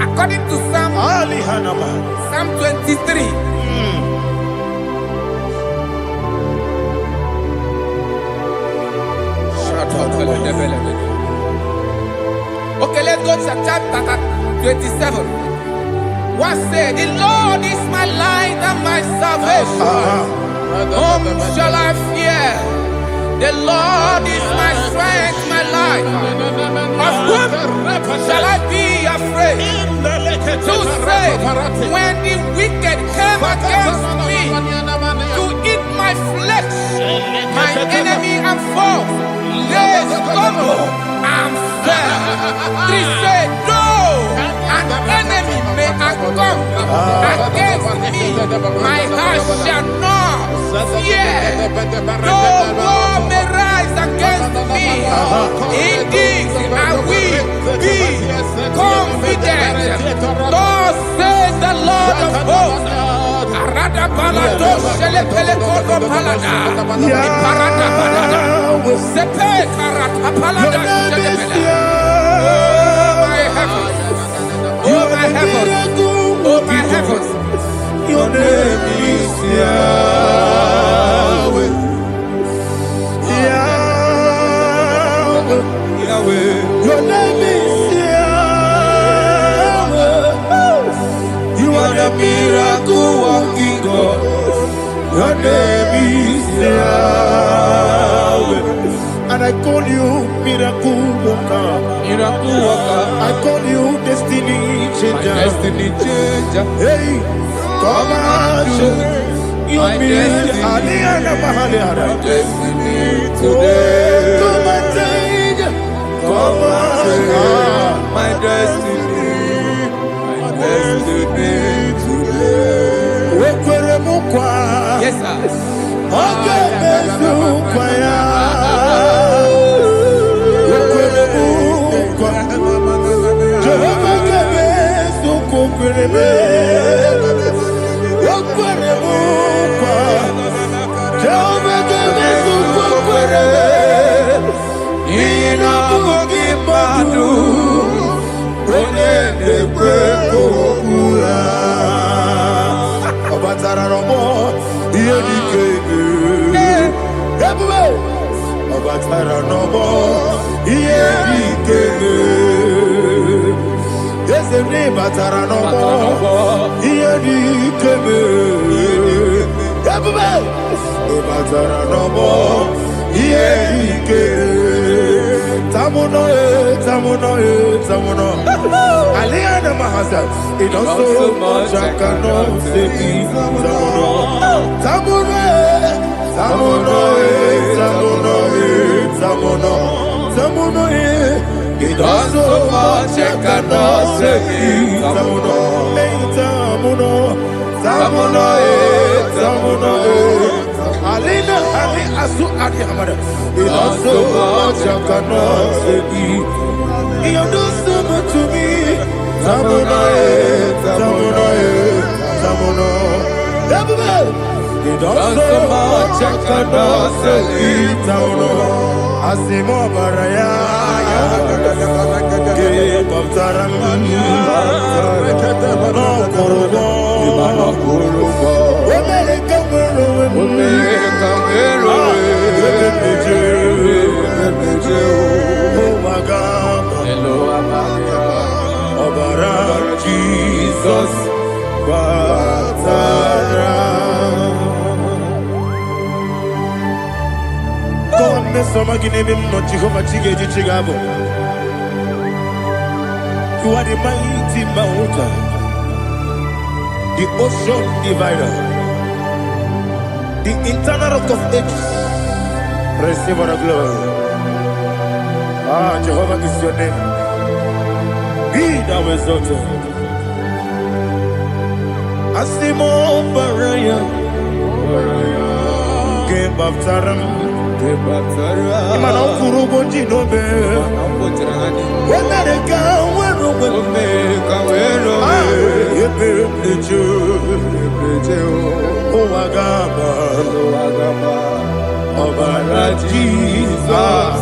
According to Psalm 23. Okay, let's go to chapter 27. What said, the Lord is my light and my salvation. Whom shall I fear? The Lord is my strength, my life. Of whom shall I be afraid? To say, when the wicked came against me to eat my flesh, my enemy and foe, they stumble and fell. Three say, no, an enemy may come against me, my heart shall not fear. No war may rise against me. Indeed, I will be confident. Thus says the Lord of hosts. Arada balado shele pele kodo palada. Iparada balada. Sepe karata palada shele pele. Oh my heavens. Oh my heavens. Oh my heavens.
Your name is Yahweh. Yahweh. Yahweh. Your name is Yahweh. You are the miracle working God. Your name is Yahweh. And I call you miracle worker. Miracle worker. I call you destiny changer. Destiny changer. Hey, come on, you mean Aliana Mahaliana. Destiny today. Come and change. Come on, my destiny. My destiny today.
Yes, sir.
Okay, Aliana Mahasa, it also much I cannot say. Tamuno, it also much I cannot say. Tamuno, Alina, Ali Asu Adi Hamada, it also much I cannot say. You do so much to me. Tamuno. You do so much I cannot say. Tamuno. Asimo Baraya. Give up Taramania. No Kurubo. Jesus, God, you are the mighty mountain, the ocean divider, the internal rock of ages. Receive all the glory. Ah, Jehovah is your name. Be thou exalted. Asimo Baraya. Game Baptaram. Imana Kurubo Jinobe. Wemereka Wero. Owagaba. Obara Jesus.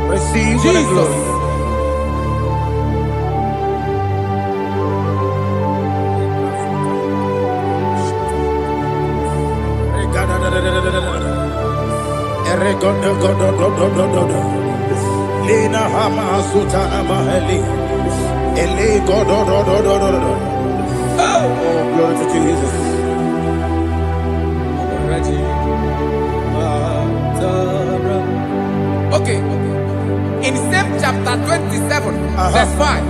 Receive Jesus. Lina Hama Sutana Mahali. Ele Godo. Oh, glory to Jesus.
Okay. In same chapter 27, verse 5,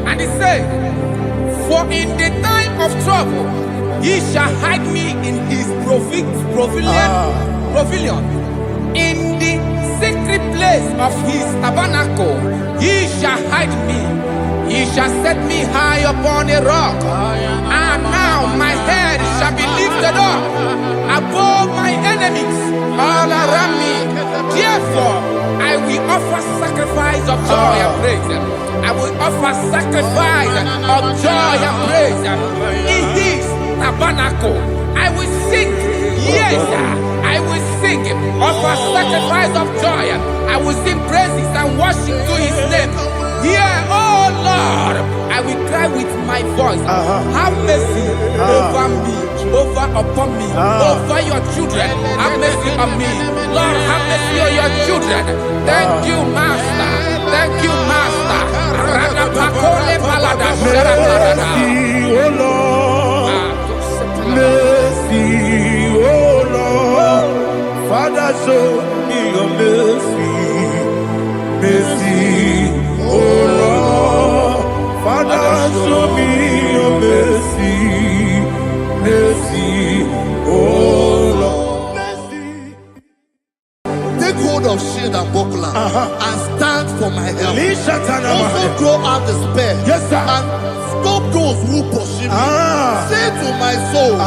and it says, "For in the time of trouble, he shall hide me in his pavilion. In the secret place of his tabernacle, he shall hide me. He shall set me high upon a rock, and now my head shall be lifted up above my enemies all around me. Therefore, I will offer sacrifice of joy and praise. I will offer sacrifice of joy and praise in his tabernacle. I will sing, yes, I will sing, offer sacrifice of joy. I will sing praises and worship to his name. Here, oh Lord, I will cry with my voice. Have mercy over me, upon me, over your children. Have mercy on me. Lord, have mercy on your children. Thank you, Master. Thank you, Master.
Mercy, oh Lord. Mercy, oh Lord. Father, show me your mercy. Mercy, oh Lord. Father, show me your mercy. Mercy, oh Lord. Mercy.
Take hold of shield and buckler and stand for my help. Also throw out despair.
Yes, sir.
And stop those who pursue me. Say to my soul, I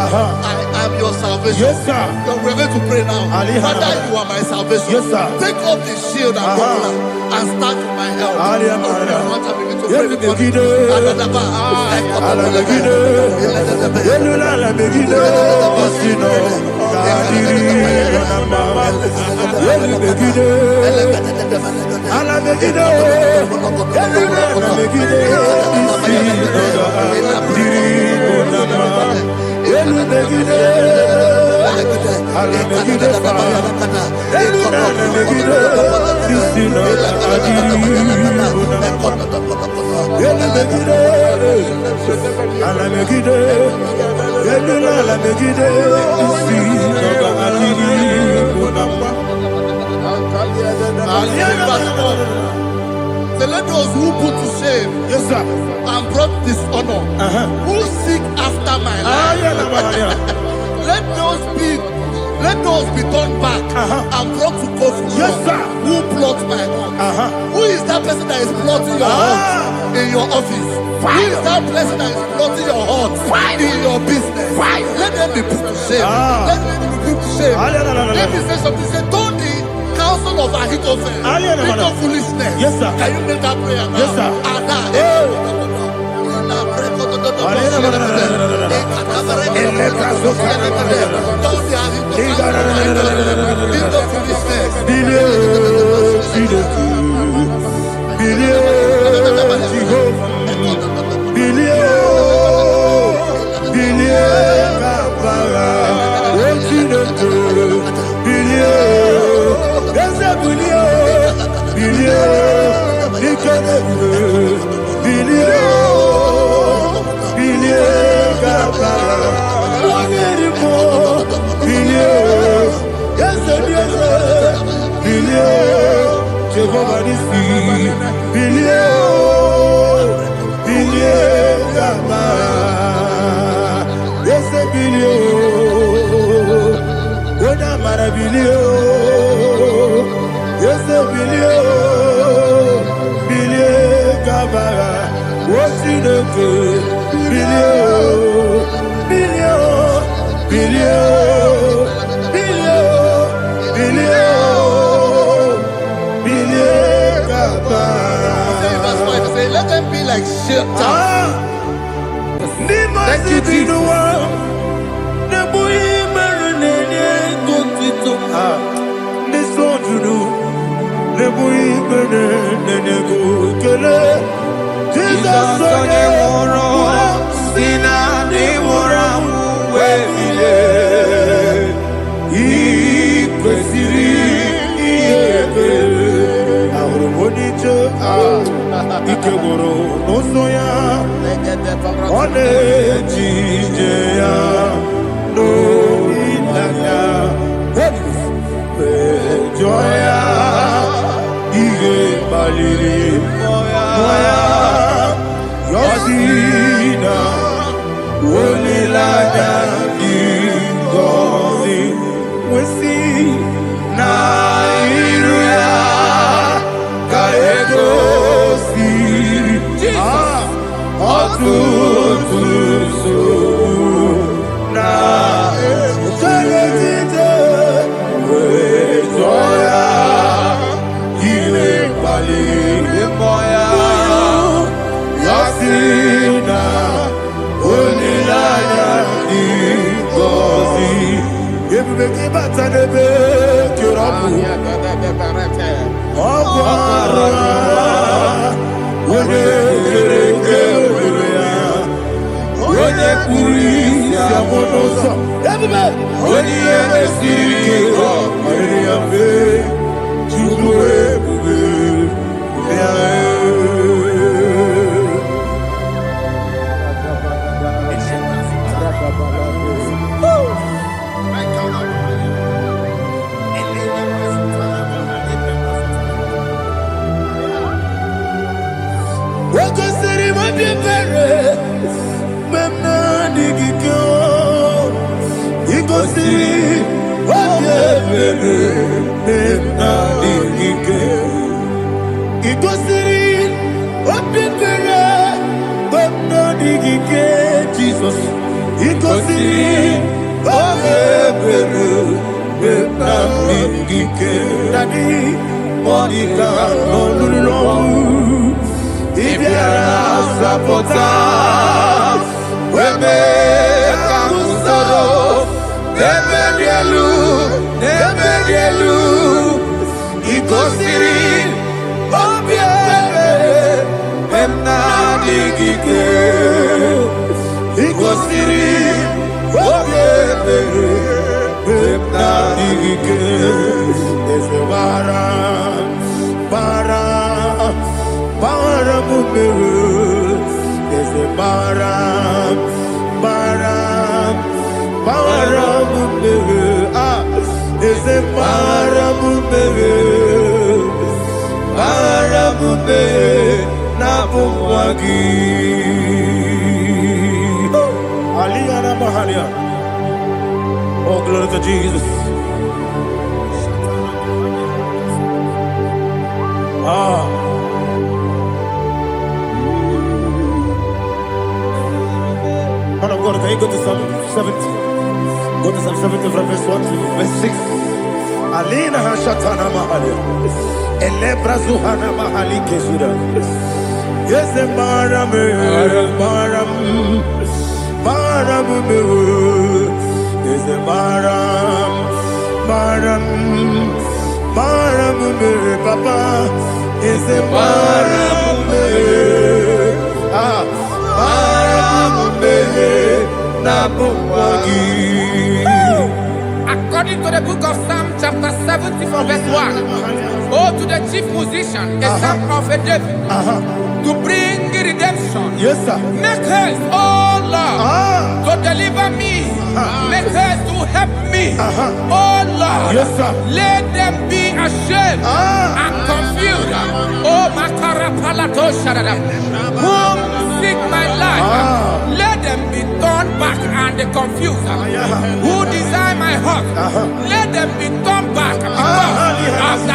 am your salvation.
Yes, sir.
We're going to pray now. Father, you are my salvation.
Yes, sir.
Take off the shield and buckler and stand for my help. So let those who put to shame,
Yes, sir.
and brought dishonor, who seek after my life, let those be turned back and brought to confusion.
Yes, sir.
Who plot my hurt? Who is that person that is plotting your hurt in your office? Who is that person that is plotting your hurt in your business? Let them be put to shame. Let them be put to shame. Let me say something. Say, don't the counsel of Ahithophel think of foolishness.
Yes, sir.
Can you make that prayer now?
Yes, sir. Jehovah is bilio. Yes, bilio. Bilie kabara. What's in the good? Bilio. Bilio. Bilio. Bilio. Bilio. Bilie kabara.
Say, let them be like Shatters.
Thank you, Jesus. Joya, Ige Baliri, Moya, Yosina, Wolilada, Gozi, Wesi, Nairia, Kaegosi, Otutusu, Na, Joya, Ile Bali, Moya, Yasina, Unilaya, Gozi, Yebeki Batanebe, Kirabu, Okwara, Wode Puri, Yamonosa, everybody, Wodi Esiri, Mariabe, Chubue, Bube, What you say, my baby? Memna digikyo, ikosi, wabye memna digikyo, ikosi, wabye memna digikyo, Jesus, ikosi, wabye memna digikyo, Daddy, Monica, no lulu. Ibiara sapota, webe kamusoro, nebedielu, ikosiri, obiere, emna digike, ikosiri, obiere, emna digike, ese bara. There's a baram, there's a baramube, Nabuwagi. Aliyana Mahalia. Oh, glory to Jesus. Man of God, can you go to Psalm 70? Go to Psalm 70 from verse 1 to verse 6. Alina Hashatana Mahalia. Elebra Zuhana Mahali Kesura. Yes, the Baram. Yes, the Baram. Papa. Yes, the Baram.
According to the book of Psalm chapter 70 from verse 1, oh, to the chief musician, a son of a David, to bring redemption.
Yes, sir.
Make haste, oh Lord, to deliver me. Make haste to help me. Oh Lord,
yes, sir.
Let them be ashamed and confused. Oh, Makara Palato Shadada, whom seek my life, let them be turned back and confused. Who desire my heart, let them be turned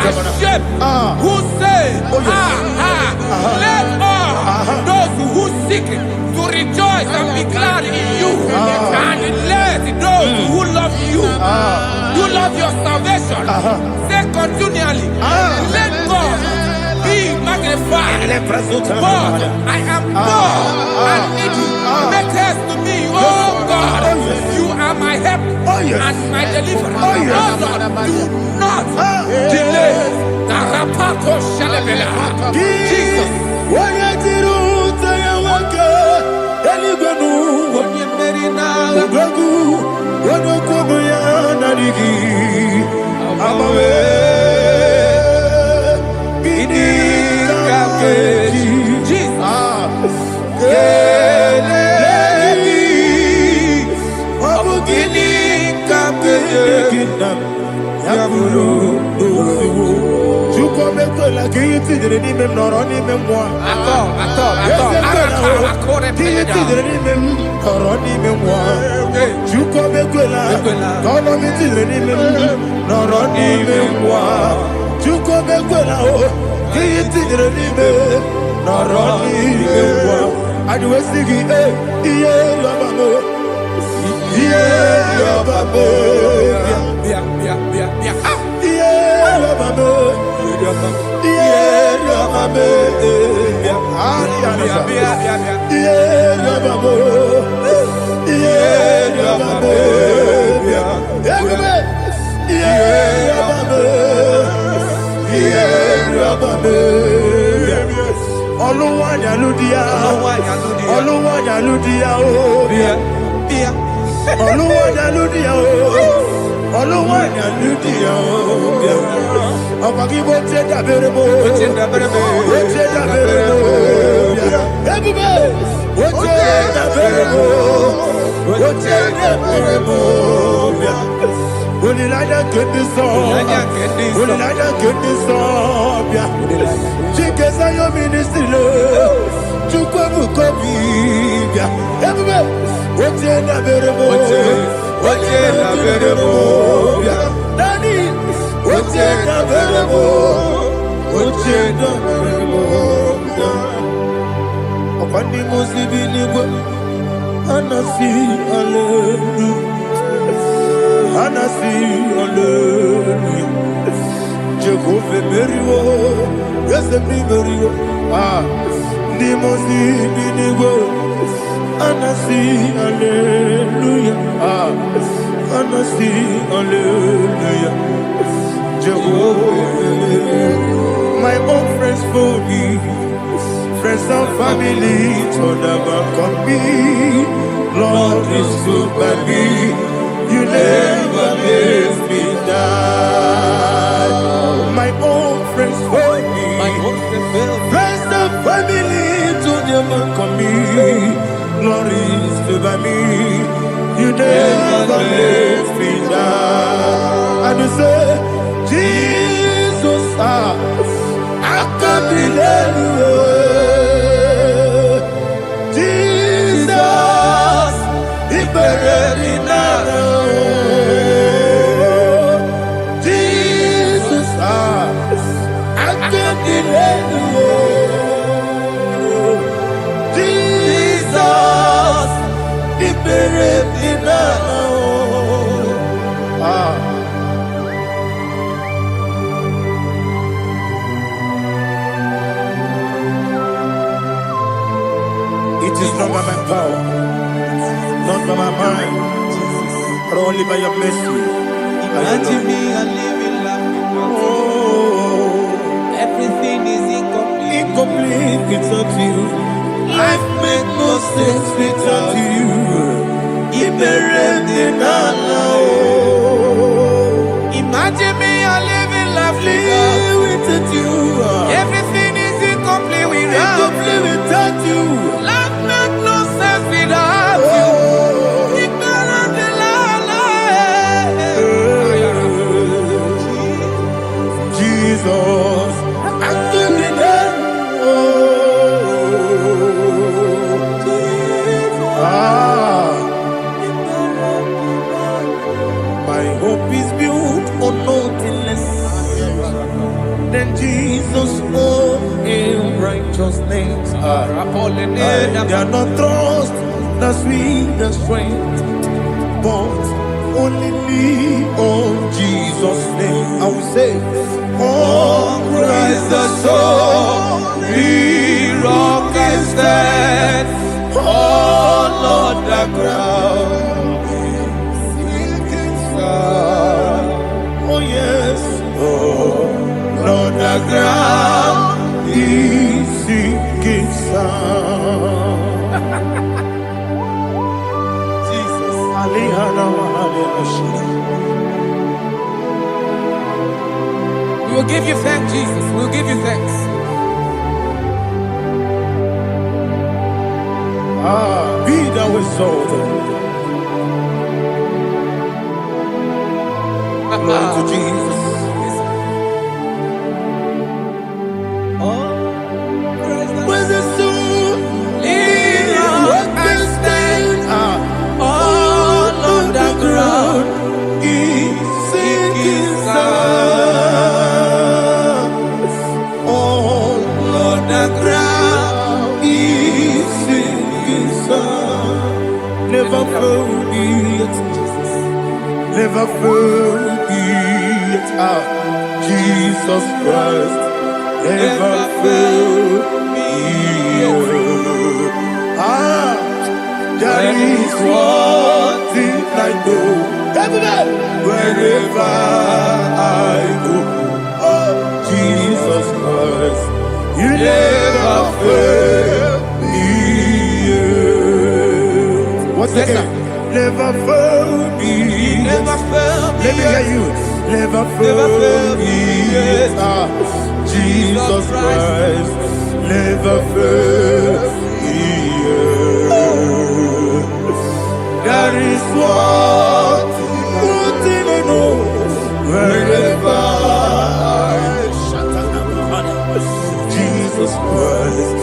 ashamed who say, let all those who seek to rejoice and be glad in you, and let those who love you, you love your salvation, say continually, let God be magnified. God, I am poor and needy. Make haste to me, oh God. You are my help and my deliverer. Oh Lord, do not delay. Jesus.
My own friends for me, friends and family, told never come me. Lord is good by me, you never let me die. My own friends for me, friends and family, told never come me. Lord is good by me, you never let me die. And you say, Jesus, I can't believe you. Jesus, He buried in Jesus, I can't believe you. Jesus, He buried in It is not by my power, not by my mind, but only by your mercy.
Imagine me and living life without you. Everything is incomplete.
Incomplete without you. Life makes no sense without you.
Imagine me and living life
without you.
Everything is incomplete without
you.
Life makes no sense without you.
Jesus, I give you that. My hope is built on nothing less
and Jesus, oh, in righteousness. I cannot trust the sweetest strength, but only lean on Jesus' name. I will say, oh, Christ the solid rock and stand. Oh, Lord, the ground is sinking sand. Oh, yes. Oh, Lord, the ground is sinking sand. Jesus.
We will give you thanks, Jesus. We will give you thanks.
Be thou exalted. Glory to Jesus. When the soul can stand, all on the ground is sinking sand. All on the ground is sinking sand. Never forget, never forget, Jesus Christ. Never fail me. There is one thing I know. Wherever I go, oh, Jesus Christ, you never fail me. What's again? Never fail me.
Never fail me.
Let me hear you. Never fail me. Jesus Christ never fails me. There is one thing I know. Wherever Jesus Christ,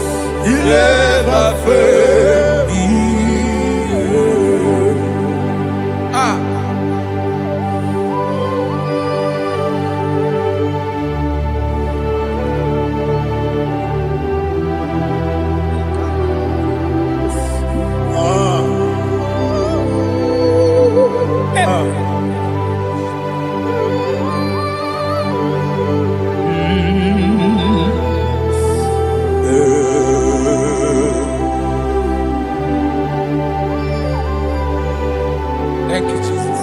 He never fails me.
Thank you, Jesus.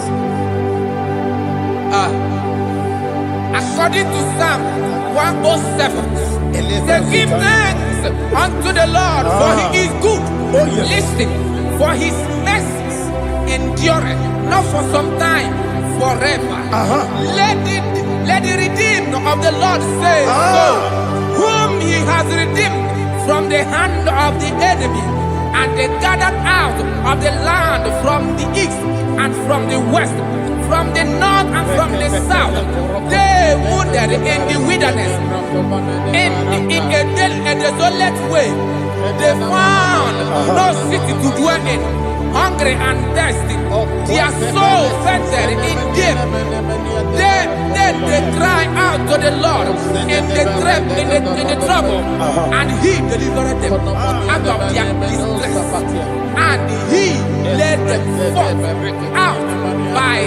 According to Psalm 107, they give thanks unto the Lord, for He is good. Listen, for His mercies endureth not for some time, forever. Let the redeemed of the Lord say so, whom He has redeemed from the hand of the enemy, and they gathered out of the land from the east and from the west, from the north and from the south. They wandered in the wilderness, in a desolate way. They found no city to dwell in, hungry and thirsty. Their soul fainted in them. Then they cry out to the Lord in the trouble, and He delivered them out of their distress. And He led them forth out by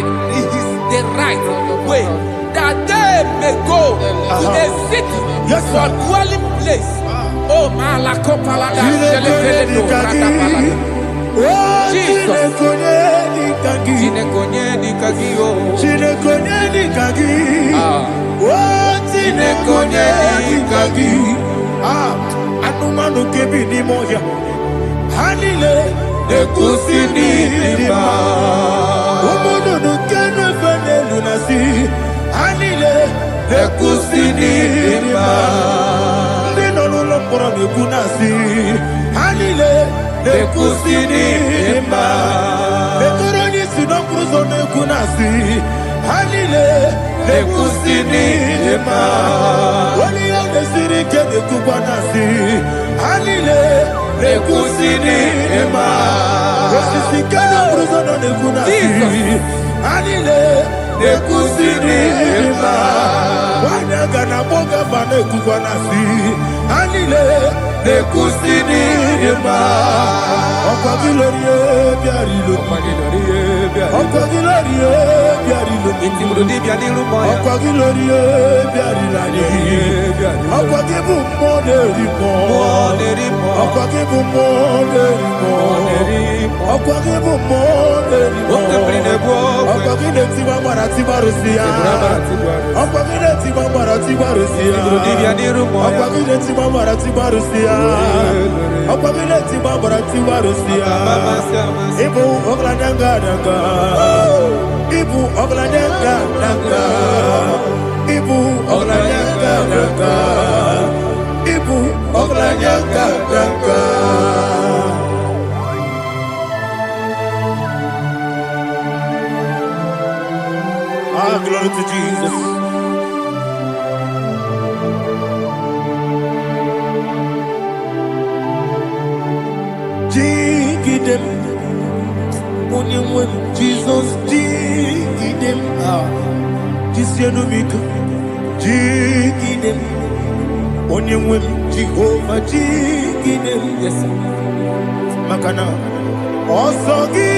the right way, that they may go to a city for dwelling place. Oh, Malakopalada, Jesus.
Anumanu kebi ni moya. Hanile ekusini lima. Omono no kenu fene lunasi. Hanile ekusini lima. Nino lulo poro ni kunasi. Hanile ekusini lima. Bekoroni sino kruzo ne kunasi. Hanile ekusini lima. Wali ya nesiri kene kubanasi. Hanile ekusini lima. Osisi kene kruzo ne kunasi. Hanile ekusini lima. Wanya gana boga bana.
nekukwanasi anile nekusinirima okwagilorie biarilo okwagilorie biarilo okwagilorie biarilani okwagibu moderimo okwagibu moderimo okwagibu moderimo okwagile tiwa maratiwa rusia okwagile tiwa maratiwa rusia okwagile tiwa maratiwa rusia okwagile tiwa maratiwa rusia ibu ogladanga danga ibu ogladanga danga ibu ogladanga danga ibu ogladanga danga. Ah, glory to Jesus. Jigidem, Jesus, jigidem. Ah, Jisianumika, jigidem. Onyemwem, Jehovah, jigidem. Yes, Makana, Osogi.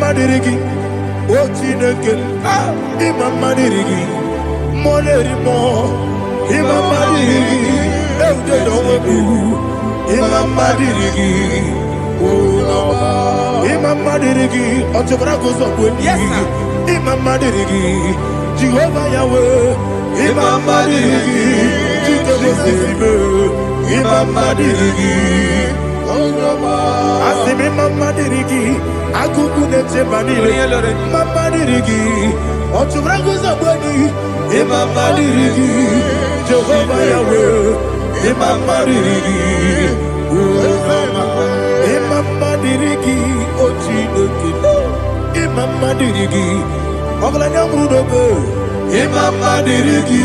Madirigi, Ochineke, Imam Madirigi, Molerimo, Imam Madirigi, Eudedobu, Imam Madirigi, Imam Madirigi, Otobragos of Imam Madirigi, Jehovah Yahweh, Imam Madirigi, Imam Madirigi, Asimi Mama Dirigi, Akukune Chebanile, Mama Dirigi, Otubraguza Boni, Mama Dirigi, Jehovah Yahweh, Mama Dirigi, Mama Dirigi, Ochinuki, Mama Dirigi, Oglanya Mudobe, Mama Dirigi,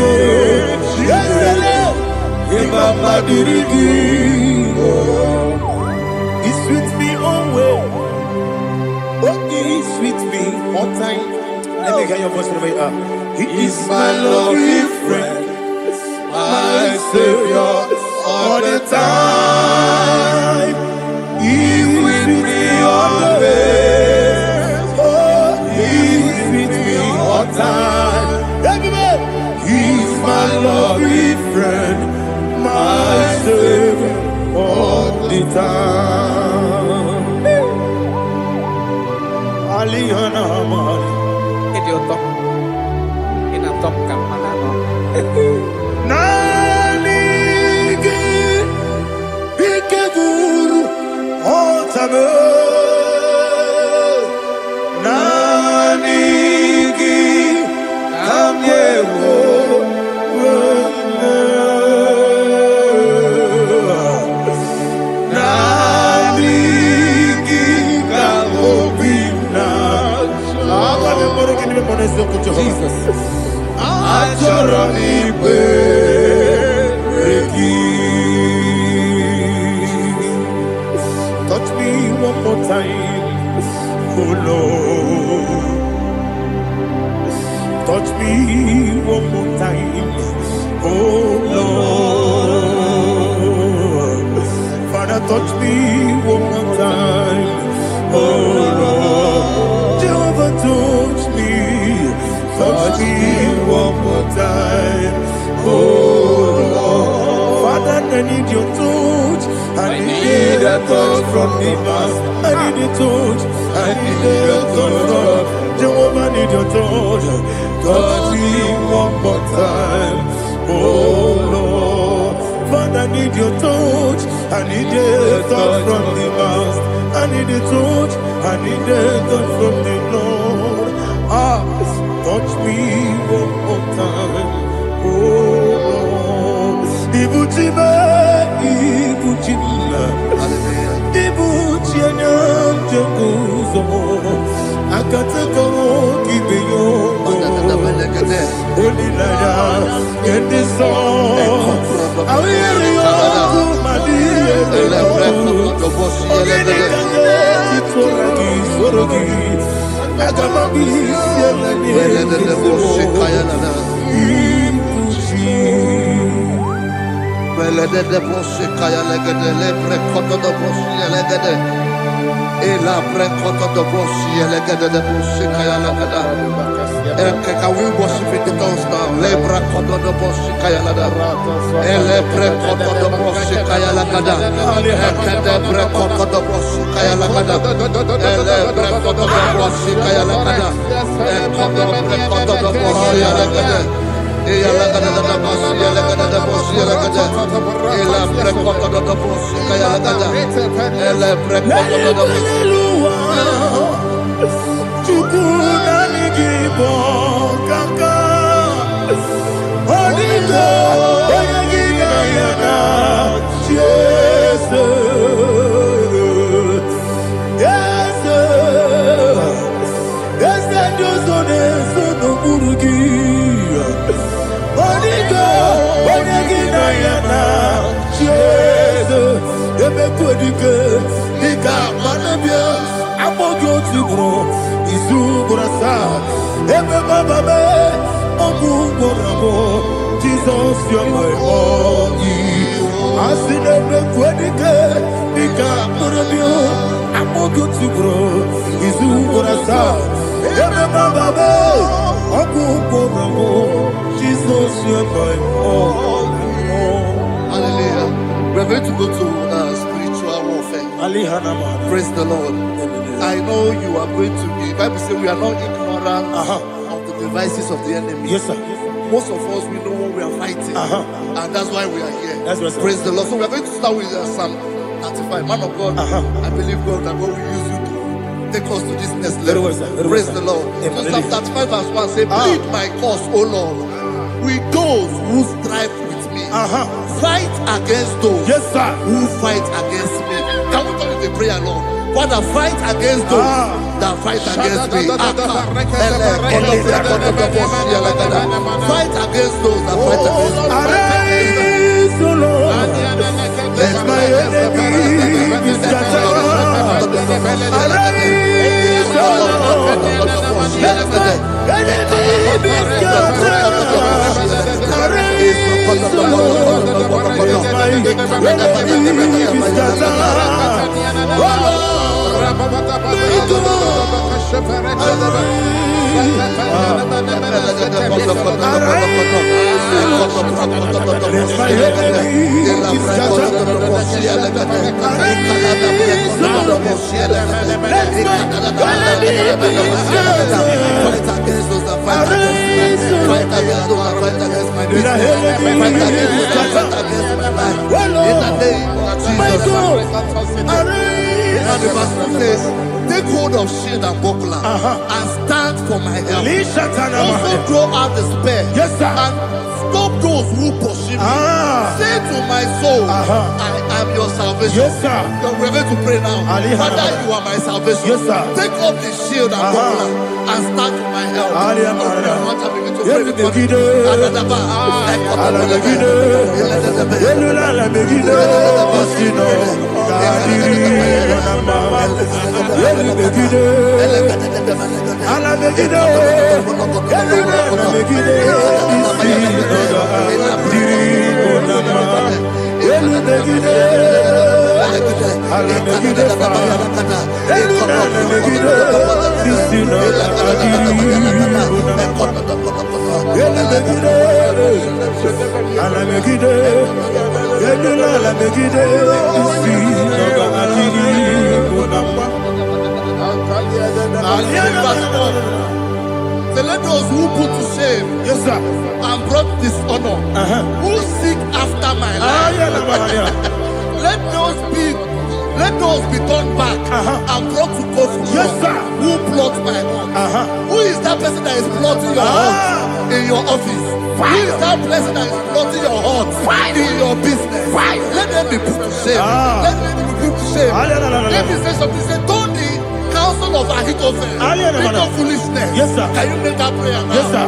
Mama Dirigi. He's with me always. Oh, he's with me all time. Let me hear your voice wherever you are. He is my lovely friend, my Savior all the time. He's with me always. Oh, he's with me all time. Everybody, he's my lovely friend, my Savior all the time. Aliyana Mari.
Idiotom. Inatom kang manano.
Nanigi Ikeguru Otame. Nanigi Kamyewo. Jesus. Touch me one more time, oh Lord. Touch me one more time, oh Lord. Father, touch me one more time, oh Lord. Jehovah, touch me. Touch me one more time, oh Lord. Father, I need your touch. I need a touch from the past. I need a touch. I need a touch from Jehovah. I need your touch. Touch me one more time, oh Lord. Father, I need your touch. I need a touch from the past. I need a touch. I need a touch from the Lord. Touch me one more time, oh Lord. Ibuchime, Ibuchime. Hallelujah.
Ibu chienya mjenguzo akateko kibeyo Olilaya kendiso Awiriyo kumadiye Ogenikanye titoragi sorogi Agamabi sielani
Belede de bosse kaya legede le prekoto de bosse legede e la prekoto de bosse legede de bosse kaya legede can we worship in the tongues now? Le prekoto de bosse kaya legede e le prekoto de bosse kaya legede e de prekoto de bosse kaya legede e le prekoto de bosse kaya legede e kodo prekoto de bosse legede e la gada da boss ya la gada da boss ya la gada e la prekoto da boss ya la gada e la prekoto da boss
chukuna nigibo kaka onigo oyagina yana Jesus yes dozone sono burugi Onigo, Onyagina yana, Jesus, Ebekodike, Nika Manabia, Amogo Tibro, Izubrasa, Ebe Bababe, Ogu Borabo, Jesus, you're my only. Asin Ebekodike, Nika Manabia, Amogo Tibro, Izubrasa, Ebe Bababe, Ogu Borabo, Jesus, you're my all.
Hallelujah. We're going to go to spiritual warfare. Praise the Lord. I know you are going to be. Bible says we are not ignorant of the devices of the enemy.
Yes, sir.
Most of us, we know what we are fighting. And that's why we are here.
That's right, sir.
Praise the Lord. So we are going to start with Psalm 35. Man of God, I believe God that God will use you to take us to this next level. Praise the Lord. So Psalm 35 verse 1 says, plead my cause, O Lord, with those who strive with me. Fight against those who fight against me. Can we turn to the prayer, Lord? Father, fight against those that fight against me. Fight against those that fight against me.
Arise, O Lord, let my enemy be scattered. Arise, O Lord, let my enemy be scattered. Arise, O Lord, let my enemy be scattered. Oh
the verse says, take hold of shield and buckler and stand for my help. Also throw out the spear and stop those who pursue me. Say to my soul, I am your salvation. We're going to pray now. Father, you are my salvation. Take up the shield and buckler and stand for my help. Let those who put to shame and brought dishonor, who seek after my life, let those be turned back and brought to confusion. Who plot my home? Who is that person that is plotting your home in your office? Who is that person that is plotting your heart in your business? Let them be put to shame. Let them be put to shame. Think of foolishness.
Yes, sir.
Can you make that prayer now?
Yes, sir.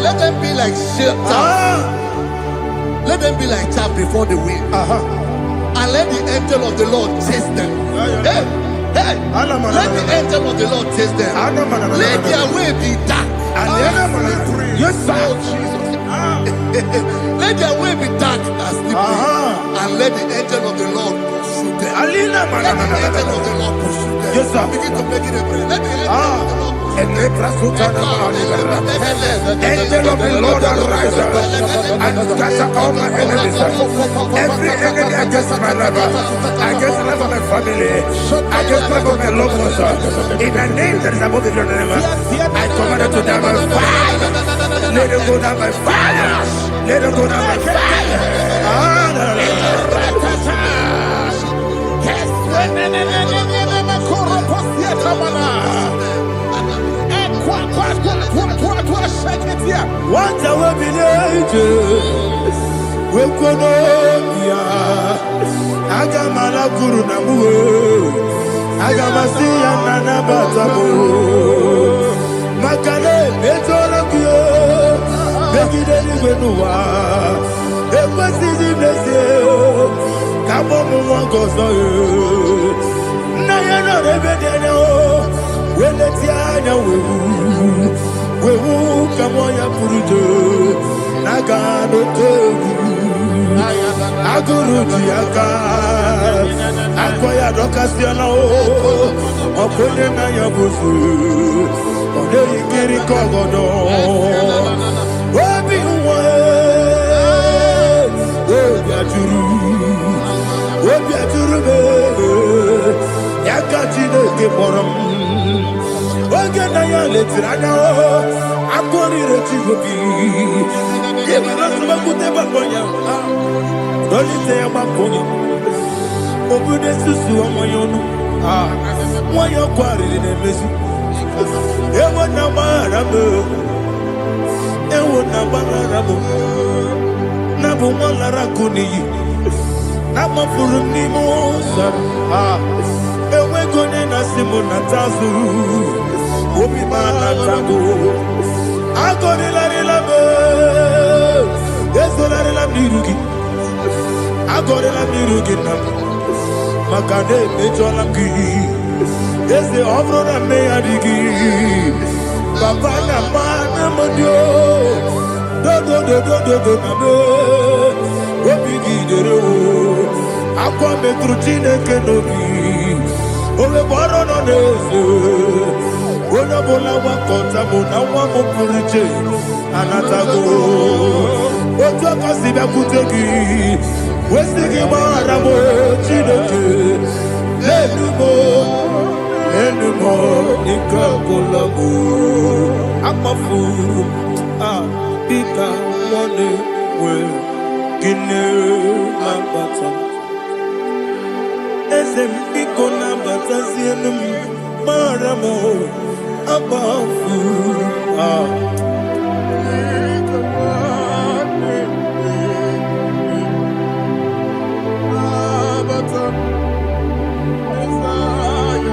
Let them be like chaff. Let them be like chaff before the wind. And let the angel of the Lord chase them. Hey, hey. Let the angel of the Lord chase them. Let their way be dark.
Yes, sir.
Let their way be dark as slippery. And let the angel of the Lord pursue them. Let the angel of the Lord pursue them.
Yes, sir.
Begin to make it a prayer. Let the angel of the Lord
Angel of the Lord arise and scatter all my enemies. Every enemy against my life, against the life of my family, against the life of my loved ones. In the name that is above the name, I command it to down by fire. Let it go down by fire. Let it go down by fire. What I will be we could Agamala Guru Namu Agamasiya Nana Batamu Makale Betolakio Begideni Benua Ekwasizi Blessio Kabomu Wankoso Nayana Rebedeno Weletiana Wewu Kamoya Purujo Nagano Togu Aguru Jiaka Akoya Dokasiano Okone Nayabusu Ode Ikiri Kogodo Obi Uwe Obi Aturu Yakachine Kemoram Oge Naya Letirana Akori Rechigobi Yemanasubakute Bakonya Dolite Bakonya Obude Susu Amoyono Moyo Kwari Nemesi Ewo Namarabo Ewo Namarabo Nabu Malara Kuni Nama Furuni Mosa Ewe Gone Nasimu Natazu Obi Manatago Agori Larilabe Esolari Lamirugi Agori Lamirugi Makade Mejolamgi Ese Ovrona Meadigi Papa Namana Modio Do Nabo Obigi Dero Aqua Metrutine Kenobi Ole Boro no Nesu Ona bola wakota bona wamo puriche anatago ojo kasiba kutegi wesigi maramo chideke lenumo ikakolago amafuru pika one we gine mabata ezem piko na batasienum maramo abafu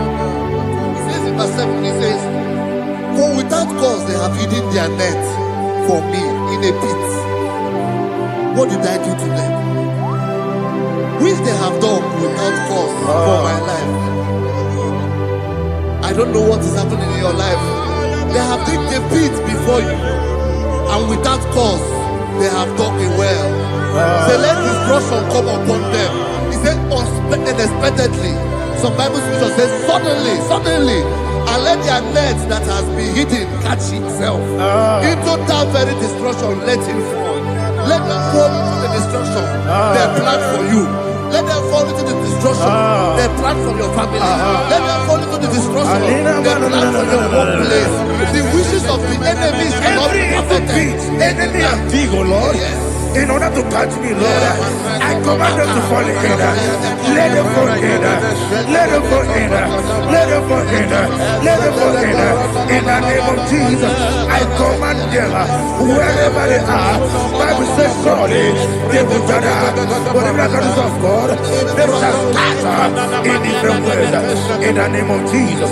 He says in verse 7, he says, have hidden their net for me in a pit. What did I do to them? Which they have done without cause for my life. I don't know what is happening in your life. They have digged a pit before you, and without cause, they have done it well. Say, let destruction come upon them. He said, unexpectedly. Some Bible scripture says, suddenly, and let their net that has been hidden catch itself. Into that very destruction, let it fall. Let them fall into the destruction they plan for you. Let them fall into the destruction they plan for your family. Let them fall into the destruction they plan for your workplace. The wishes of the enemies are not perfected.
Enemy and dig, oh Lord. Yes. In order to catch me, Lord, I command them to fall in. Let them fall in. Let them fall in. Let them fall in. Let them fall in. In the name of Jesus, I command them wherever they are. Bible says surely they will gather. Whatever the is of God, they shall scatter in different ways. In the name of Jesus.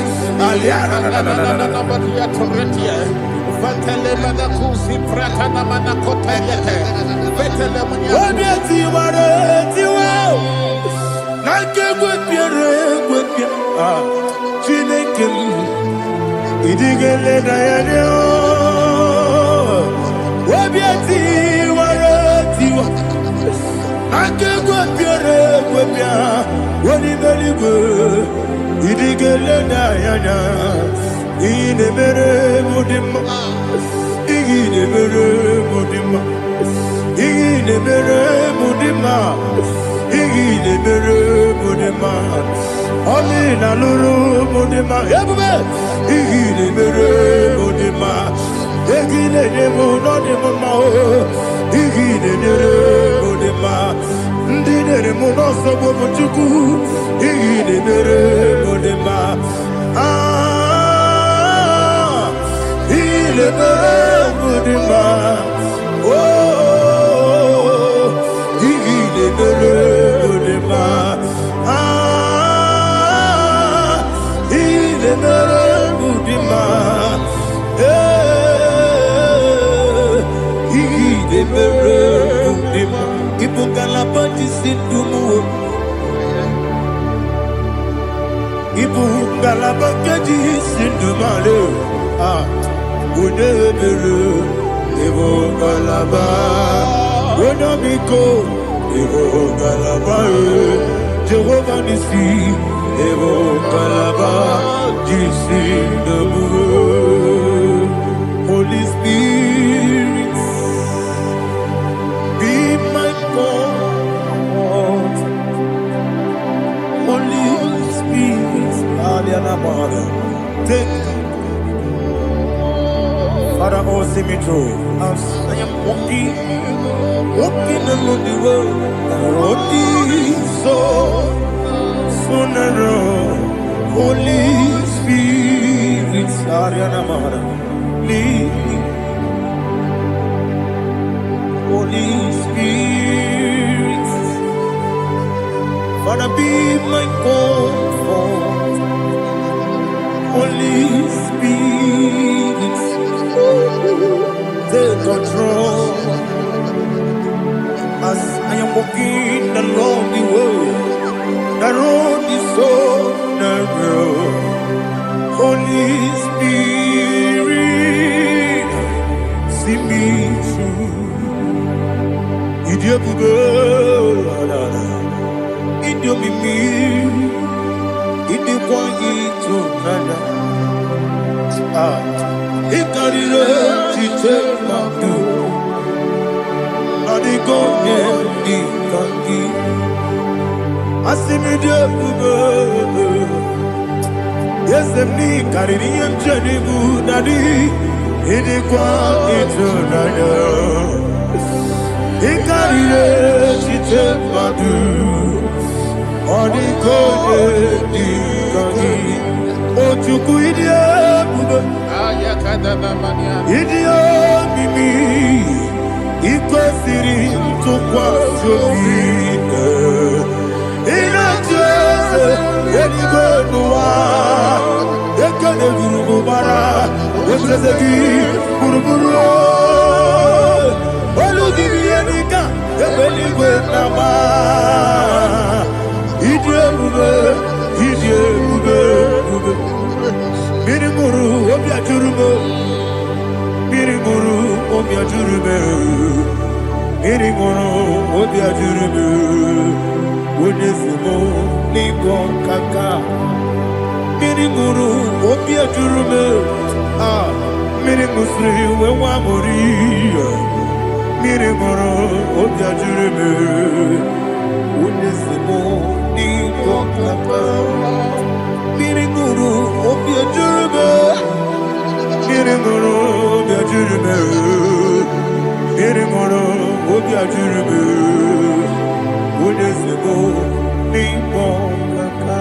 Amina lulu mudima ebube igile mere mudima egile nemo no nemo ma igile nere mudima ndine mo no so bo chuku igile mere mudima igile mere mudima oh igile mere mudima Jehovah Nissi, Evo Kalaba, Holy Spirit, be my God. Holy Spirit, take Father, oh, see me through. As I am walking along the road, the road is so narrow. Holy Spirit, lead me. Holy Spirit, Father, be my comfort. Holy Spirit, take control. As I am walking along the road is so narrow. Holy Spirit, see me through. Idiopube, Idiomimi, Idikwaito Nana. Ikarire Chitemadu, Adigonye Ikangi. Asimidiyopube. Yes, me carrying and Jenny Budadi, Idikwa Itunaya. He carried it, she took my do. On the code, oh, to Guidia, Idiot, Mimi, Equal City, to Quassofi. In a church, any good no one, they can never go bara.
Wesezegi buruburu Oludibiyenika Ebeligwe nama Idiebube Mirimuru obiajurume Mirimuru obiajurume Mirimuru obiajurume Onesimo Nigo kaka Mirimuru obiajurume Mirimusri wewa mori Mirimuru obiajurume Onesimo Nigo kaka Mirimuru obiajurume Mirimuru obiajurume Mirimuru obiajurume Onesimo Nigo kaka